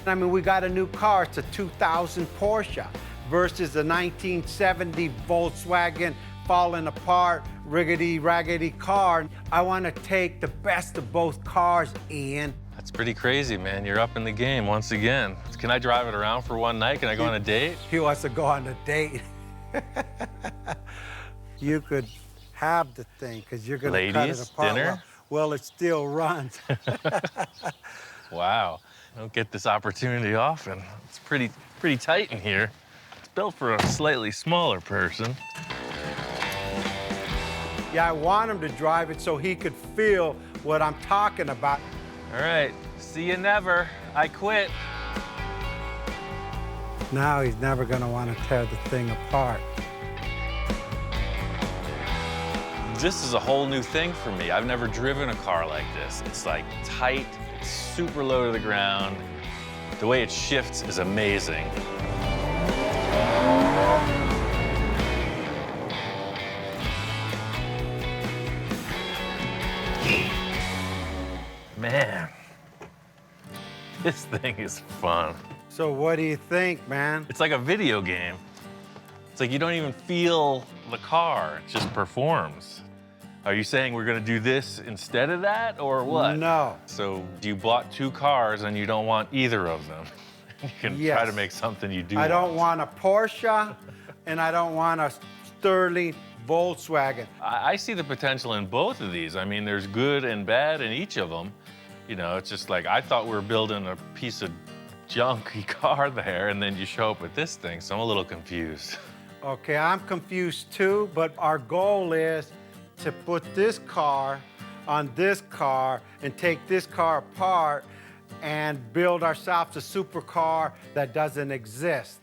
I mean, we got a new car. It's a 2000 Porsche versus a 1970 Volkswagen falling apart, riggedy-raggedy car. I want to take the best of both cars, Ian. That's pretty crazy, man. You're up in the game once again. Can I drive it around for one night? Can I go on a date? He wants to go on a date. you could have the thing because you're going to cut it Ladies, apart. dinner? Well, it still runs. Wow, I don't get this opportunity often. It's pretty tight in here. It's built for a slightly smaller person. Yeah, I want him to drive it so he could feel what I'm talking about. All right, see you never. I quit. Now he's never going to want to tear the thing apart. This is a whole new thing for me. I've never driven a car like this. It's like tight, it's super low to the ground. The way it shifts is amazing. Man, this thing is fun. So what do you think, man? It's like a video game. It's like you don't even feel the car, it just performs. Are you saying we're gonna do this instead of that, or what? No. So you bought 2 cars and you don't want either of them. You can try to make something you do I don't want a Porsche, and I don't want a Sterling Volkswagen. I see the potential in both of these. I mean, there's good and bad in each of them. You know, it's just like, I thought we were building a piece of junky car there, and then you show up with this thing, so I'm a little confused. Okay, I'm confused too, but our goal is to put this car on this car and take this car apart and build ourselves a supercar that doesn't exist.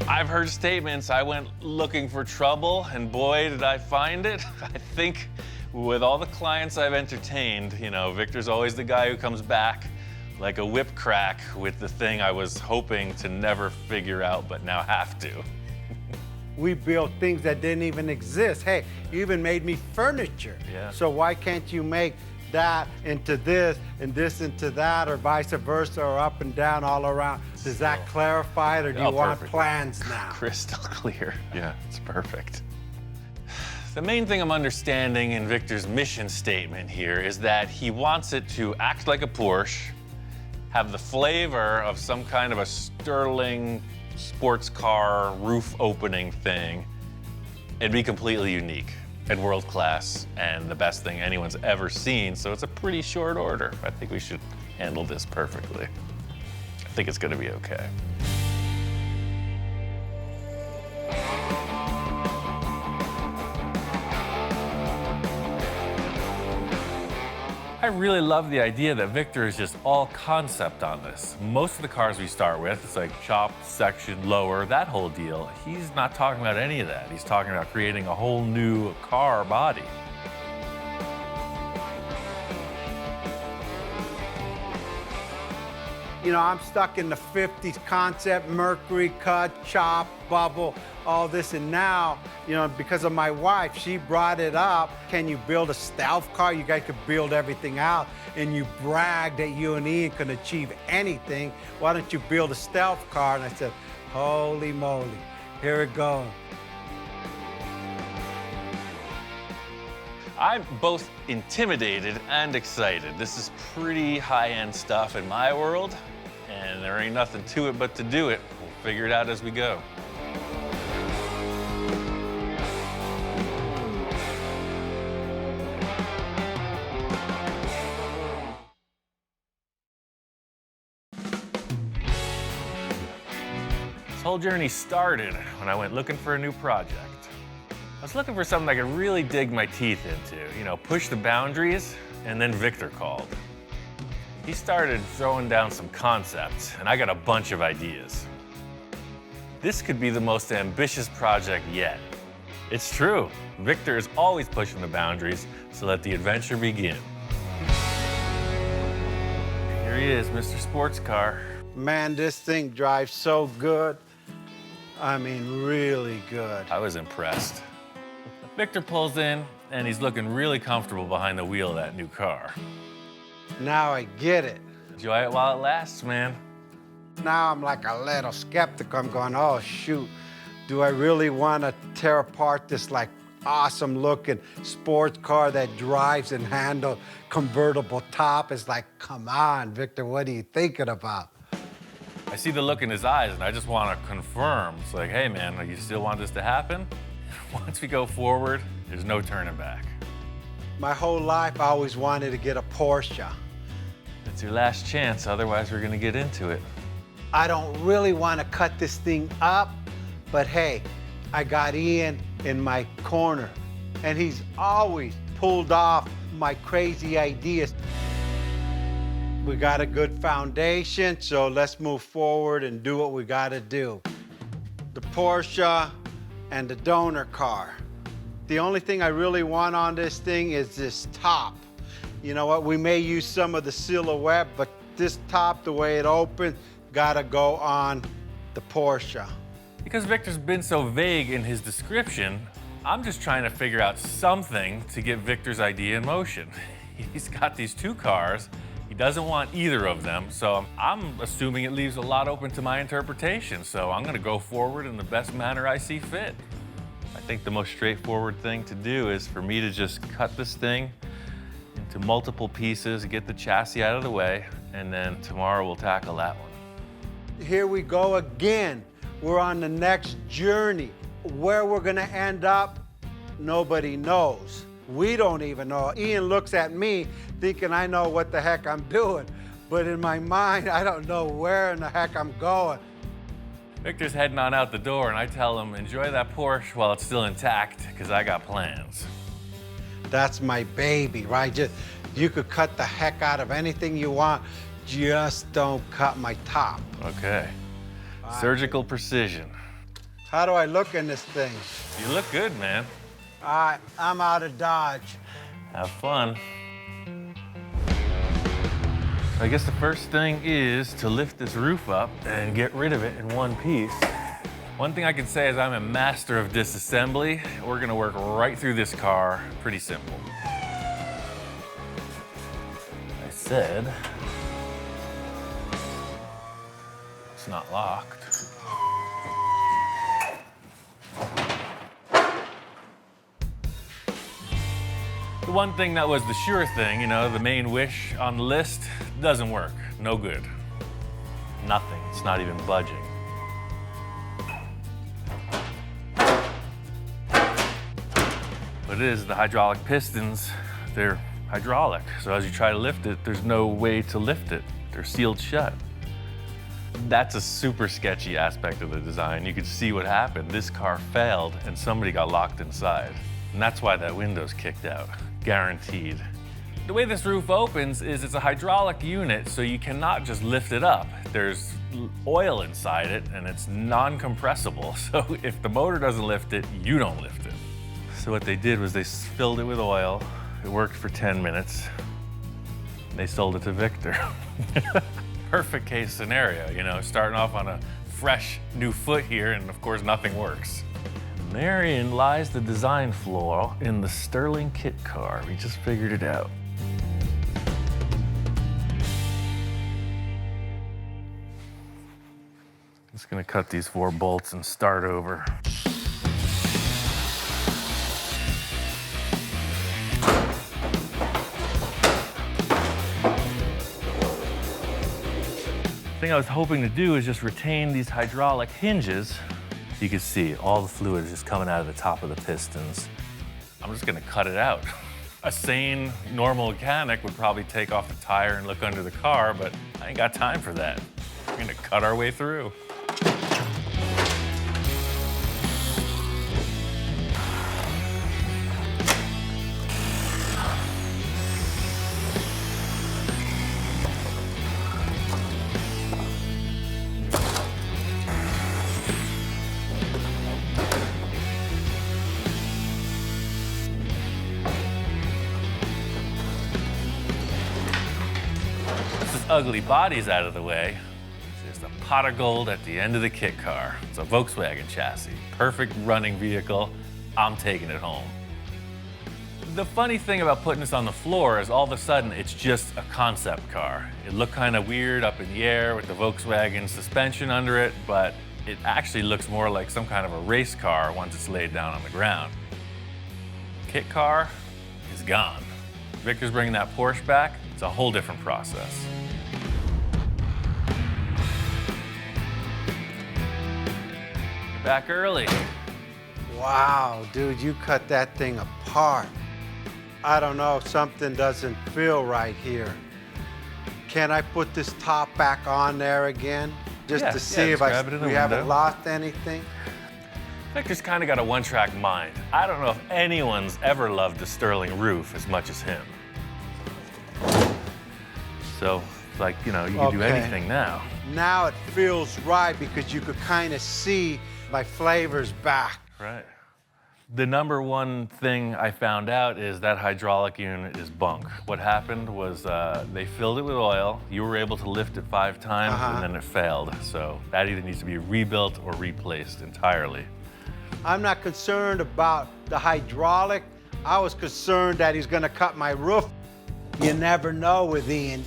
I've heard statements, I went looking for trouble, and boy, did I find it. I think with all the clients I've entertained, you know, Victor's always the guy who comes back like a whip crack with the thing I was hoping to never figure out, but now have to. We built things that didn't even exist. Hey, you even made me furniture. Yeah. So why can't you make that into this and this into that, or vice versa, or up and down all around? Does that clarify it, or do you want perfect. plans now? Crystal clear. Yeah, it's perfect. The main thing I'm understanding in Victor's mission statement here is that he wants it to act like a Porsche, have the flavor of some kind of a Sterling sports car roof opening thing, and be completely unique and world class and the best thing anyone's ever seen. So it's a pretty short order. I think we should handle this perfectly. I think it's gonna be okay. I really love the idea that Victor is just all concept on this. Most of the cars we start with, it's like chop, section, lower, that whole deal. He's not talking about any of that. He's talking about creating a whole new car body. You know, I'm stuck in the 50s concept, mercury cut, chop, bubble, all this. And now, you know, because of my wife, she brought it up. Can you build a stealth car? You guys could build everything out. And you brag that you and Ian can achieve anything. Why don't you build a stealth car? And I said, holy moly, here it goes. I'm both intimidated and excited. This is pretty high-end stuff in my world, and there ain't nothing to it but to do it. We'll figure it out as we go. This whole journey started when I went looking for a new project. I was looking for something I could really dig my teeth into, you know, push the boundaries, and then Victor called. He started throwing down some concepts, and I got a bunch of ideas. This could be the most ambitious project yet. It's true, Victor is always pushing the boundaries, so let the adventure begin. Here he is, Mr. Sports Car. Man, this thing drives so good. I mean, really good. I was impressed. Victor pulls in, and he's looking really comfortable behind the wheel of that new car. Now I get it. Enjoy it while it lasts, man. Now I'm like a little skeptical. I'm going, oh, shoot. Do I really want to tear apart this, like, awesome looking sports car that drives and handles convertible top? It's like, come on, Victor, what are you thinking about? I see the look in his eyes, and I just want to confirm. It's like, hey, man, you still want this to happen? Once we go forward, there's no turning back. My whole life, I always wanted to get a Porsche. It's your last chance, otherwise we're gonna get into it. I don't really want to cut this thing up, but hey, I got Ian in my corner, and he's always pulled off my crazy ideas. We got a good foundation, so let's move forward and do what we gotta do. The Porsche and the donor car. The only thing I really want on this thing is this top. You know what, we may use some of the silhouette, but this top, the way it opens, gotta go on the Porsche. Because Victor's been so vague in his description, I'm just trying to figure out something to get Victor's idea in motion. He's got these two cars. He doesn't want either of them, so I'm assuming it leaves a lot open to my interpretation, so I'm gonna go forward in the best manner I see fit. I think the most straightforward thing to do is for me to just cut this thing into multiple pieces, get the chassis out of the way, and then tomorrow we'll tackle that one. Here we go again. We're on the next journey. Where we're gonna end up, nobody knows. We don't even know. Ian looks at me thinking I know what the heck I'm doing, but in my mind, I don't know where in the heck I'm going. Victor's heading on out the door, and I tell him, enjoy that Porsche while it's still intact, because I got plans. That's my baby, right? You could cut the heck out of anything you want, just don't cut my top. Okay. Surgical precision. How do I look in this thing? You look good, man. All right, I'm out of Dodge. Have fun. I guess the first thing is to lift this roof up and get rid of it in one piece. One thing I can say is I'm a master of disassembly. We're gonna work right through this car, pretty simple. I said, it's not locked. The one thing that was the sure thing, you know, the main wish on the list, doesn't work. No good. Nothing. It's not even budging. What it is, the hydraulic pistons, they're hydraulic. So as you try to lift it, there's no way to lift it. They're sealed shut. That's a super sketchy aspect of the design. You could see what happened. This car failed and somebody got locked inside. And that's why that window's kicked out. Guaranteed. The way this roof opens is it's a hydraulic unit, so you cannot just lift it up. There's oil inside it, and it's non-compressible. So if the motor doesn't lift it, you don't lift it. So what they did was they filled it with oil. It worked for 10 minutes. They sold it to Victor. Perfect case scenario, you know, starting off on a fresh new foot here, and of course nothing works. Therein lies the design flaw in the Sterling kit car. We just figured it out. Just gonna cut these 4 bolts and start over. The thing I was hoping to do is just retain these hydraulic hinges. You can see all the fluid is just coming out of the top of the pistons. I'm just gonna cut it out. A sane, normal mechanic would probably take off the tire and look under the car, but I ain't got time for that. We're gonna cut our way through. Ugly body's out of the way. There's a pot of gold at the end of the kit car. It's a Volkswagen chassis. Perfect running vehicle. I'm taking it home. The funny thing about putting this on the floor is all of a sudden it's just a concept car. It looked kind of weird up in the air with the Volkswagen suspension under it, but it actually looks more like some kind of a race car once it's laid down on the ground. Kit car is gone. Victor's bringing that Porsche back. It's a whole different process. Back early. Wow, dude, you cut that thing apart. I don't know, something doesn't feel right here. Can I put this top back on there again? Just to see if we haven't lost anything? Victor's kind of got a one-track mind. I don't know if anyone's ever loved a Sterling roof as much as him. So, like, you know, you can do anything now. Now it feels right because you could kind of see my flavors back. Right. The number one thing I found out is that hydraulic unit is bunk. What happened was they filled it with oil. You were able to lift it 5 times and then it failed. So that either needs to be rebuilt or replaced entirely. I'm not concerned about the hydraulic. I was concerned that he's gonna cut my roof. You never know with Ian.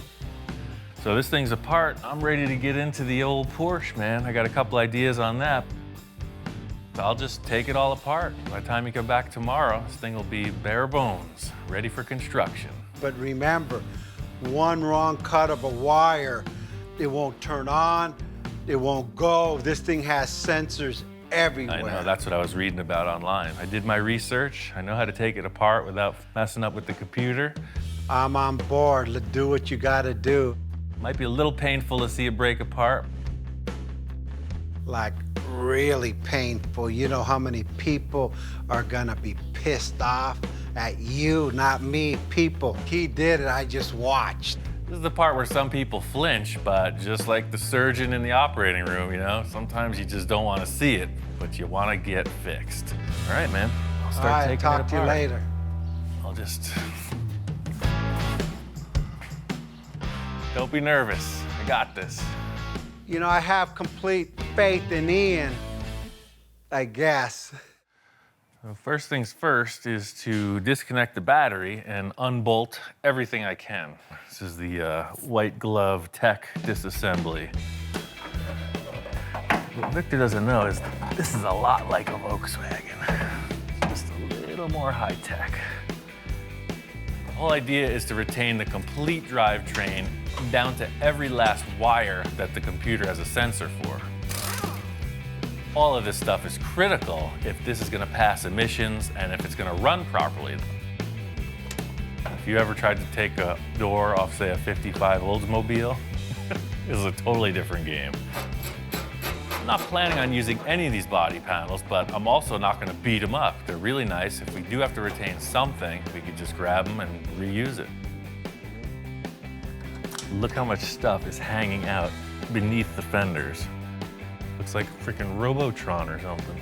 So this thing's apart. I'm ready to get into the old Porsche, man. I got a couple ideas on that. I'll just take it all apart. By the time you come back tomorrow, this thing will be bare bones, ready for construction. But remember, one wrong cut of a wire, it won't turn on, it won't go. This thing has sensors everywhere. I know, that's what I was reading about online. I did my research. I know how to take it apart without messing up with the computer. I'm on board. Let's do what you gotta do. Might be a little painful to see it break apart. Like, really painful. You know how many people are gonna be pissed off at you, not me, people. He did it, I just watched. This is the part where some people flinch, but just like the surgeon in the operating room, you know, sometimes you just don't want to see it, but you want to get fixed. All right, man. I'll start taking it apart. Talk to you later. I'll just... Don't be nervous. I got this. You know, I have complete faith in Ian, I guess. Well, first things first is to disconnect the battery and unbolt everything I can. This is the white glove tech disassembly. What Victor doesn't know is this is a lot like a Volkswagen, just a little more high tech. The whole idea is to retain the complete drivetrain down to every last wire that the computer has a sensor for. All of this stuff is critical if this is gonna pass emissions and if it's gonna run properly. If you ever tried to take a door off, say, a 55 Oldsmobile, this is a totally different game. I'm not planning on using any of these body panels, but I'm also not gonna beat them up. They're really nice. If we do have to retain something, we could just grab them and reuse it. Look how much stuff is hanging out beneath the fenders. Looks like a freaking Robotron or something.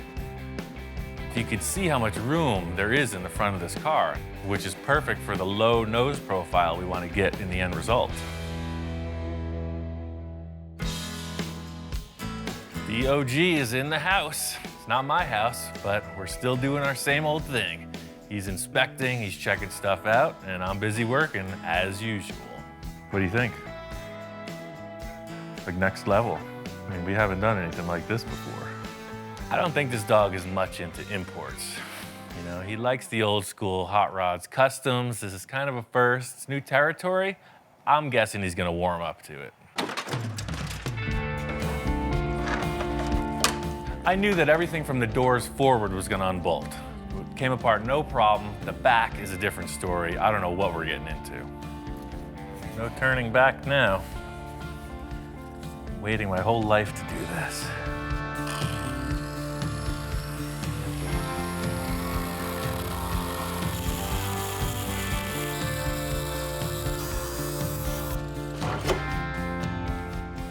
You can see how much room there is in the front of this car, which is perfect for the low nose profile we want to get in the end result. The OG is in the house. It's not my house, but we're still doing our same old thing. He's inspecting, he's checking stuff out, and I'm busy working as usual. What do you think? Like next level. I mean, we haven't done anything like this before. I don't think this dog is much into imports. You know, he likes the old school hot rods, customs. This is kind of a first. It's new territory. I'm guessing he's gonna warm up to it. I knew that everything from the doors forward was gonna unbolt. It came apart no problem. The back is a different story. I don't know what we're getting into. No turning back now. Waiting my whole life to do this.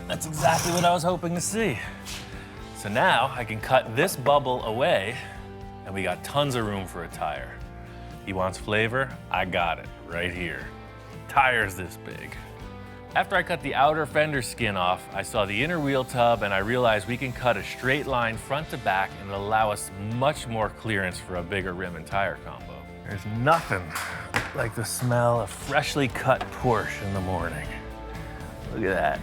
That's exactly what I was hoping to see. So now I can cut this bubble away and we got tons of room for a tire. He wants flavor, I got it right here. Tire's this big. After I cut the outer fender skin off, I saw the inner wheel tub and I realized we can cut a straight line front to back and it'll allow us much more clearance for a bigger rim and tire combo. There's nothing like the smell of freshly cut Porsche in the morning. Look at that.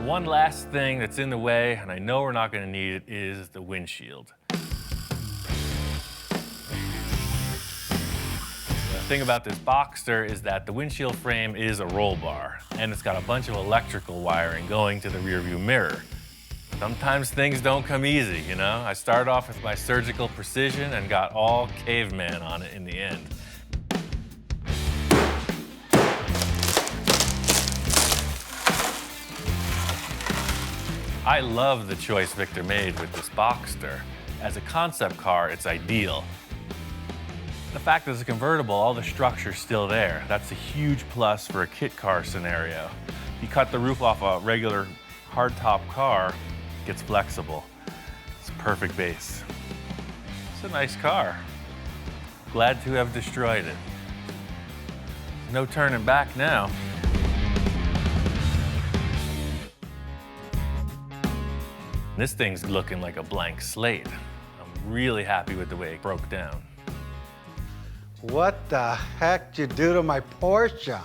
One last thing that's in the way, and I know we're not gonna need it, is the windshield. The thing about this Boxster is that the windshield frame is a roll bar, and it's got a bunch of electrical wiring going to the rear view mirror. Sometimes things don't come easy, you know? I started off with my surgical precision and got all caveman on it in the end. I love the choice Victor made with this Boxster. As a concept car, it's ideal. The fact that it's a convertible, all the structure's still there. That's a huge plus for a kit car scenario. If you cut the roof off a regular hardtop car, it gets flexible. It's a perfect base. It's a nice car. Glad to have destroyed it. No turning back now. This thing's looking like a blank slate. I'm really happy with the way it broke down. What the heck did you do to my Porsche?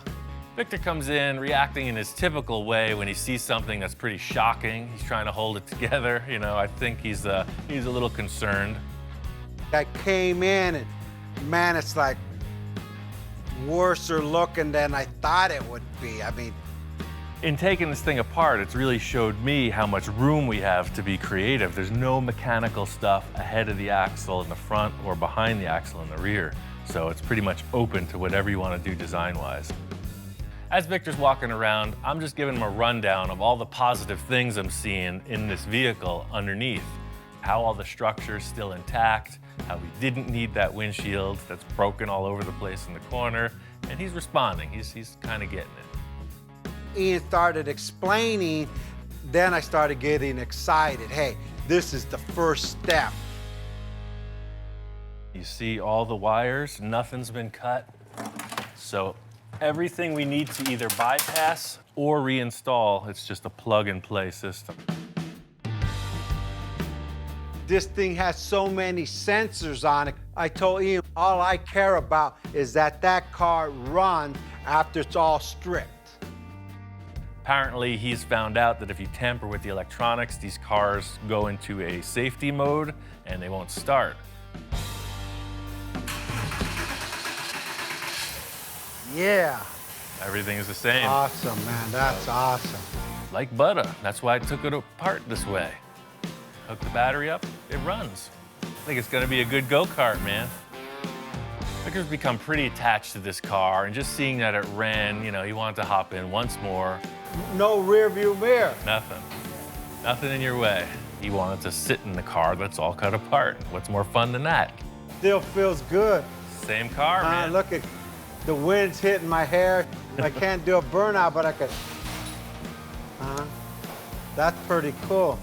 Victor comes in reacting in his typical way when he sees something that's pretty shocking. He's trying to hold it together. You know, I think he's a little concerned. I came in and, man, it's like worser looking than I thought it would be. I mean, In taking this thing apart, it's really showed me how much room we have to be creative. There's no mechanical stuff ahead of the axle in the front or behind the axle in the rear. So it's pretty much open to whatever you want to do design-wise. As Victor's walking around, I'm just giving him a rundown of all the positive things I'm seeing in this vehicle underneath. How all the structure's still intact, how we didn't need that windshield that's broken all over the place in the corner, and he's responding. He's kind of getting it. Ian started explaining, then I started getting excited. Hey, this is the first step. You see all the wires, nothing's been cut. So everything we need to either bypass or reinstall, it's just a plug-and-play system. This thing has so many sensors on it. I told Ian, all I care about is that that car runs after it's all stripped. Apparently, he's found out that if you tamper with the electronics, these cars go into a safety mode and they won't start. Yeah. Everything is the same. Awesome, man. That's awesome. Like butter. That's why I took it apart this way. Hook the battery up, it runs. I think it's gonna be a good go-kart, man. Victor's become pretty attached to this car, and just seeing that it ran, you know, he wanted to hop in once more. No rear view mirror. Nothing. Nothing in your way. He wanted to sit in the car that's all cut apart. What's more fun than that? Still feels good. Same car, man. Look at the wind's hitting my hair. I can't do a burnout, but I could. That's pretty cool.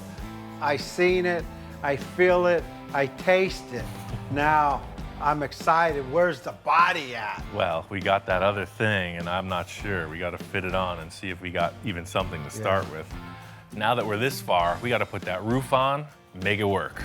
I seen it, I feel it, I taste it. Now, I'm excited. Where's the body at? Well, we got that other thing, and I'm not sure. We got to fit it on and see if we got even something to start with. Now that we're this far, we got to put that roof on, make it work.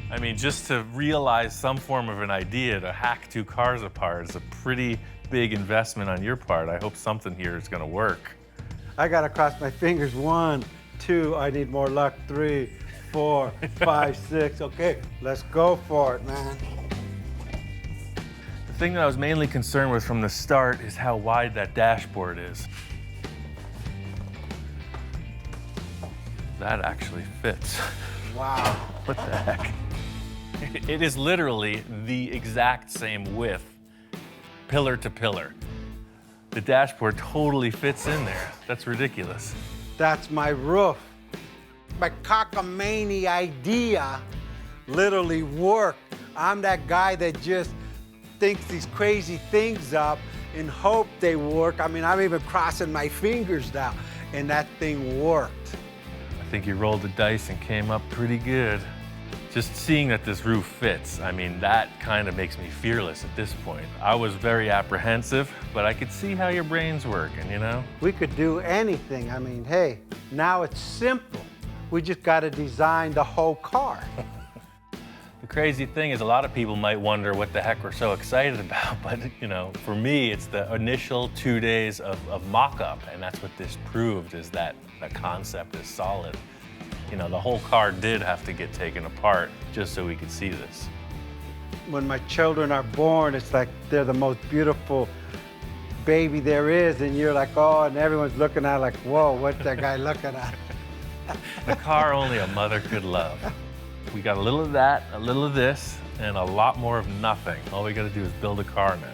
I mean, just to realize some form of an idea to hack two cars apart is a pretty big investment on your part. I hope something here is gonna work. I gotta cross my fingers. 1, 2, I need more luck. 3, 4, 5, 6. Okay, let's go for it, man. The thing that I was mainly concerned with from the start is how wide that dashboard is. That actually fits. Wow. What the heck? It is literally the exact same width, pillar to pillar. The dashboard totally fits in there. That's ridiculous. That's my roof. My cockamamie idea literally worked. I'm that guy that just thinks these crazy things up and hope they work. I mean, I'm even crossing my fingers now, and that thing worked. I think you rolled the dice and came up pretty good. Just seeing that this roof fits, I mean, that kind of makes me fearless at this point. I was very apprehensive, but I could see how your brain's working, you know? We could do anything. I mean, hey, now it's simple. We just got to design the whole car. The crazy thing is a lot of people might wonder what the heck we're so excited about, but you know, for me, it's the initial 2 days of mock-up, and that's what this proved, is that the concept is solid. You know, the whole car did have to get taken apart just so we could see this. when my children are born, it's like they're the most beautiful baby there is, and you're like, oh, and everyone's looking at it like, whoa, what's that guy looking at? The car only a mother could love. We got a little of that, a little of this, and a lot more of nothing. All we gotta do is build a car now.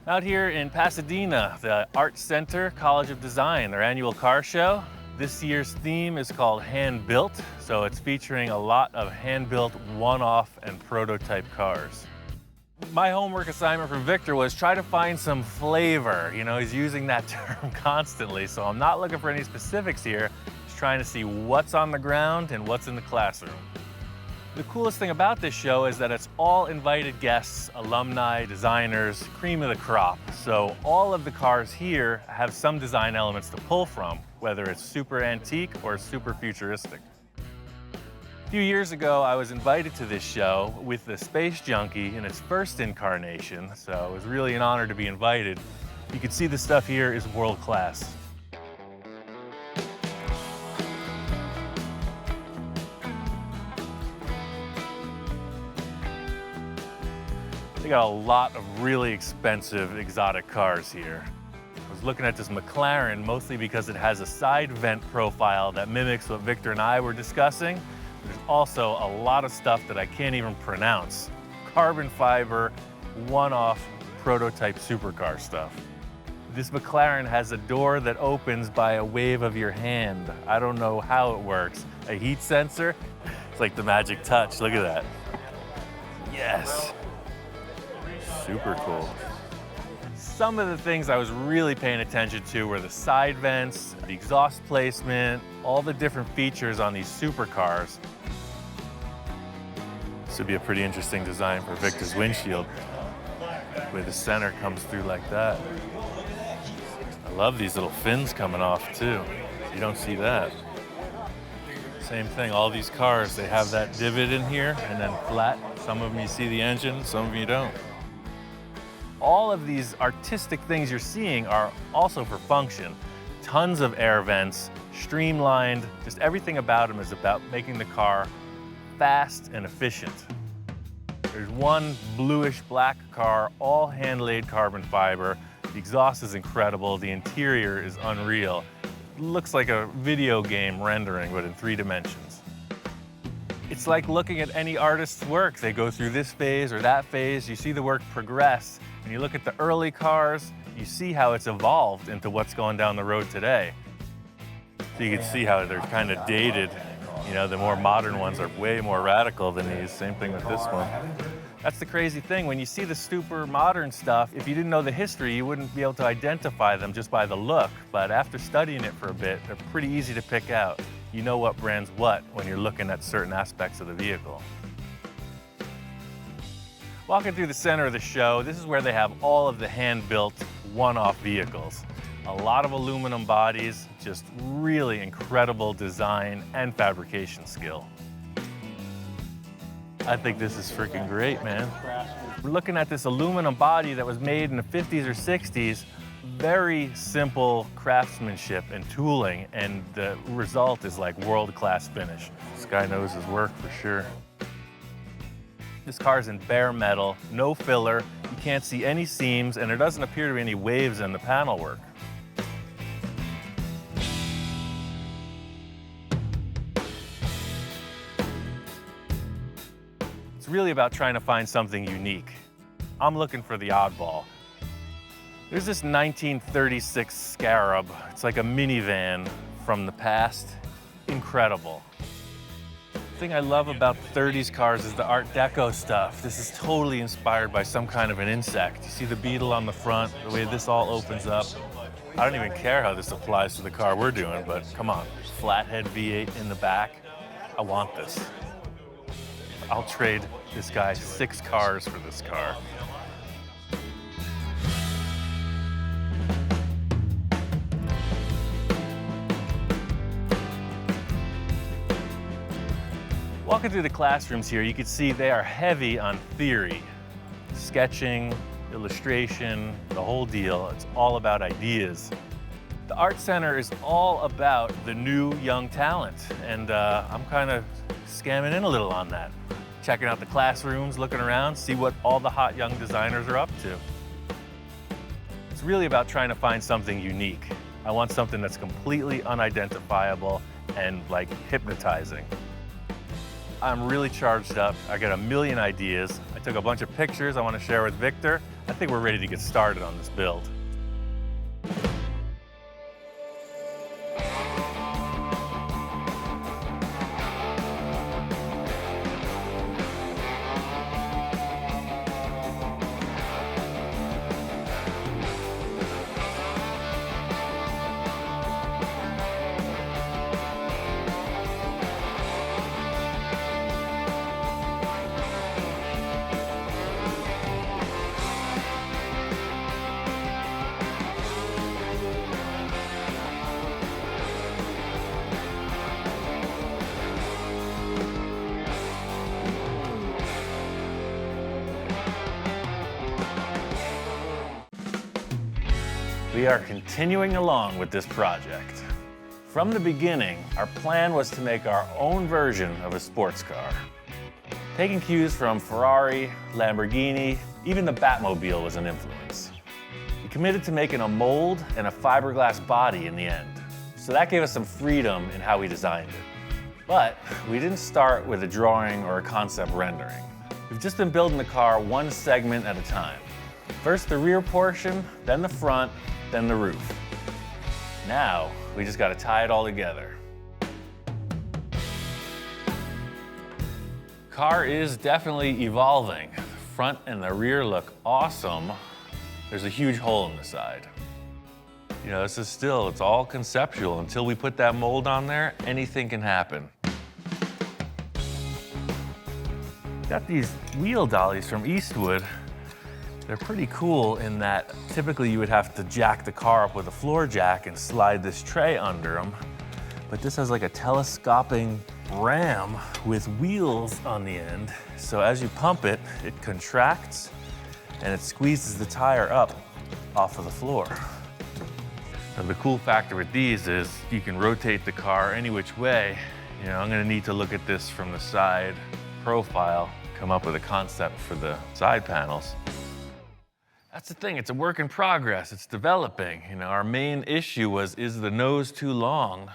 Out here in Pasadena, the Art Center College of Design, their annual car show. This year's theme is called Hand-Built, so it's featuring a lot of hand-built one-off and prototype cars. My homework assignment for Victor was try to find some flavor. You know, he's using that term constantly, so I'm not looking for any specifics here. Just trying to see what's on the ground and what's in the classroom. The coolest thing about this show is that it's all invited guests, alumni, designers, cream of the crop. So all of the cars here have some design elements to pull from, whether it's super antique or super futuristic. A few years ago, I was invited to this show with the Space Junkie in its first incarnation, so it was really an honor to be invited. You can see the stuff here is world class. They got a lot of really expensive exotic cars here. I was looking at this McLaren mostly because it has a side vent profile that mimics what Victor and I were discussing. There's also a lot of stuff that I can't even pronounce. Carbon fiber, one-off prototype supercar stuff. This McLaren has a door that opens by a wave of your hand. I don't know how it works. A heat sensor? It's like the magic touch, look at that. Yes. Super cool. Some of the things I was really paying attention to were the side vents, the exhaust placement, all the different features on these supercars. This would be a pretty interesting design for Victor's windshield, where the center comes through like that. I love these little fins coming off too. You don't see that. Same thing, all these cars, they have that divot in here and then flat. Some of them you see the engine, some of them you don't. All of these artistic things you're seeing are also for function. Tons of air vents, streamlined, just everything about them is about making the car fast and efficient. There's one bluish black car, all hand-laid carbon fiber. The exhaust is incredible, the interior is unreal. It looks like a video game rendering, but in 3 dimensions. It's like looking at any artist's work. They go through this phase or that phase, you see the work progress. When you look at the early cars, you see how it's evolved into what's going down the road today. So you can see how they're kind of dated. You know, the more modern ones are way more radical than these. Same thing with this one. That's the crazy thing. When you see the super modern stuff, if you didn't know the history, you wouldn't be able to identify them just by the look. But after studying it for a bit, they're pretty easy to pick out. You know what brand's what when you're looking at certain aspects of the vehicle. Walking through the center of the show, this is where they have all of the hand-built one-off vehicles. A lot of aluminum bodies, just really incredible design and fabrication skill. I think this is freaking great, man. We're looking at this aluminum body that was made in the 50s or 60s. Very simple craftsmanship and tooling, and the result is like world-class finish. This guy knows his work for sure. This car's in bare metal, no filler, you can't see any seams, and there doesn't appear to be any waves in the panel work. It's really about trying to find something unique. I'm looking for the oddball. There's this 1936 Scarab. It's like a minivan from the past. Incredible. The thing I love about 30s cars is the Art Deco stuff. This is totally inspired by some kind of an insect. You see the beetle on the front, the way this all opens up. I don't even care how this applies to the car we're doing, but come on. Flathead V8 in the back. I want this. I'll trade this guy 6 cars for this car. Walking through the classrooms here, you can see they are heavy on theory. Sketching, illustration, the whole deal. It's all about ideas. The Art Center is all about the new young talent, and I'm kind of scamming in a little on that. Checking out the classrooms, looking around, see what all the hot young designers are up to. It's really about trying to find something unique. I want something that's completely unidentifiable and like hypnotizing. I'm really charged up. I got a million ideas. I took a bunch of pictures I want to share with Victor. I think we're ready to get started on this build. We are continuing along with this project. From the beginning, our plan was to make our own version of a sports car. Taking cues from Ferrari, Lamborghini, even the Batmobile was an influence. We committed to making a mold and a fiberglass body in the end, so that gave us some freedom in how we designed it. But we didn't start with a drawing or a concept rendering. We've just been building the car one segment at a time. First the rear portion, then the front, then the roof. Now, we just gotta tie it all together. Car is definitely evolving. The front and the rear look awesome. There's a huge hole in the side. You know, this is still, it's all conceptual. Until we put that mold on there, anything can happen. Got these wheel dollies from Eastwood. They're pretty cool in that typically you would have to jack the car up with a floor jack and slide this tray under them. But this has like a telescoping ram with wheels on the end. So as you pump it, it contracts and it squeezes the tire up off of the floor. Now the cool factor with these is you can rotate the car any which way. You know, I'm gonna need to look at this from the side profile, come up with a concept for the side panels. That's the thing, it's a work in progress, it's developing. You know, our main issue was, is the nose too long?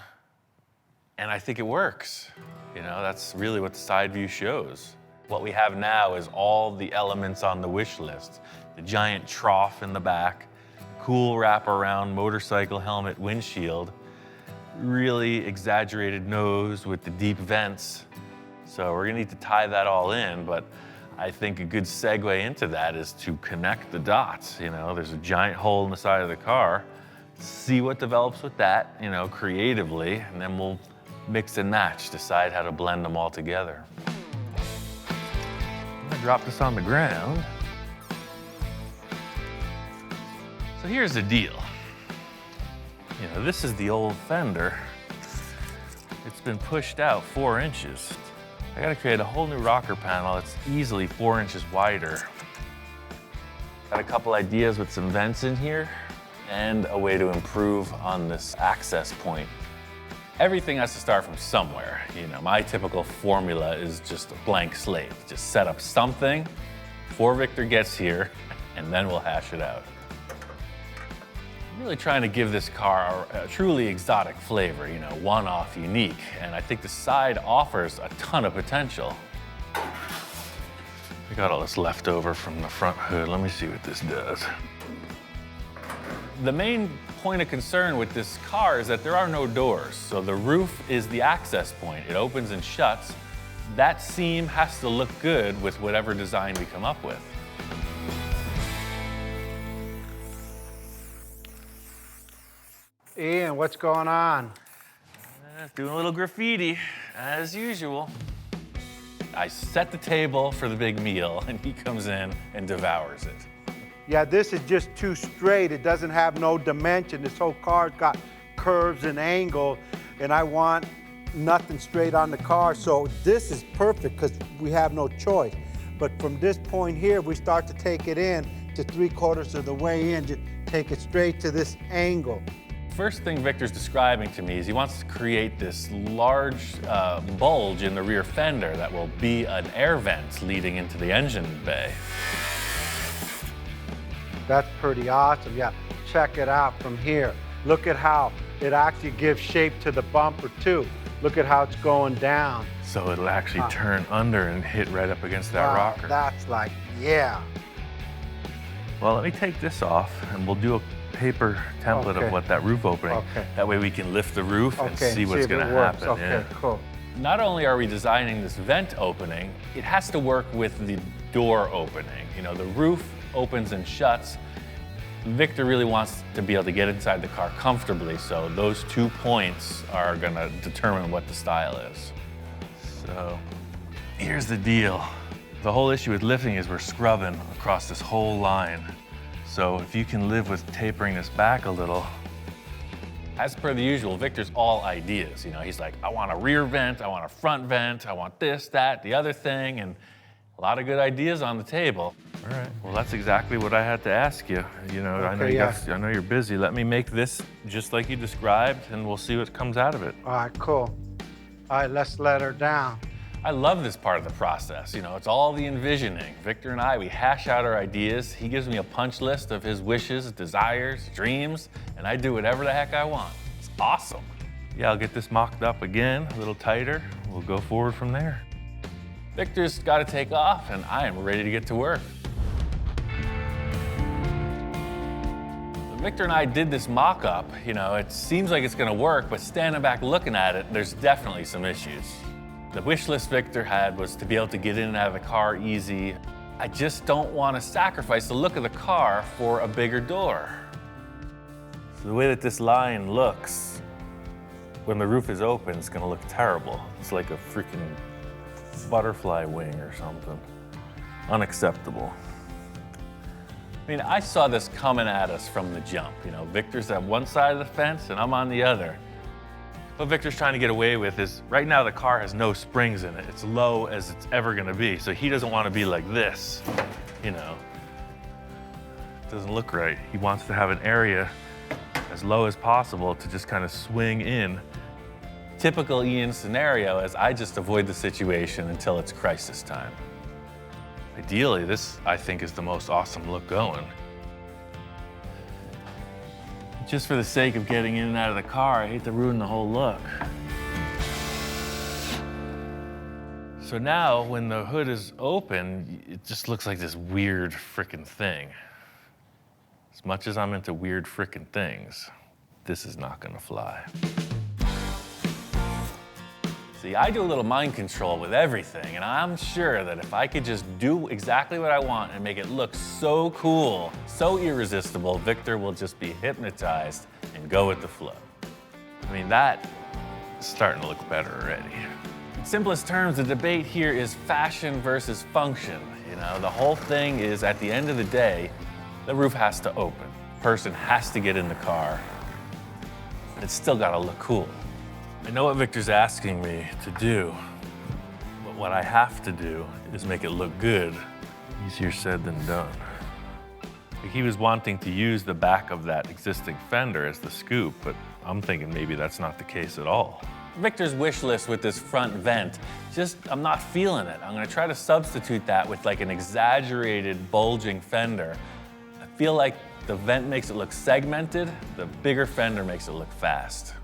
And I think it works. You know, that's really what the side view shows. What we have now is all the elements on the wish list. The giant trough in the back, cool wraparound motorcycle helmet windshield, really exaggerated nose with the deep vents. So we're gonna need to tie that all in, but I think a good segue into that is to connect the dots. You know, there's a giant hole in the side of the car. See what develops with that, you know, creatively, and then we'll mix and match, decide how to blend them all together. I'm gonna drop this on the ground. So here's the deal. You know, this is the old fender. It's been pushed out 4 inches. I gotta create a whole new rocker panel that's easily 4 inches wider. Got a couple ideas with some vents in here and a way to improve on this access point. Everything has to start from somewhere. You know, my typical formula is just a blank slate. Just set up something before Victor gets here, and then we'll hash it out. I'm really trying to give this car a truly exotic flavor, you know, one-off, unique, and I think the side offers a ton of potential. I got all this left over from the front hood. Let me see what this does. The main point of concern with this car is that there are no doors, so the roof is the access point. It opens and shuts. That seam has to look good with whatever design we come up with. Ian, what's going on? Doing a little graffiti, as usual. I set the table for the big meal, and he comes in and devours it. Yeah, this is just too straight. It doesn't have no dimension. This whole car's got curves and angles, and I want nothing straight on the car. So this is perfect because we have no choice. But from this point here, we start to take it in to 3/4 of the way in, just take it straight to this angle. First thing Victor's describing to me is he wants to create this large bulge in the rear fender that will be an air vent leading into the engine bay. That's pretty awesome. Yeah, check it out from here. Look at how it actually gives shape to the bumper too. Look at how it's going down. So it'll actually turn under and hit right up against that rocker. That's like, yeah. Well, let me take this off and we'll do a paper template of what that roof opening. Okay. That way we can lift the roof and see what's going to happen. Okay, cool. Not only are we designing this vent opening, it has to work with the door opening. You know, the roof opens and shuts. Victor really wants to be able to get inside the car comfortably, so those 2 points are going to determine what the style is. So here's the deal. The whole issue with lifting is we're scrubbing across this whole line. So if you can live with tapering this back a little. As per the usual, Victor's all ideas. You know, he's like, I want a rear vent, I want a front vent, I want this, that, the other thing, and a lot of good ideas on the table. All right, well, that's exactly what I had to ask you. You know, I know you're busy. Let me make this just like you described, and we'll see what comes out of it. All right, cool. All right, let's let her down. I love this part of the process. You know, it's all the envisioning. Victor and I, we hash out our ideas. He gives me a punch list of his wishes, desires, dreams, and I do whatever the heck I want. It's awesome. Yeah, I'll get this mocked up again, a little tighter. We'll go forward from there. Victor's got to take off, and I am ready to get to work. Victor and I did this mock-up. You know, it seems like it's going to work, but standing back looking at it, there's definitely some issues. The wish list Victor had was to be able to get in and out of the car easy. I just don't want to sacrifice the look of the car for a bigger door. So the way that this line looks, when the roof is open, it's going to look terrible. It's like a freaking butterfly wing or something. Unacceptable. I mean, I saw this coming at us from the jump. You know, Victor's at one side of the fence and I'm on the other. What Victor's trying to get away with is, right now the car has no springs in it. It's low as it's ever gonna be. So he doesn't want to be like this, you know. It doesn't look right. He wants to have an area as low as possible to just kind of swing in. Typical Ian scenario is I just avoid the situation until it's crisis time. Ideally, this, I think, is the most awesome look going. Just for the sake of getting in and out of the car, I hate to ruin the whole look. So now, when the hood is open, it just looks like this weird frickin' thing. As much as I'm into weird frickin' things, this is not gonna fly. See, I do a little mind control with everything, and I'm sure that if I could just do exactly what I want and make it look so cool, so irresistible, Victor will just be hypnotized and go with the flow. I mean, that is starting to look better already. In simplest terms, the debate here is fashion versus function. You know, the whole thing is, at the end of the day, the roof has to open. Person has to get in the car. It's still gotta look cool. I know what Victor's asking me to do, but what I have to do is make it look good. Easier said than done. Like, he was wanting to use the back of that existing fender as the scoop, but I'm thinking maybe that's not the case at all. Victor's wish list with this front vent, I'm not feeling it. I'm gonna try to substitute that with like an exaggerated bulging fender. I feel like the vent makes it look segmented, the bigger fender makes it look fast.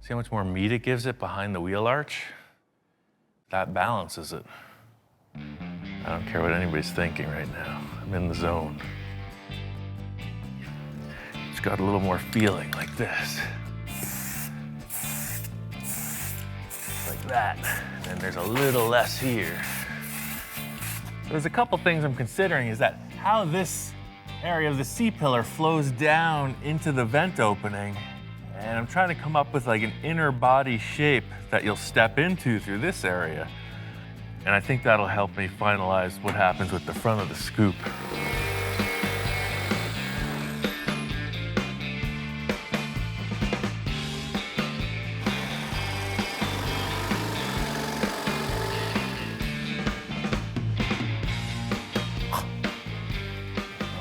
See how much more meat it gives it behind the wheel arch? That balances it. I don't care what anybody's thinking right now. I'm in the zone. It's got a little more feeling like this. Like that. And there's a little less here. There's a couple things I'm considering, is that how this area of the C-pillar flows down into the vent opening. And I'm trying to come up with like an inner body shape that you'll step into through this area. And I think that'll help me finalize what happens with the front of the scoop.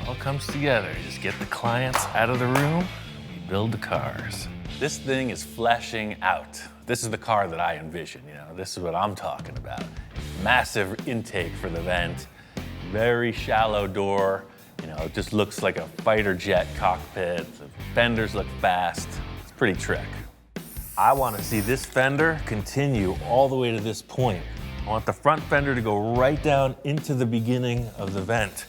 It all comes together. You just get the clients out of the room. build the cars. This thing is fleshing out. This is the car that I envision, you know, this is what I'm talking about. Massive intake for the vent, very shallow door, you know, it just looks like a fighter jet cockpit. The fenders look fast, it's pretty trick. I want to see this fender continue all the way to this point. I want the front fender to go right down into the beginning of the vent.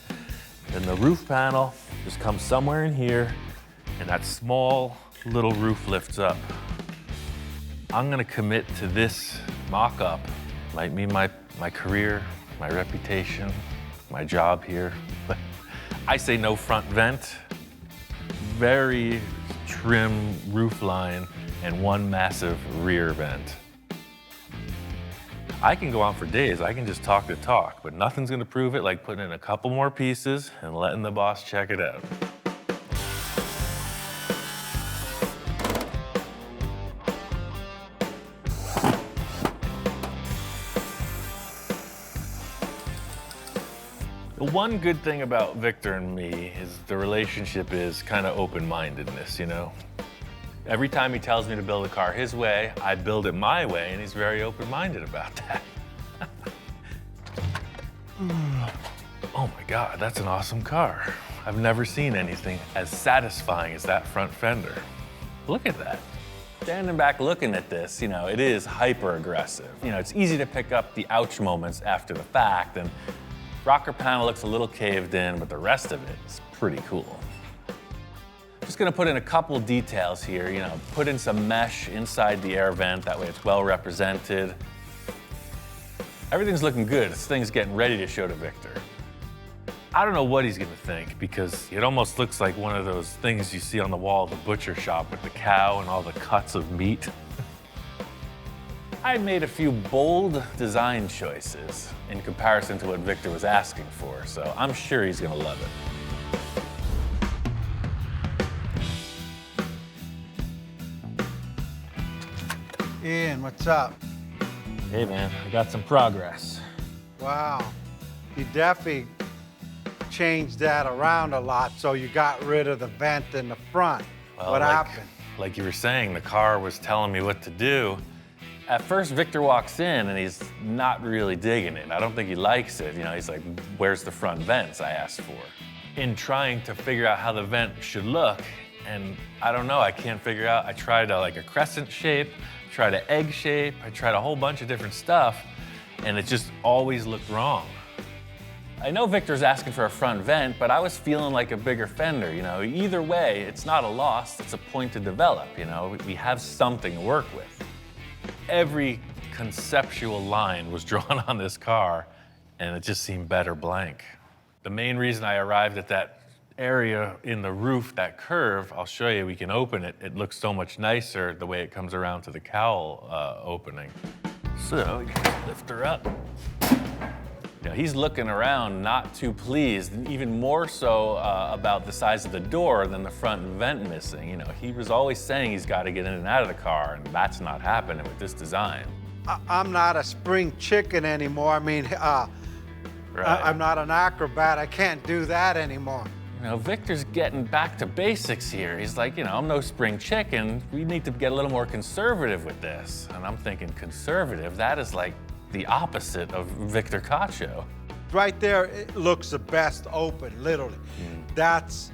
Then the roof panel just comes somewhere in here, and that small little roof lifts up. I'm gonna commit to this mock-up. Might mean my career, my reputation, my job here. But I say no front vent, very trim roof line, and one massive rear vent. I can go on for days, I can just talk the talk, but nothing's gonna prove it like putting in a couple more pieces and letting the boss check it out. The one good thing about Victor and me is the relationship is kind of open-mindedness, you know? Every time he tells me to build a car his way, I build it my way, and he's very open-minded about that. Oh my God, that's an awesome car. I've never seen anything as satisfying as that front fender. Look at that. Standing back looking at this, you know, it is hyper-aggressive. You know, it's easy to pick up the ouch moments after the fact, and rocker panel looks a little caved in, but the rest of it is pretty cool. Just gonna put in a couple details here, you know, put in some mesh inside the air vent, that way it's well represented. Everything's looking good. This thing's getting ready to show to Victor. I don't know what he's gonna think, because it almost looks like one of those things you see on the wall of the butcher shop with the cow and all the cuts of meat. I made a few bold design choices in comparison to what Victor was asking for, so I'm sure he's gonna love it. Ian, what's up? Hey man, I got some progress. Wow, you definitely changed that around a lot, so you got rid of the vent in the front. Well, What happened? Like you were saying, the car was telling me what to do. At first, Victor walks in and he's not really digging it. I don't think he likes it. You know, he's like, where's the front vents I asked for? In trying to figure out how the vent should look, and I don't know, I can't figure out. I tried like a crescent shape, tried an egg shape, I tried a whole bunch of different stuff, and it just always looked wrong. I know Victor's asking for a front vent, but I was feeling like a bigger fender, you know? Either way, it's not a loss, it's a point to develop, you know? We have something to work with. Every conceptual line was drawn on this car, and it just seemed better blank. The main reason I arrived at that area in the roof, that curve, I'll show you, we can open it. It looks so much nicer the way it comes around to the cowl opening. So we can lift her up. You know, he's looking around not too pleased, and even more so about the size of the door than the front vent missing. You know, he was always saying he's got to get in and out of the car, and that's not happening with this design. I'm not a spring chicken anymore. I mean, Right. I'm not an acrobat. I can't do that anymore. You know, Victor's getting back to basics here. He's like, you know, I'm no spring chicken. We need to get a little more conservative with this. And I'm thinking, conservative? That is like the opposite of Victor Cacho. Right there, it looks the best open, literally. That's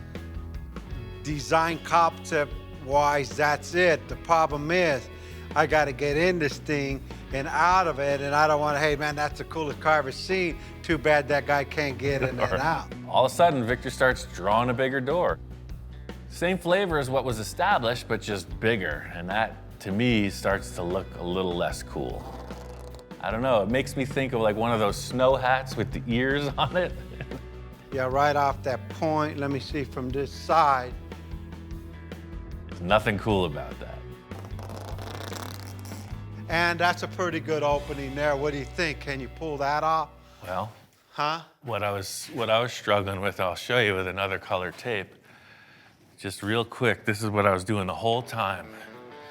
design concept-wise, that's it. The problem is, I got to get in this thing and out of it, and I don't want to, hey man, that's the coolest car I've ever seen. Too bad that guy can't get in and out. All of a sudden, Victor starts drawing a bigger door. Same flavor as what was established, but just bigger. And that, to me, starts to look a little less cool. I don't know, it makes me think of like one of those snow hats with the ears on it. Yeah, right off that point, let me see from this side. There's nothing cool about that. And that's a pretty good opening there. What do you think? Can you pull that off? Well, Huh? what I was struggling with, I'll show you with another color tape. Just real quick, this is what I was doing the whole time.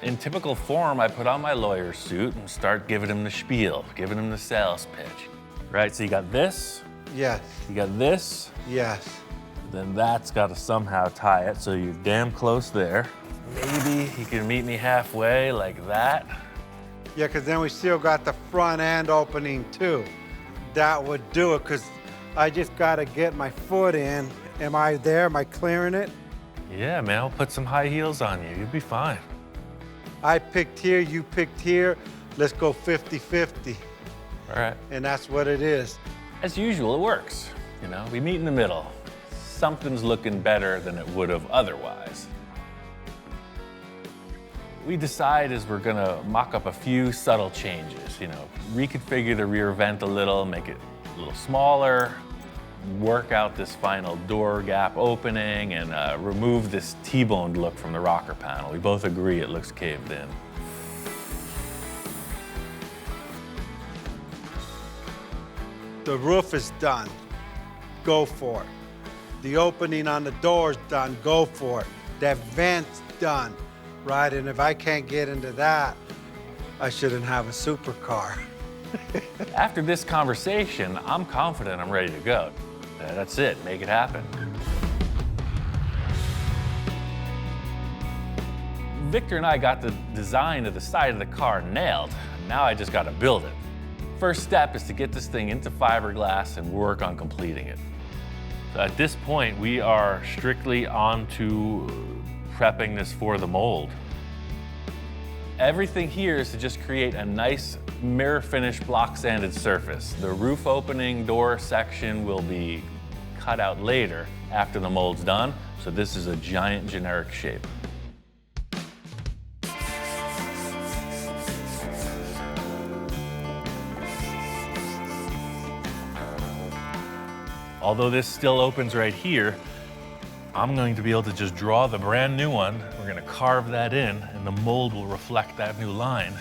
In typical form, I put on my lawyer suit and start giving him the spiel, giving him the sales pitch. Right, so you got this, Yes, you got this, yes. then that's got to somehow tie it, so you're damn close there. Maybe he can meet me halfway like that. Yeah, because then we still got the front end opening too. That would do it, because I just got to get my foot in. Am I there? Am I clearing it? Yeah, man, I'll put some high heels on you. You'll be fine. I picked here, you picked here. Let's go 50-50. All right. And that's what it is. As usual, it works. You know, we meet in the middle. Something's looking better than it would have otherwise. We decide is we're gonna mock up a few subtle changes, you know, reconfigure the rear vent a little, make it a little smaller, work out this final door gap opening, and remove this T-boned look from the rocker panel. We both agree it looks caved in. The roof is done. Go for it. The opening on the door's done. Go for it. That vent's done, right? And if I can't get into that, I shouldn't have a supercar. After this conversation, I'm confident I'm ready to go. That's it, make it happen. Victor and I got the design of the side of the car nailed. Now I just gotta build it. First step is to get this thing into fiberglass and work on completing it. So at this point, we are strictly on to prepping this for the mold. Everything here is to just create a nice mirror finish block sanded surface. The roof opening door section will be cut out later after the mold's done, so this is a giant generic shape. Although this still opens right here, I'm going to be able to just draw the brand new one. We're gonna carve that in, and the mold will reflect that new line.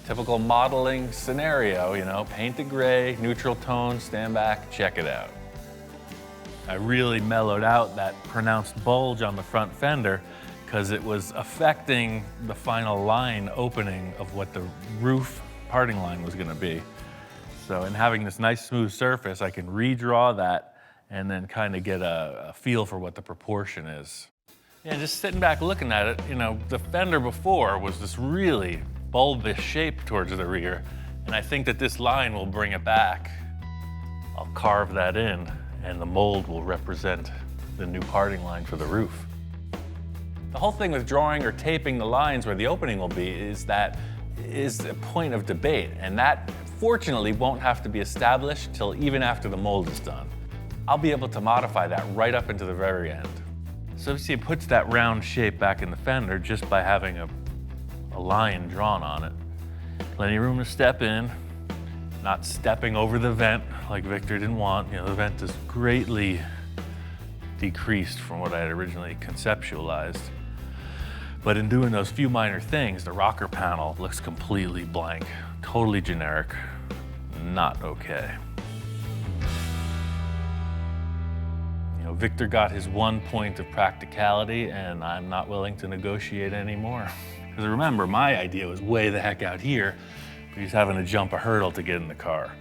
Typical modeling scenario, you know, paint it gray, neutral tone, stand back, check it out. I really mellowed out that pronounced bulge on the front fender because it was affecting the final line opening of what the roof parting line was gonna be. So in having this nice smooth surface, I can redraw that and then kind of get a feel for what the proportion is. Yeah, just sitting back looking at it, you know, the fender before was this really bulbous shape towards the rear, and I think that this line will bring it back. I'll carve that in, and the mold will represent the new parting line for the roof. The whole thing with drawing or taping the lines where the opening will be is a point of debate, and that fortunately won't have to be established till even after the mold is done. I'll be able to modify that right up into the very end. So you see, it puts that round shape back in the fender just by having a line drawn on it. Plenty of room to step in, not stepping over the vent like Victor didn't want. You know, the vent is greatly decreased from what I had originally conceptualized. But in doing those few minor things, the rocker panel looks completely blank, totally generic, not okay. You know, Victor got his one point of practicality, and I'm not willing to negotiate anymore. Because remember, my idea was way the heck out here, but he's having to jump a hurdle to get in the car.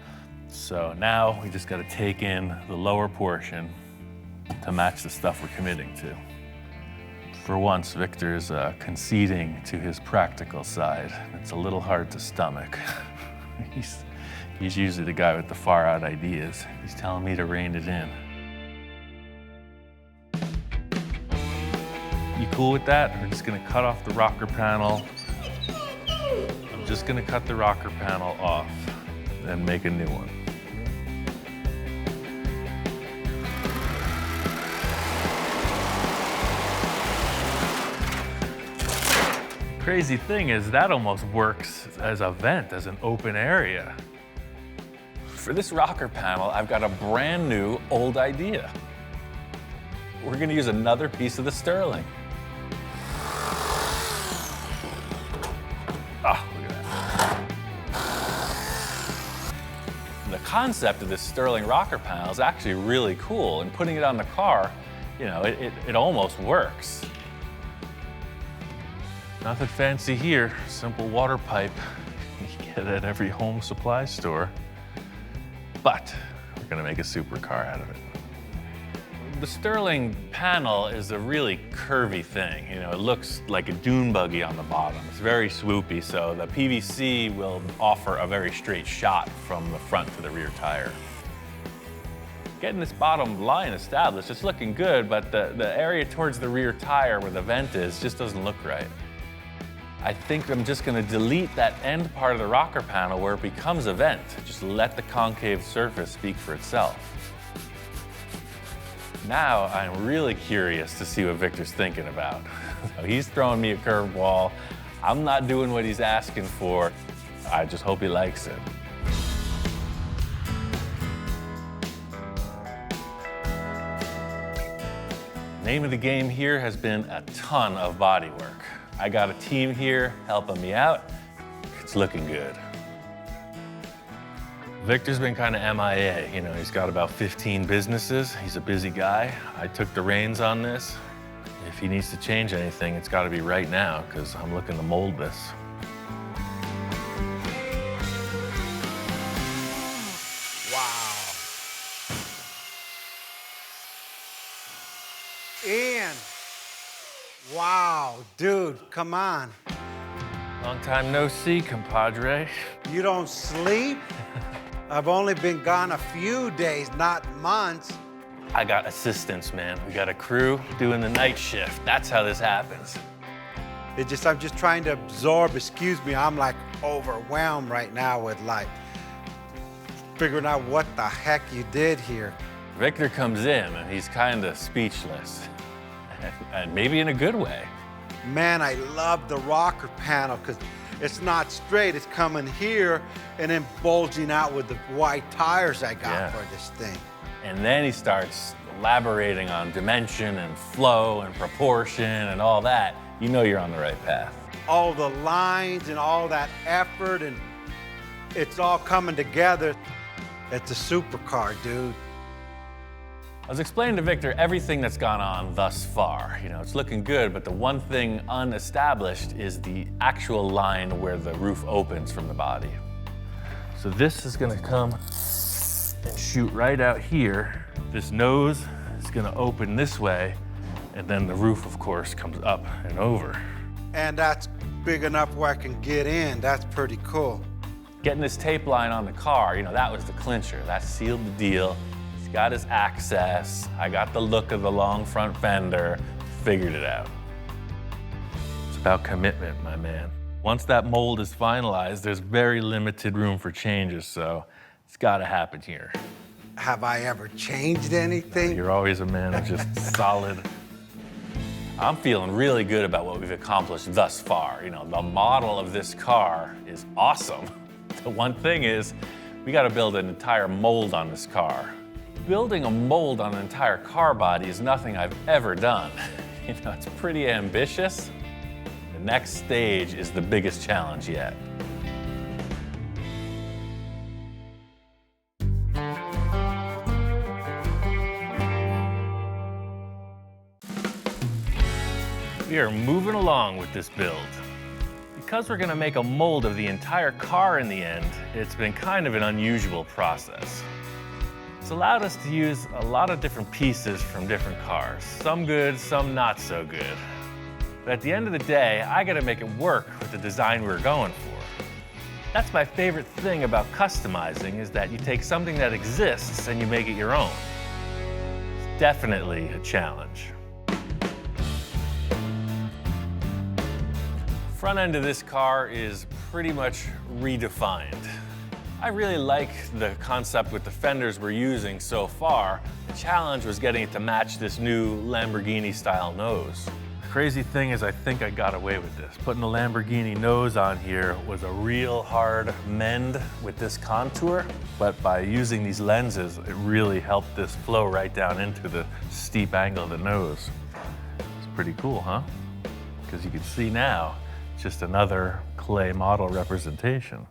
So now we just gotta take in the lower portion to match the stuff we're committing to. For once, Victor's conceding to his practical side. It's a little hard to stomach. He's usually the guy with the far out ideas. He's telling me to rein it in. You cool with that? We're just gonna cut off the rocker panel. I'm just gonna cut the rocker panel off and make a new one. Crazy thing is that almost works as a vent, as an open area. For this rocker panel, I've got a brand new old idea. We're gonna use another piece of the sterling. Oh, look at that. The concept of this sterling rocker panel is actually really cool, and putting it on the car, you know, it almost works. Nothing fancy here, simple water pipe. You get it at every home supply store. But we're gonna make a supercar out of it. The Sterling panel is a really curvy thing. You know, it looks like a dune buggy on the bottom. It's very swoopy, so the PVC will offer a very straight shot from the front to the rear tire. Getting this bottom line established, it's looking good, but the area towards the rear tire where the vent is just doesn't look right. I think I'm just gonna delete that end part of the rocker panel where it becomes a vent. Just let the concave surface speak for itself. Now I'm really curious to see what Victor's thinking about. He's throwing me a curveball. I'm not doing what he's asking for. I just hope he likes it. Name of the game here has been a ton of body work. I got a team here helping me out. It's looking good. Victor's been kind of MIA. You know, he's got about 15 businesses. He's a busy guy. I took the reins on this. If he needs to change anything, it's got to be right now, because I'm looking to mold this. Wow. Ian. Wow, dude, come on. Long time no see, compadre. You don't sleep? I've only been gone a few days, not months. I got assistants, man. We got a crew doing the night shift. That's how this happens. I'm just trying to absorb, excuse me, I'm like overwhelmed right now with like figuring out what the heck you did here. Victor comes in and he's kind of speechless. And maybe in a good way. Man, I love the rocker panel because it's not straight, it's coming here and then bulging out with the white tires I got for this thing. And then he starts elaborating on dimension and flow and proportion and all that. You know you're on the right path. All the lines and all that effort, and it's all coming together. It's a supercar, dude. I was explaining to Victor everything that's gone on thus far. You know, it's looking good, but the one thing unestablished is the actual line where the roof opens from the body. So this is gonna come and shoot right out here. This nose is gonna open this way, and then the roof, of course, comes up and over. And that's big enough where I can get in. That's pretty cool. Getting this tape line on the car, you know, that was the clincher. That sealed the deal. He's got his access. I got the look of the long front fender. Figured it out. It's about commitment, my man. Once that mold is finalized, there's very limited room for changes, so it's gotta happen here. Have I ever changed anything? You're always a man of just solid. I'm feeling really good about what we've accomplished thus far. You know, the model of this car is awesome. The one thing is, we gotta build an entire mold on this car. Building a mold on an entire car body is nothing I've ever done. You know, it's pretty ambitious. The next stage is the biggest challenge yet. We are moving along with this build. Because we're gonna make a mold of the entire car in the end, it's been kind of an unusual process. It's allowed us to use a lot of different pieces from different cars. Some good, some not so good. But at the end of the day, I gotta make it work with the design we're going for. That's my favorite thing about customizing, is that you take something that exists and you make it your own. It's definitely a challenge. Front end of this car is pretty much redefined. I really like the concept with the fenders we're using so far. The challenge was getting it to match this new Lamborghini style nose. The crazy thing is I think I got away with this. Putting the Lamborghini nose on here was a real hard mend with this contour, but by using these lenses, it really helped this flow right down into the steep angle of the nose. It's pretty cool, huh? Because you can see now, just another clay model representation.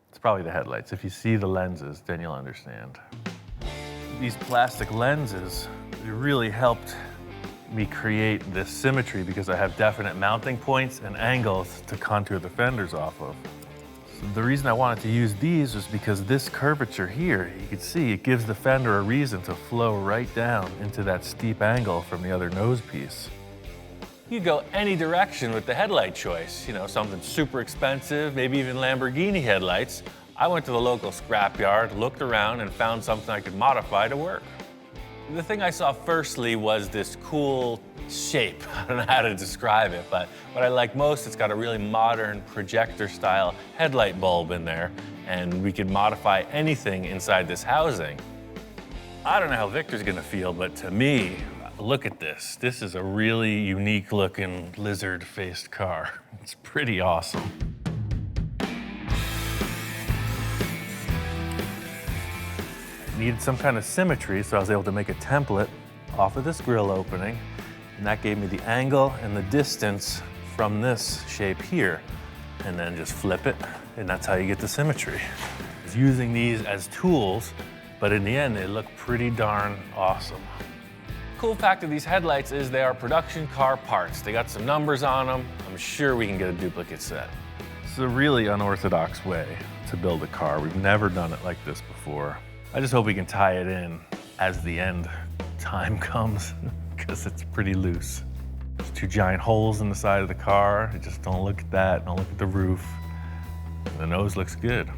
It's probably the headlights. If you see the lenses, then you'll understand. These plastic lenses, they really helped me create this symmetry because I have definite mounting points and angles to contour the fenders off of. So the reason I wanted to use these was because this curvature here, you can see it gives the fender a reason to flow right down into that steep angle from the other nose piece. You could go any direction with the headlight choice, you know, something super expensive, maybe even Lamborghini headlights. I went to the local scrapyard, looked around, and found something I could modify to work. The thing I saw firstly was this cool shape. I don't know how to describe it, but what I like most, it's got a really modern projector-style headlight bulb in there, and we could modify anything inside this housing. I don't know how Victor's gonna feel, but to me, look at this. This is a really unique looking lizard-faced car. It's pretty awesome. Needed some kind of symmetry, so I was able to make a template off of this grill opening, and that gave me the angle and the distance from this shape here, and then just flip it, and that's how you get the symmetry. I was using these as tools, but in the end, they look pretty darn awesome. Cool fact of these headlights is they are production car parts. They got some numbers on them. I'm sure we can get a duplicate set. It's a really unorthodox way to build a car. We've never done it like this before. I just hope we can tie it in as the end time comes, because it's pretty loose. There's two giant holes in the side of the car. Just don't look at that, don't look at the roof. The nose looks good.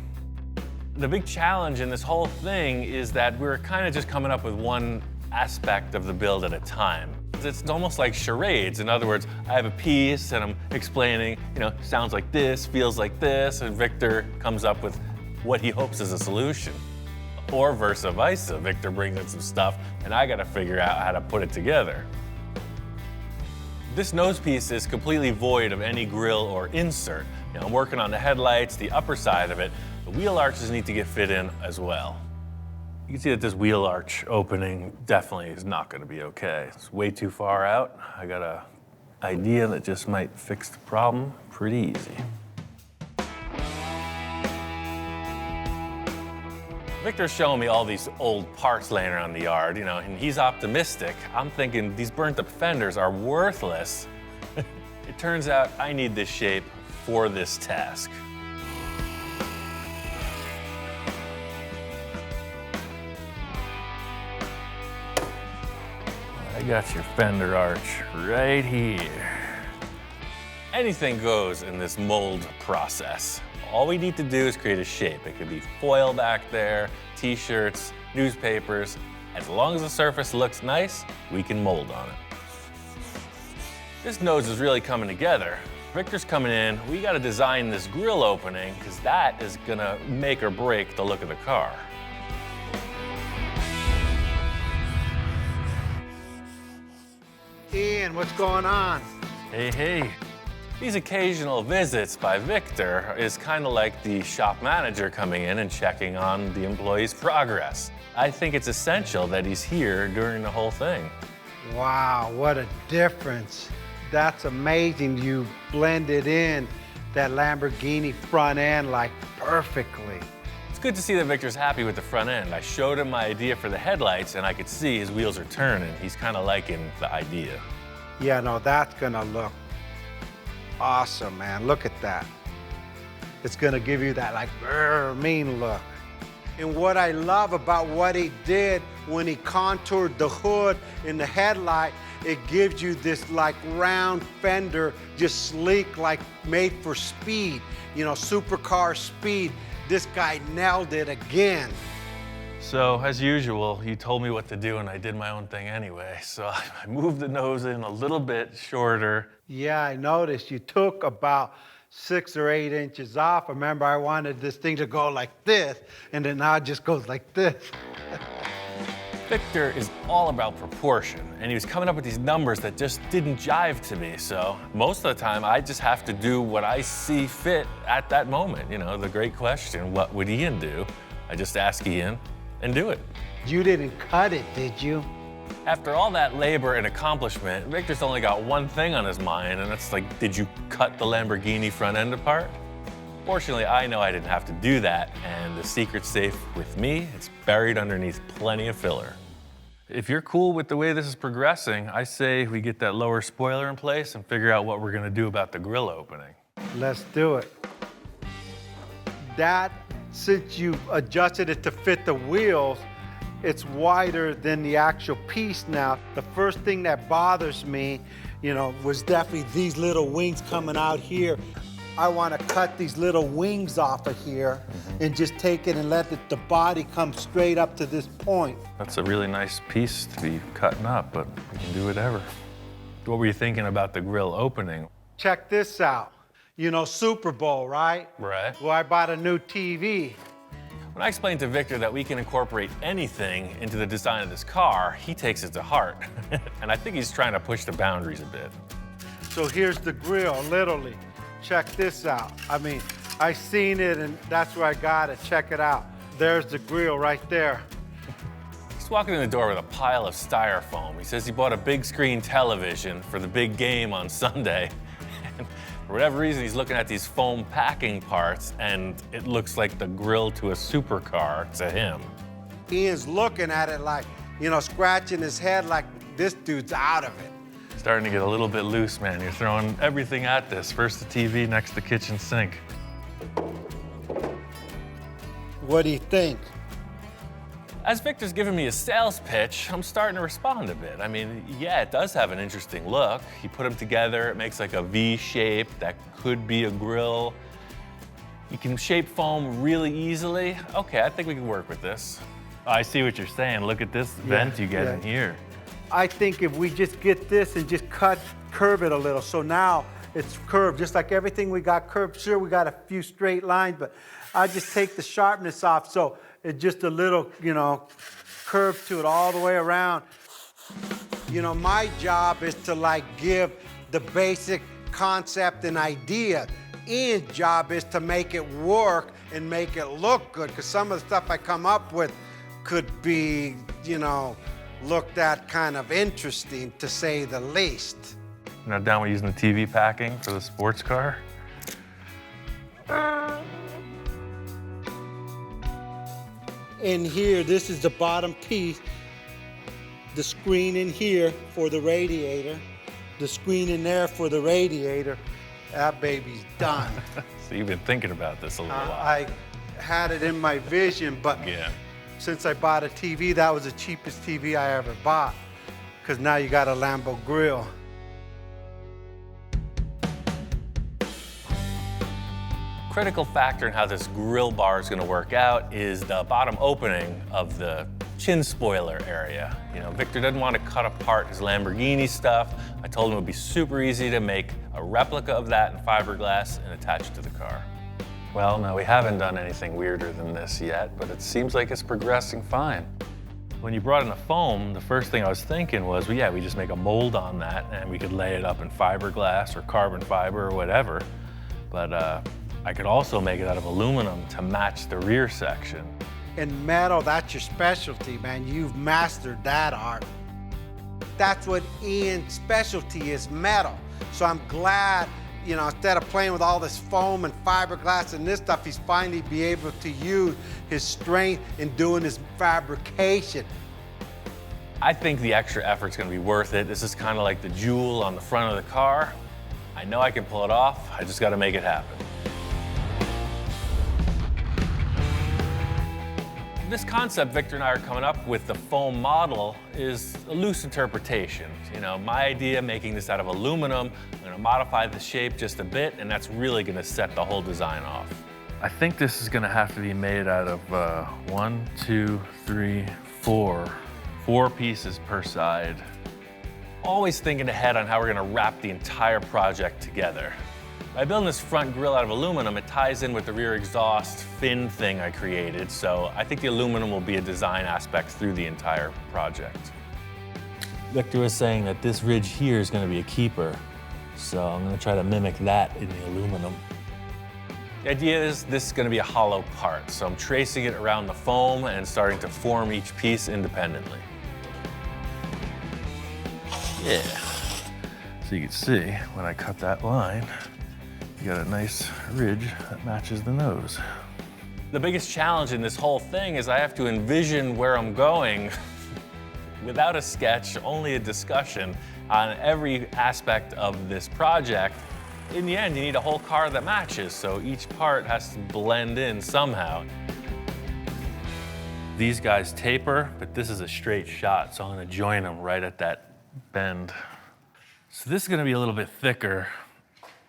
The big challenge in this whole thing is that we're kind of just coming up with one aspect of the build at a time. It's almost like charades. In other words, I have a piece and I'm explaining, you know, sounds like this, feels like this, and Victor comes up with what he hopes is a solution. Or versa versa. Victor brings in some stuff and I gotta figure out how to put it together. This nose piece is completely void of any grill or insert. You know, I'm working on the headlights, the upper side of it. The wheel arches need to get fit in as well. You can see that this wheel arch opening definitely is not gonna be okay. It's way too far out. I got an idea that just might fix the problem pretty easy. Victor's showing me all these old parts laying around the yard, you know, and he's optimistic. I'm thinking these burnt up fenders are worthless. It turns out I need this shape for this task. I got your fender arch right here. Anything goes in this mold process. All we need to do is create a shape. It could be foil back there, t-shirts, newspapers. As long as the surface looks nice, we can mold on it. This nose is really coming together. Victor's coming in. We gotta design this grill opening because that is gonna make or break the look of the car. Ian, what's going on? Hey, hey. These occasional visits by Victor is kind of like the shop manager coming in and checking on the employee's progress. I think it's essential that he's here during the whole thing. Wow, what a difference. That's amazing. You blended in that Lamborghini front end like perfectly. It's good to see that Victor's happy with the front end. I showed him my idea for the headlights and I could see his wheels are turning. He's kind of liking the idea. Yeah, no, that's gonna look awesome, man. Look at that. It's gonna give you that like mean look. And what I love about what he did when he contoured the hood in the headlight, it gives you this like round fender, just sleek, like made for speed, you know, supercar speed. This guy nailed it again. So, as usual, you told me what to do and I did my own thing anyway. So I moved the nose in a little bit shorter. Yeah, I noticed you took about 6 or 8 inches off. Remember, I wanted this thing to go like this, and then now it just goes like this. Victor is all about proportion, and he was coming up with these numbers that just didn't jive to me. So most of the time, I just have to do what I see fit at that moment. You know, the great question, what would Ian do? I just ask Ian and do it. You didn't cut it, did you? After all that labor and accomplishment, Victor's only got one thing on his mind, and it's like, did you cut the Lamborghini front end apart? Fortunately, I know I didn't have to do that, and the secret's safe with me. It's buried underneath plenty of filler. If you're cool with the way this is progressing, I say we get that lower spoiler in place and figure out what we're gonna do about the grill opening. Let's do it. that, since you've adjusted it to fit the wheels, it's wider than the actual piece now. The first thing that bothers me, you know, was definitely these little wings coming out here. I want to cut these little wings off of here and just take it and let the body come straight up to this point. That's a really nice piece to be cutting up, but we can do whatever. What were you thinking about the grill opening? Check this out. You know, Super Bowl, right? Right. Well, I bought a new TV. When I explained to Victor that we can incorporate anything into the design of this car, he takes it to heart. And I think he's trying to push the boundaries a bit. So here's the grill, literally. Check this out. I mean, I seen it and that's where I got it. Check it out. There's the grill right there. He's walking in the door with a pile of styrofoam. He says he bought a big screen television for the big game on Sunday. And for whatever reason, he's looking at these foam packing parts and it looks like the grill to a supercar to him. Ian's looking at it like, you know, scratching his head like this dude's out of it. Starting to get a little bit loose, man. You're throwing everything at this. First the TV, next the kitchen sink. What do you think? As Victor's giving me a sales pitch, I'm starting to respond a bit. I mean, yeah, it does have an interesting look. You put them together, it makes like a V shape that could be a grill. You can shape foam really easily. Okay, I think we can work with this. I see what you're saying. Look at this vent you get in here. I think if we just get this and just curve it a little, so now it's curved, just like everything we got curved. Sure, we got a few straight lines, but I just take the sharpness off, so it's just a little, you know, curve to it all the way around. You know, my job is to like give the basic concept and idea. Ian's job is to make it work and make it look good, because some of the stuff I come up with could be, you know, looked at kind of interesting, to say the least. You're not down with using the TV packing for the sports car? In here, this is the bottom piece. The screen in here for the radiator. The screen in there for the radiator. That baby's done. So you've been thinking about this a little while. I had it in my vision, but Yeah. since I bought a TV, that was the cheapest TV I ever bought, because now you got a Lambo grill. Critical factor in how this grill bar is going to work out is the bottom opening of the chin spoiler area. You know, Victor doesn't want to cut apart his Lamborghini stuff. I told him it would be super easy to make a replica of that in fiberglass and attach it to the car. Well, no, we haven't done anything weirder than this yet, but it seems like it's progressing fine. When you brought in the foam, the first thing I was thinking was, well, yeah, we just make a mold on that and we could lay it up in fiberglass or carbon fiber or whatever. But I could also make it out of aluminum to match the rear section. And metal, that's your specialty, man. You've mastered that art. That's what Ian's specialty is, metal. So I'm glad, you know, instead of playing with all this foam and fiberglass and this stuff, he's finally be able to use his strength in doing his fabrication. I think the extra effort's gonna be worth it. This is kind of like the jewel on the front of the car. I know I can pull it off, I just gotta make it happen. This concept Victor and I are coming up with, the foam model, is a loose interpretation. You know, my idea, making this out of aluminum, I'm gonna modify the shape just a bit, and that's really gonna set the whole design off. I think this is gonna have to be made out of 1, 2, 3, 4 pieces per side. Always thinking ahead on how we're gonna wrap the entire project together. By building this front grille out of aluminum, it ties in with the rear exhaust fin thing I created, so I think the aluminum will be a design aspect through the entire project. Victor was saying that this ridge here is gonna be a keeper, so I'm gonna try to mimic that in the aluminum. The idea is this is gonna be a hollow part, so I'm tracing it around the foam and starting to form each piece independently. Yeah. So you can see, when I cut that line, you got a nice ridge that matches the nose. The biggest challenge in this whole thing is I have to envision where I'm going without a sketch, only a discussion on every aspect of this project. In the end, you need a whole car that matches, so each part has to blend in somehow. These guys taper, but this is a straight shot, so I'm gonna join them right at that bend. So this is gonna be a little bit thicker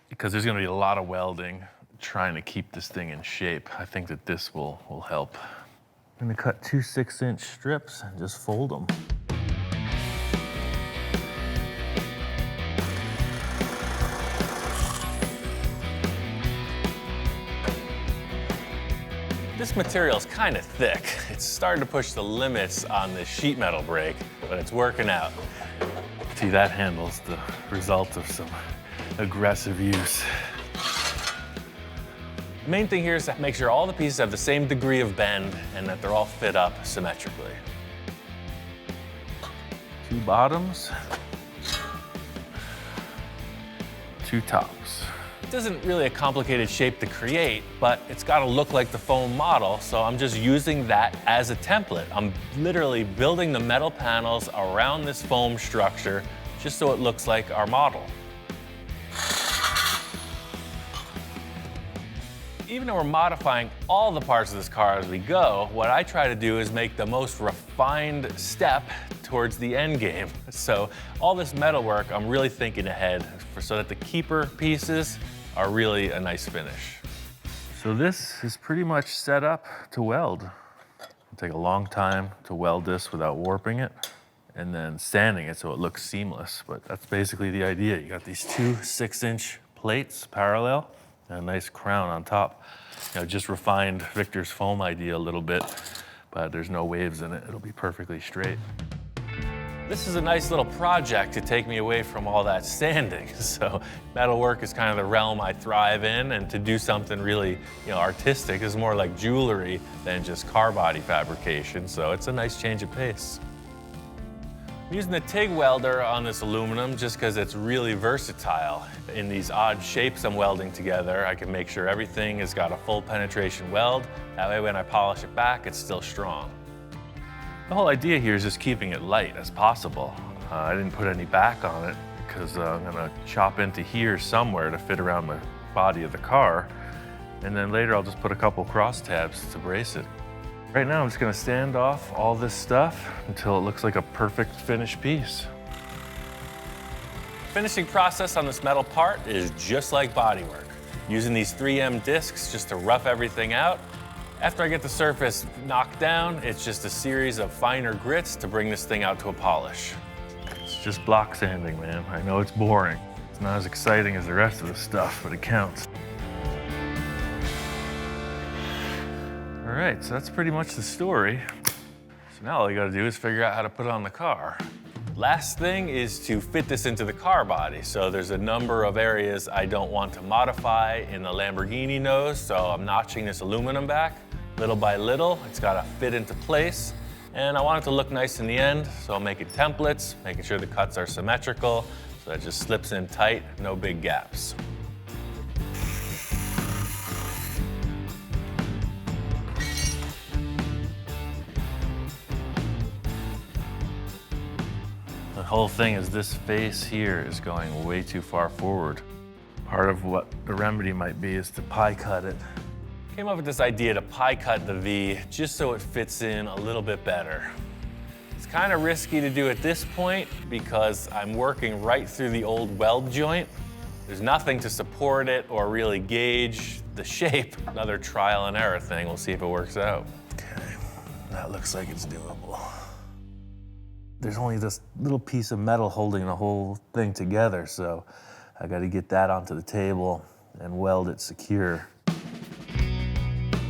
because there's gonna be a lot of welding trying to keep this thing in shape. I think that this will help. I'm gonna cut 2 6-inch strips and just fold them. This material is kind of thick. It's starting to push the limits on this sheet metal brake, but it's working out. See, that handle's the result of some aggressive use. The main thing here is to make sure all the pieces have the same degree of bend and that they're all fit up symmetrically. 2 bottoms, 2 tops. It isn't really a complicated shape to create, but it's got to look like the foam model, so I'm just using that as a template. I'm literally building the metal panels around this foam structure just so it looks like our model. Even though we're modifying all the parts of this car as we go, what I try to do is make the most refined step towards the end game. So all this metal work, I'm really thinking ahead so that the keeper pieces are really a nice finish. So this is pretty much set up to weld. It'll take a long time to weld this without warping it and then sanding it so it looks seamless. But that's basically the idea. You got these 2 6-inch plates parallel and a nice crown on top. You know, just refined Victor's foam idea a little bit, but there's no waves in it. It'll be perfectly straight. This is a nice little project to take me away from all that sanding. So metalwork is kind of the realm I thrive in, and to do something really, artistic is more like jewelry than just car body fabrication. So it's a nice change of pace. I'm using the TIG welder on this aluminum just because it's really versatile. In these odd shapes I'm welding together, I can make sure everything has got a full penetration weld. That way when I polish it back, it's still strong. The whole idea here is just keeping it light as possible. I didn't put any back on it because I'm gonna chop into here somewhere to fit around the body of the car. And then later I'll just put a couple cross tabs to brace it. Right now I'm just gonna sand off all this stuff until it looks like a perfect finished piece. Finishing process on this metal part is just like bodywork. Using these 3M discs just to rough everything out. After I get the surface knocked down, it's just a series of finer grits to bring this thing out to a polish. It's just block sanding, man. I know it's boring. It's not as exciting as the rest of the stuff, but it counts. All right, so that's pretty much the story. So now all you gotta do is figure out how to put it on the car. Last thing is to fit this into the car body. So there's a number of areas I don't want to modify in the Lamborghini nose, so I'm notching this aluminum back. Little by little, it's gotta fit into place. And I want it to look nice in the end, so I'm making templates, making sure the cuts are symmetrical, so that it just slips in tight, no big gaps. The whole thing is this face here is going way too far forward. Part of what the remedy might be is to pie cut it. Came up with this idea to pie cut the V just so it fits in a little bit better. It's kind of risky to do at this point because I'm working right through the old weld joint. There's nothing to support it or really gauge the shape. Another trial and error thing. We'll see if it works out. Okay, that looks like it's doable. There's only this little piece of metal holding the whole thing together, so I gotta get that onto the table and weld it secure.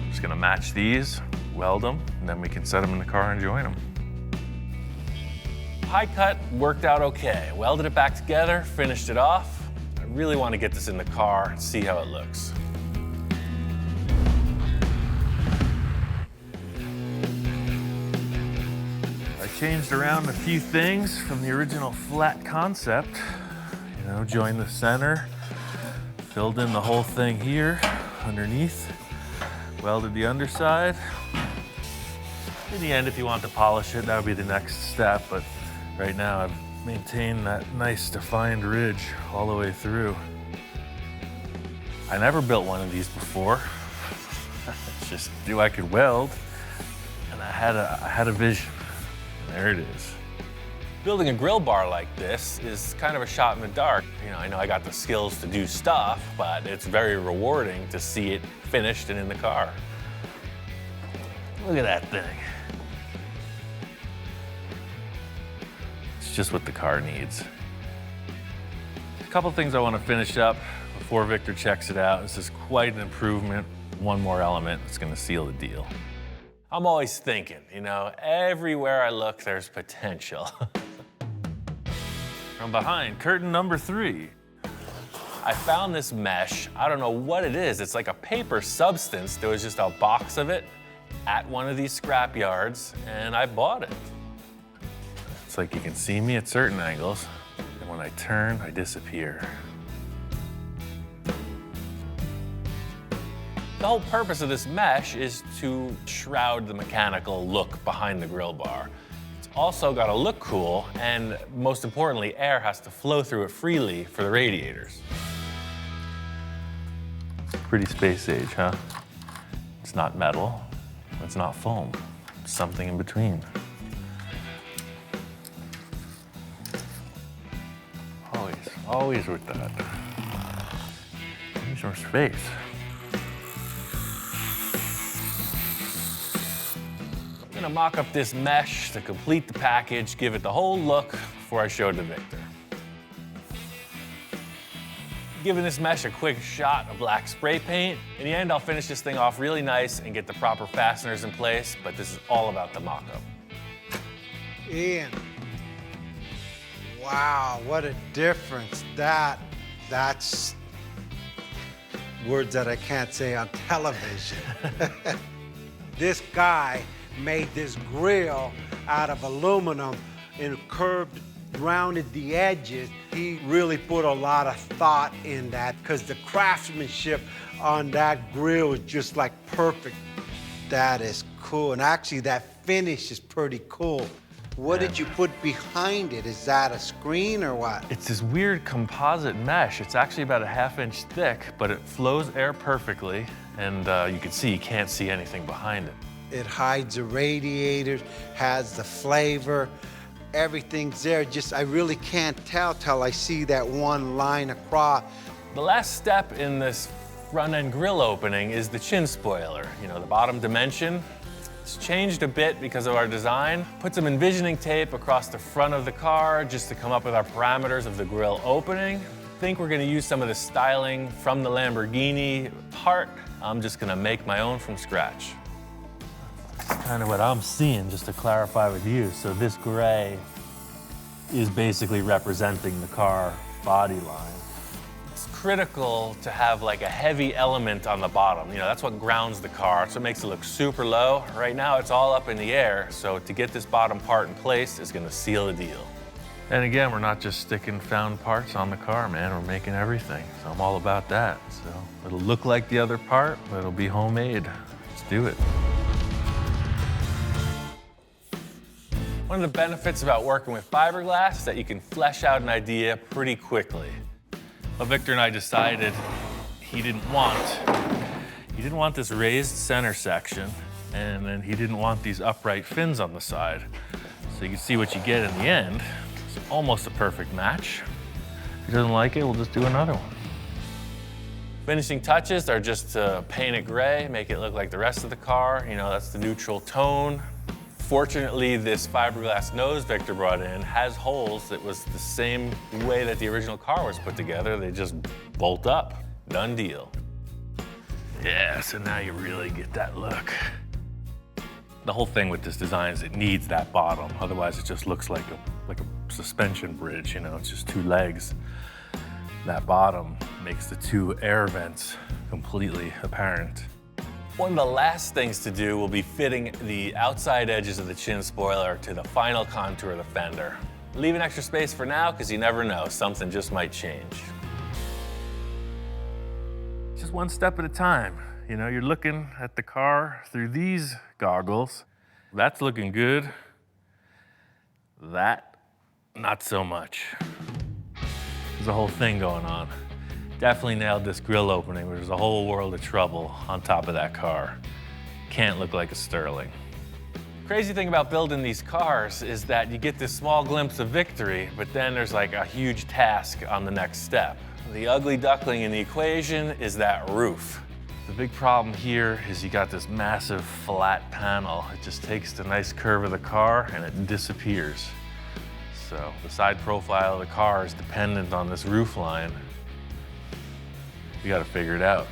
Just gonna match these, weld them, and then we can set them in the car and join them. Pie cut worked out okay. Welded it back together, finished it off. I really want to get this in the car and see how it looks. I changed around a few things from the original flat concept. Joined the center, filled in the whole thing here underneath, welded the underside. In the end, if you want to polish it, that would be the next step, but right now I've maintained that nice defined ridge all the way through. I never built one of these before. Just knew I could weld, and I had a vision. And there it is. Building a grill bar like this is kind of a shot in the dark. You know, I know I got the skills to do stuff, but it's very rewarding to see it finished and in the car. Look at that thing. It's just what the car needs. A couple things I want to finish up before Victor checks it out. This is quite an improvement. One more element that's going to seal the deal. I'm always thinking, you know, everywhere I look, there's potential. From behind, curtain number 3. I found this mesh. I don't know what it is. It's like a paper substance. There was just a box of it at one of these scrap yards, and I bought it. It's like you can see me at certain angles, and when I turn, I disappear. The whole purpose of this mesh is to shroud the mechanical look behind the grill bar. It's also got to look cool, and most importantly, air has to flow through it freely for the radiators. Pretty space age, huh? It's not metal, it's not foam, it's something in between. Always with that. Need some space. I'm gonna mock up this mesh to complete the package, give it the whole look before I show it to Victor. Giving this mesh a quick shot of black spray paint. In the end, I'll finish this thing off really nice and get the proper fasteners in place, but this is all about the mock-up. Ian, wow, what a difference. That's words that I can't say on television. This guy made this grill out of aluminum and curved, rounded the edges. He really put a lot of thought in that because the craftsmanship on that grill is just like perfect. That is cool. And actually that finish is pretty cool. What did you put behind it? Is that a screen or what? It's this weird composite mesh. It's actually about a ½ inch thick, but it flows air perfectly. And you can see, you can't see anything behind it. It hides the radiators, has the flavor, everything's there. Just, I really can't tell till I see that one line across. The last step in this front end grill opening is the chin spoiler. You know, the bottom dimension. It's changed a bit because of our design. Put some envisioning tape across the front of the car just to come up with our parameters of the grill opening. I think we're gonna use some of the styling from the Lamborghini part. I'm just gonna make my own from scratch. That's kind of what I'm seeing, just to clarify with you. So this gray is basically representing the car body line. It's critical to have like a heavy element on the bottom. You know, that's what grounds the car, so it makes it look super low. Right now, it's all up in the air, so to get this bottom part in place is gonna seal the deal. And again, we're not just sticking found parts on the car, man. We're making everything, so I'm all about that. So it'll look like the other part, but it'll be homemade. Let's do it. One of the benefits about working with fiberglass is that you can flesh out an idea pretty quickly. But Victor and I decided he didn't want this raised center section, and then he didn't want these upright fins on the side. So you can see what you get in the end. It's almost a perfect match. If he doesn't like it, we'll just do another one. Finishing touches are just to paint it gray, make it look like the rest of the car. You know, that's the neutral tone. Fortunately, this fiberglass nose Victor brought in has holes that was the same way that the original car was put together. They just bolt up. Done deal. Yeah, so now you really get that look. The whole thing with this design is it needs that bottom. Otherwise, it just looks like a suspension bridge, you know, it's just two legs. That bottom makes the two air vents completely apparent. One of the last things to do will be fitting the outside edges of the chin spoiler to the final contour of the fender. Leave an extra space for now, because you never know, something just might change. Just one step at a time. You know, you're looking at the car through these goggles. That's looking good. That, not so much. There's a whole thing going on. Definitely nailed this grill opening, but there's a whole world of trouble on top of that car. Can't look like a Sterling. Crazy thing about building these cars is that you get this small glimpse of victory, but then there's like a huge task on the next step. The ugly duckling in the equation is that roof. The big problem here is you got this massive flat panel. It just takes the nice curve of the car and it disappears. So the side profile of the car is dependent on this roof line. We gotta figure it out.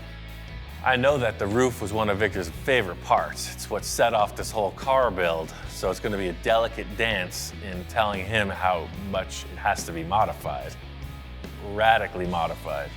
I know that the roof was one of Victor's favorite parts. It's what set off this whole car build, so it's gonna be a delicate dance in telling him how much it has to be modified. Radically modified.